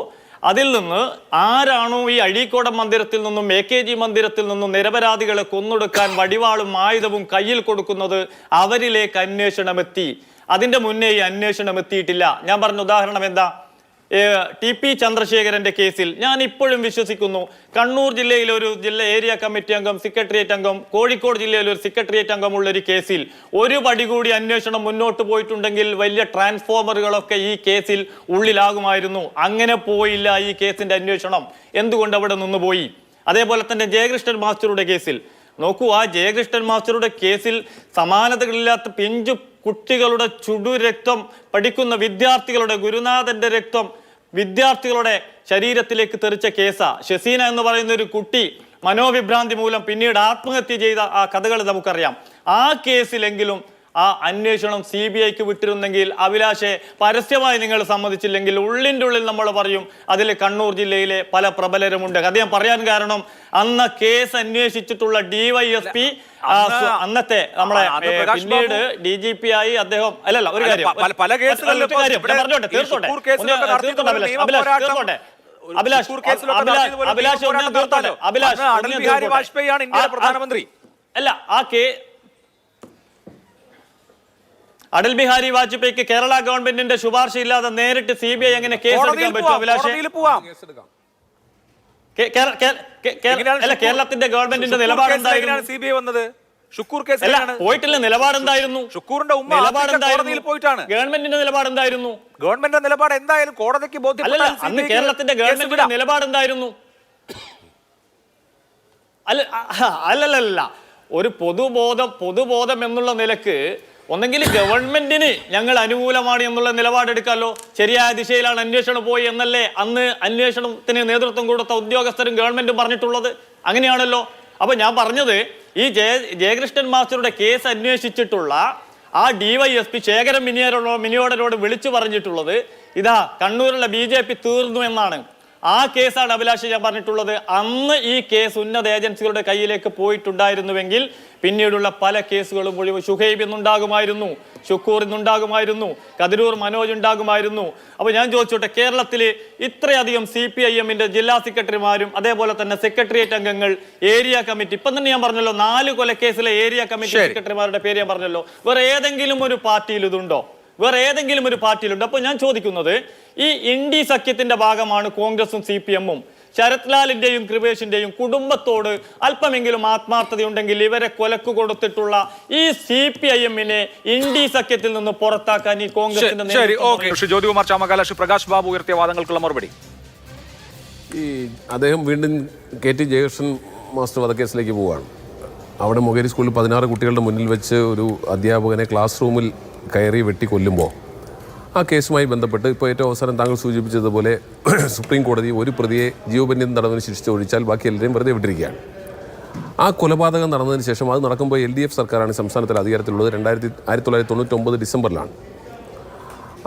അതിൽ നിന്ന് ആരാണോ ഈ അഴീക്കോടൻ മന്ദിരത്തിൽ നിന്നും AKG മന്ദിരത്തിൽ നിന്നും നിരപരാധികളെ കൊന്നൊടുക്കാൻ വടിവാളും ആയുധവും കയ്യിൽ കൊടുക്കുന്നത്, അവരിലേക്ക് അന്വേഷണം എത്തി. അതിൻ്റെ മുന്നേ ഈ അന്വേഷണം എത്തിയിട്ടില്ല. ഞാൻ പറഞ്ഞ ഉദാഹരണം എന്താ, TP ചന്ദ്രശേഖരന്റെ കേസിൽ ഞാൻ ഇപ്പോഴും വിശ്വസിക്കുന്നു, കണ്ണൂർ ജില്ലയിലെ ഒരു ഏരിയ കമ്മിറ്റി അംഗം, സെക്രട്ടേറിയറ്റ് അംഗം, കോഴിക്കോട് ജില്ലയിലെ ഒരു സെക്രട്ടേറിയറ്റ് അംഗമുള്ള ഒരു കേസിൽ ഒരു പടി കൂടി അന്വേഷണം മുന്നോട്ട് പോയിട്ടുണ്ടെങ്കിൽ വലിയ ട്രാൻസ്ഫോമറുകളൊക്കെ ഈ കേസിൽ ഉള്ളിലാകുമായിരുന്നു. അങ്ങനെ പോയില്ല ഈ കേസിന്റെ അന്വേഷണം. എന്തുകൊണ്ട് അവിടെ നിന്ന് പോയി? അതേപോലെ തന്നെ ജയകൃഷ്ണൻ മാസ്റ്ററുടെ കേസിൽ നോക്കൂ, ആ ജയകൃഷ്ണൻ മാസ്റ്ററുടെ കേസിൽ സമാനതകളില്ലാത്ത പിഞ്ചു കുട്ടികളുടെ ചുടുരക്തം, പഠിക്കുന്ന വിദ്യാർത്ഥികളുടെ, ഗുരുനാഥന്റെ രക്തം വിദ്യാർത്ഥികളുടെ ശരീരത്തിലേക്ക് തെറിച്ച കേസാ. ഷെസീന എന്ന് പറയുന്ന ഒരു കുട്ടി മനോവിഭ്രാന്തി മൂലം പിന്നീട് ആത്മഹത്യ ചെയ്ത ആ കഥകൾ നമുക്കറിയാം. ആ കേസിലെങ്കിലും ആ അന്വേഷണം CBIക്ക് വിട്ടിരുന്നെങ്കിൽ, അഭിലാഷെ പരസ്യമായി നിങ്ങൾ സമ്മതിച്ചില്ലെങ്കിൽ ഉള്ളിൻ്റെ ഉള്ളിൽ നമ്മൾ പറയും അതിൽ കണ്ണൂർ ജില്ലയിലെ പല പ്രബലരുമുണ്ട്. അത് ഞാൻ പറയാൻ കാരണം, അന്ന് കേസ് അന്വേഷിച്ചിട്ടുള്ള DYSP അന്നത്തെ നമ്മളെ പിന്നീട് DGP ആയി അദ്ദേഹം അല്ലല്ല ഒരു കാര്യം അല്ല ആ അടൽ ബിഹാരി വാജ്പേയിക്ക് കേരള ഗവൺമെന്റിന്റെ ശുപാർശ ഇല്ലാതെ നേരിട്ട് CBI എങ്ങനെ കേസെടുക്കാൻ പറ്റും അഭിലാഷേ? കേരളത്തിന്റെ ഗവൺമെന്റിന്റെ നിലപാട് എന്തായിരുന്നു? CBI വന്നത് ഷുക്കൂർ കേസിലാണ്. പോയിട്ടില്ല. നിലപാട് എന്തായിരുന്നു? ഷുക്കൂറിന്റെ ഉമ്മ കോടതിയിൽ പോയിട്ടാണ്. ഗവൺമെന്റിന്റെ നിലപാട് എന്തായിരുന്നു? ഗവൺമെന്റിന്റെ നിലപാട് എന്തായാലും കോടതിക്ക് ബോധ്യപ്പെട്ട. അന്ന് കേരളത്തിന്റെ ഗവൺമെന്റിന്റെ നിലപാട് എന്തായിരുന്നു? അല്ലല്ല, ഒരു പൊതുബോധം എന്നുള്ള നിലക്ക് ഒന്നെങ്കിൽ ഗവൺമെന്റിന് ഞങ്ങൾ അനുകൂലമാണ് എന്നുള്ള നിലപാടെടുക്കാമല്ലോ. ശരിയായ ദിശയിലാണ് അന്വേഷണം പോയി എന്നല്ലേ അന്ന് അന്വേഷണത്തിന് നേതൃത്വം കൊടുത്ത ഉദ്യോഗസ്ഥരും ഗവൺമെന്റും പറഞ്ഞിട്ടുള്ളത്. അങ്ങനെയാണല്ലോ. അപ്പൊ ഞാൻ പറഞ്ഞത്, ഈ ജയകൃഷ്ണൻ മാസ്റ്ററുടെ കേസ് അന്വേഷിച്ചിട്ടുള്ള ആ DYSP ശേഖരൻ മിനിയോടനോട് വിളിച്ചു പറഞ്ഞിട്ടുള്ളത് ഇതാ കണ്ണൂരിലെ BJP തീർന്നു എന്നാണ്. ആ കേസാണ് അഭിലാഷ് ഞാൻ പറഞ്ഞിട്ടുള്ളത്. അന്ന് ഈ കേസ് ഉന്നത ഏജൻസികളുടെ കയ്യിലേക്ക് പോയിട്ടുണ്ടായിരുന്നുവെങ്കിൽ പിന്നീടുള്ള പല കേസുകളും മുഴുവൻ ഷുഹൈബ് എന്നുണ്ടാകുമായിരുന്നു, ഷുക്കൂർ എന്നുണ്ടാകുമായിരുന്നു, കതിരൂർ മനോജ് ഉണ്ടാകുമായിരുന്നു. അപ്പോൾ ഞാൻ ചോദിച്ചോട്ടെ, കേരളത്തിൽ ഇത്രയധികം CPIM-ന്റെ ജില്ലാ സെക്രട്ടറിമാരും അതേപോലെ തന്നെ സെക്രട്ടേറിയറ്റ് അംഗങ്ങൾ, ഏരിയ കമ്മിറ്റി, ഇപ്പം തന്നെ ഞാൻ പറഞ്ഞല്ലോ 4 കൊലക്കേസിലെ ഏരിയ കമ്മിറ്റി സെക്രട്ടറിമാരുടെ പേര് ഞാൻ പറഞ്ഞല്ലോ. വേറെ ഏതെങ്കിലും ഒരു പാർട്ടിയിൽ ഇതുണ്ടോ? വേറെ ഏതെങ്കിലും ഒരു പാർട്ടിയിലുണ്ട്? അപ്പോൾ ഞാൻ ചോദിക്കുന്നത്, ഈ ഇന്ത്യ സഖ്യത്തിന്റെ ഭാഗമാണ് കോൺഗ്രസും CPM-ഉം. ശരത് ലാലിന്റെയും കൃപേഷിന്റെയും കുടുംബത്തോട് അല്പമെങ്കിലും ആത്മാർത്ഥതയുണ്ടെങ്കിൽ ഇവരെ കൊലക്ക് കൊടുത്തിട്ടുള്ള ഈ CPIM-നെ ഇന്ത്യ സഖ്യത്തിൽ നിന്ന് പുറത്താക്കാൻ ഈ കോൺഗ്രസിന്റെ ജ്യോതികുമാർ ചാമക്കാല, പ്രകാശ് ബാബു ഉയർത്തിയ വാദങ്ങൾക്കുള്ള മറുപടി. ഈ അദ്ദേഹം വീണ്ടും KT ജയകൃഷ്ണൻ മാസ്റ്റർ വധക്കേസിലേക്ക് പോവുകയാണ്. അവിടെ മൊകേരി സ്കൂളിൽ 16 കുട്ടികളുടെ മുന്നിൽ വെച്ച് ഒരു അധ്യാപകനെ ക്ലാസ് റൂമിൽ കയറി വെട്ടി കൊല്ലുമ്പോൾ ആ കേസുമായി ബന്ധപ്പെട്ട് ഇപ്പോൾ ഏറ്റവും അവസാനം താങ്കൾ സൂചിപ്പിച്ചതുപോലെ സുപ്രീം കോടതി ഒരു പ്രതിയെ ജീവപര്യന്തം തടവിന് ശിക്ഷിച്ച് ഒഴിച്ചാൽ ബാക്കി എല്ലാവരെയും വെറുതെ വിട്ടിരിക്കുകയാണ്. ആ കൊലപാതകം നടന്നതിന് ശേഷം അത് നടക്കുമ്പോൾ LDF സർക്കാരാണ് സംസ്ഥാനത്തിൽ അധികാരത്തിലുള്ളത്. 1999 ഡിസംബറിലാണ്.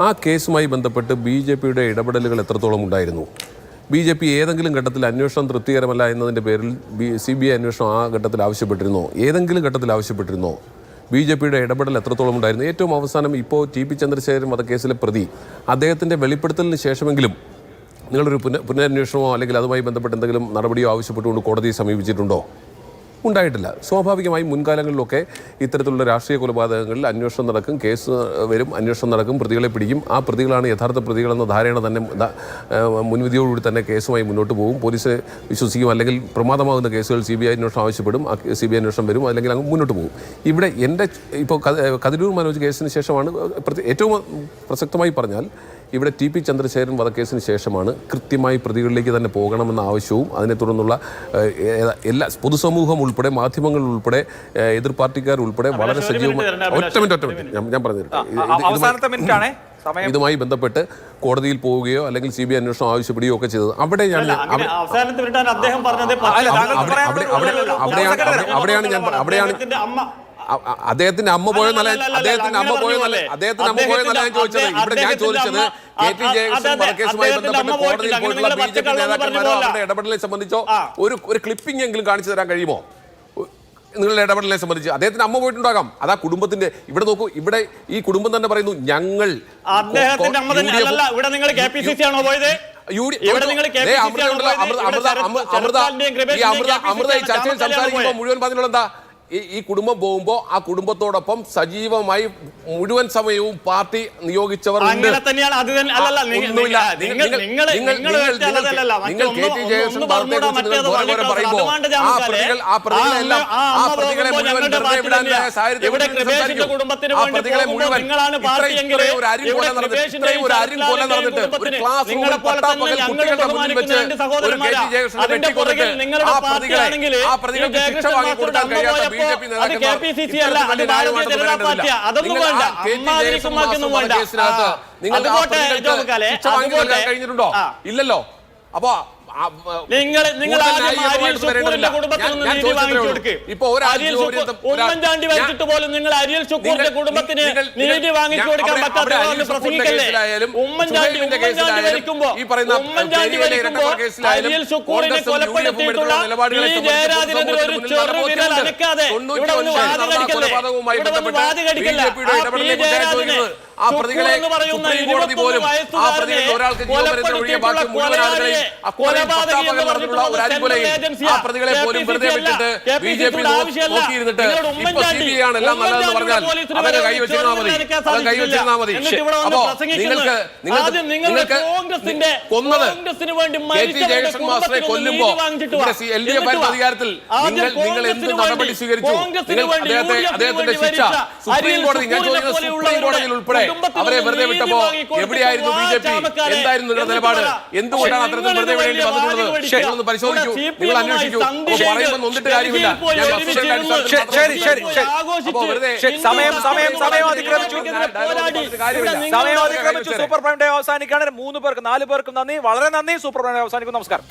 ആ കേസുമായി ബന്ധപ്പെട്ട് BJPയുടെ ഇടപെടലുകൾ എത്രത്തോളം ഉണ്ടായിരുന്നു? BJP ഏതെങ്കിലും ഘട്ടത്തിൽ അന്വേഷണം തൃപ്തികരമല്ല എന്നതിൻ്റെ പേരിൽ CBI അന്വേഷണം ആ ഘട്ടത്തിൽ ആവശ്യപ്പെട്ടിരുന്നോ? ഏതെങ്കിലും ഘട്ടത്തിൽ ആവശ്യപ്പെട്ടിരുന്നോ? BJPയുടെ ഇടപെടൽ എത്രത്തോളം ഉണ്ടായിരുന്നു? ഏറ്റവും അവസാനം ഇപ്പോൾ TP ചന്ദ്രശേഖരൻ വധക്കേസിലെ പ്രതി അദ്ദേഹത്തിൻ്റെ വെളിപ്പെടുത്തലിന് ശേഷമെങ്കിലും നിങ്ങളൊരു പുനരന്വേഷണമോ അല്ലെങ്കിൽ അതുമായി ബന്ധപ്പെട്ട് എന്തെങ്കിലും നടപടിയോ ആവശ്യപ്പെട്ടുകൊണ്ട് കോടതിയെ സമീപിച്ചിട്ടുണ്ടോ? ഉണ്ടായിട്ടില്ല. സ്വാഭാവികമായും മുൻകാലങ്ങളിലൊക്കെ ഇത്തരത്തിലുള്ള രാഷ്ട്രീയ കൊലപാതകങ്ങളിൽ അന്വേഷണം നടക്കും, കേസ് വരും, അന്വേഷണം നടക്കും, പ്രതികളെ പിടിക്കും. ആ പ്രതികളാണ് യഥാർത്ഥ പ്രതികളെന്ന ധാരണ തന്നെ മുൻവിധിയോടുകൂടി തന്നെ കേസുമായി മുന്നോട്ട് പോകും. പോലീസ് വിശ്വസിക്കും. അല്ലെങ്കിൽ പ്രമാദമാകുന്ന കേസുകൾ CBI അന്വേഷണം ആവശ്യപ്പെടും, ആ CBI അന്വേഷണം വരും, അല്ലെങ്കിൽ അങ്ങ് മുന്നോട്ട് പോകും. ഇവിടെ എൻ്റെ ഇപ്പോൾ കതിരൂർ മനോജ് കേസിന് ശേഷമാണ് ഏറ്റവും പ്രസക്തമായി പറഞ്ഞാൽ ഇവിടെ TP ചന്ദ്രശേഖരൻ വധക്കേസിന് ശേഷമാണ് കൃത്യമായി പ്രതികളിലേക്ക് തന്നെ പോകണമെന്ന ആവശ്യവും അതിനെ തുടർന്നുള്ള എല്ലാ പൊതുസമൂഹം ഉൾപ്പെടെ മാധ്യമങ്ങൾ ഉൾപ്പെടെ എതിർ പാർട്ടിക്കാർ ഉൾപ്പെടെ വളരെ സജീവമായി ഞാൻ പറഞ്ഞിരുന്നു ഇതുമായി ബന്ധപ്പെട്ട് കോടതിയിൽ പോവുകയോ അല്ലെങ്കിൽ CBI അന്വേഷണം ആവശ്യപ്പെടുകയോ ഒക്കെ ചെയ്തത്. അവിടെയാണ് അദ്ദേഹത്തിന്റെ അമ്മ പോയെന്നല്ല ഞാൻ ചോദിച്ചത്. ഇവിടെ ഞാൻ ചോദിച്ചത് KT ജയകൃഷ്ണൻ വധക്കേസുമായി ബന്ധപ്പെട്ട് കോടതിയിൽ പോയിട്ടുള്ള BJP നേതാക്കന്മാരോ അവരുടെ ഇടപെടലിനെ സംബന്ധിച്ചോ ഒരു ക്ലിപ്പിംഗ് എങ്കിലും കാണിച്ചു തരാൻ കഴിയുമോ? നിങ്ങളുടെ ഇടപെടലിനെ സംബന്ധിച്ച് അദ്ദേഹത്തിന് അമ്മ പോയിട്ടുണ്ടാകാം. അതാ കുടുംബത്തിന്റെ ഇവിടെ നോക്കൂ, ഇവിടെ ഈ കുടുംബം തന്നെ പറയുന്നു ഞങ്ങൾ അമൃത ഈ ചർച്ചയിൽ സംസാരിക്കുമ്പോൾ മുഴുവൻ പറഞ്ഞുള്ള എന്താ? ഈ കുടുംബം പോകുമ്പോൾ ആ കുടുംബത്തോടൊപ്പം സജീവമായി മുഴുവൻ സമയവും പാർട്ടി നിയോഗിച്ചവർ ഉണ്ട്. BJP കഴിഞ്ഞിട്ടുണ്ടോ? ഇല്ലല്ലോ. അപ്പൊ ഉമ്മൻചാണ്ടി വച്ചിട്ട് പോലും നിങ്ങൾ അരിയൽ ശുക്കൂറിന്റെ കുടുംബത്തിന് നീതി വാങ്ങിച്ചു കൊടുക്കാൻ പറ്റാത്ത പ്രസംഗിക്കല്ലേ? ഉമ്മൻചാണ്ടി ഭരിക്കുമ്പോ അരിയൽ ശുക്കൂറിനെ കൊലപ്പെടുത്തിയിട്ടുള്ള ജയരാജനെതിരെ ഒരു ചെറു വിരൽ അനക്കാതെ ഇവിടെ ഒന്ന് വാതികടിക്കല്ലേ? ഇവിടെ ഒന്ന് വാതികടിക്കല്ല. ആ പ്രതികളെ സുപ്രീം കോടതി പോലും ആ പ്രതികളിൽ ഒരാൾക്ക് ജീവപര്യന്തം ബാക്കി മുഴുവൻ ആളുകളെയും ആ പ്രതികളെ പോലും വെറുതെ വിട്ടിട്ട് BJP നോക്കിയിരുന്നിട്ട് ഇപ്പൊ CBI ആണ് എല്ലാം നല്ലതെന്ന് പറഞ്ഞാൽ അതൊക്കെ കൈവച്ചിരുന്നാ മതി. അപ്പോ നിങ്ങൾക്ക് കൊന്നത് KT ജയകൃഷ്ണൻ മാസ്റ്ററെ കൊല്ലുമ്പോ LDF അധികാരത്തിൽ നിങ്ങൾ എന്ത് നടപടി സ്വീകരിച്ചു? അദ്ദേഹത്തിന്റെ ശിക്ഷ സുപ്രീം കോടതി, ഞാൻ ചോദിക്കുന്നത് സുപ്രീം കോടതിയിൽ ഉൾപ്പെടെ അവരെ വെറുതെ വിട്ടപ്പോ എവിടെയായിരുന്നു BJP? എന്തായിരുന്നു നിങ്ങളുടെ നിലപാട്? എന്തുകൊണ്ടാണ് അത്തരത്തിൽ വെറുതെ വിടേണ്ടി വന്നിട്ടുള്ളത്? നിങ്ങളൊന്ന് പരിശോധിക്കൂ, നിങ്ങൾ അന്വേഷിക്കൂ. പറയുമ്പോൾ നൊന്നിട്ട് കാര്യമില്ല. സമയം അതിക്രമിച്ചു. Super prime day അവസാനിക്കാണ്. 3 പേർക്ക് 4 പേർക്കും നന്ദി, വളരെ നന്ദി. സൂപ്പർ പ്രൈം ഡേ അവസാനിക്കും. നമസ്കാരം.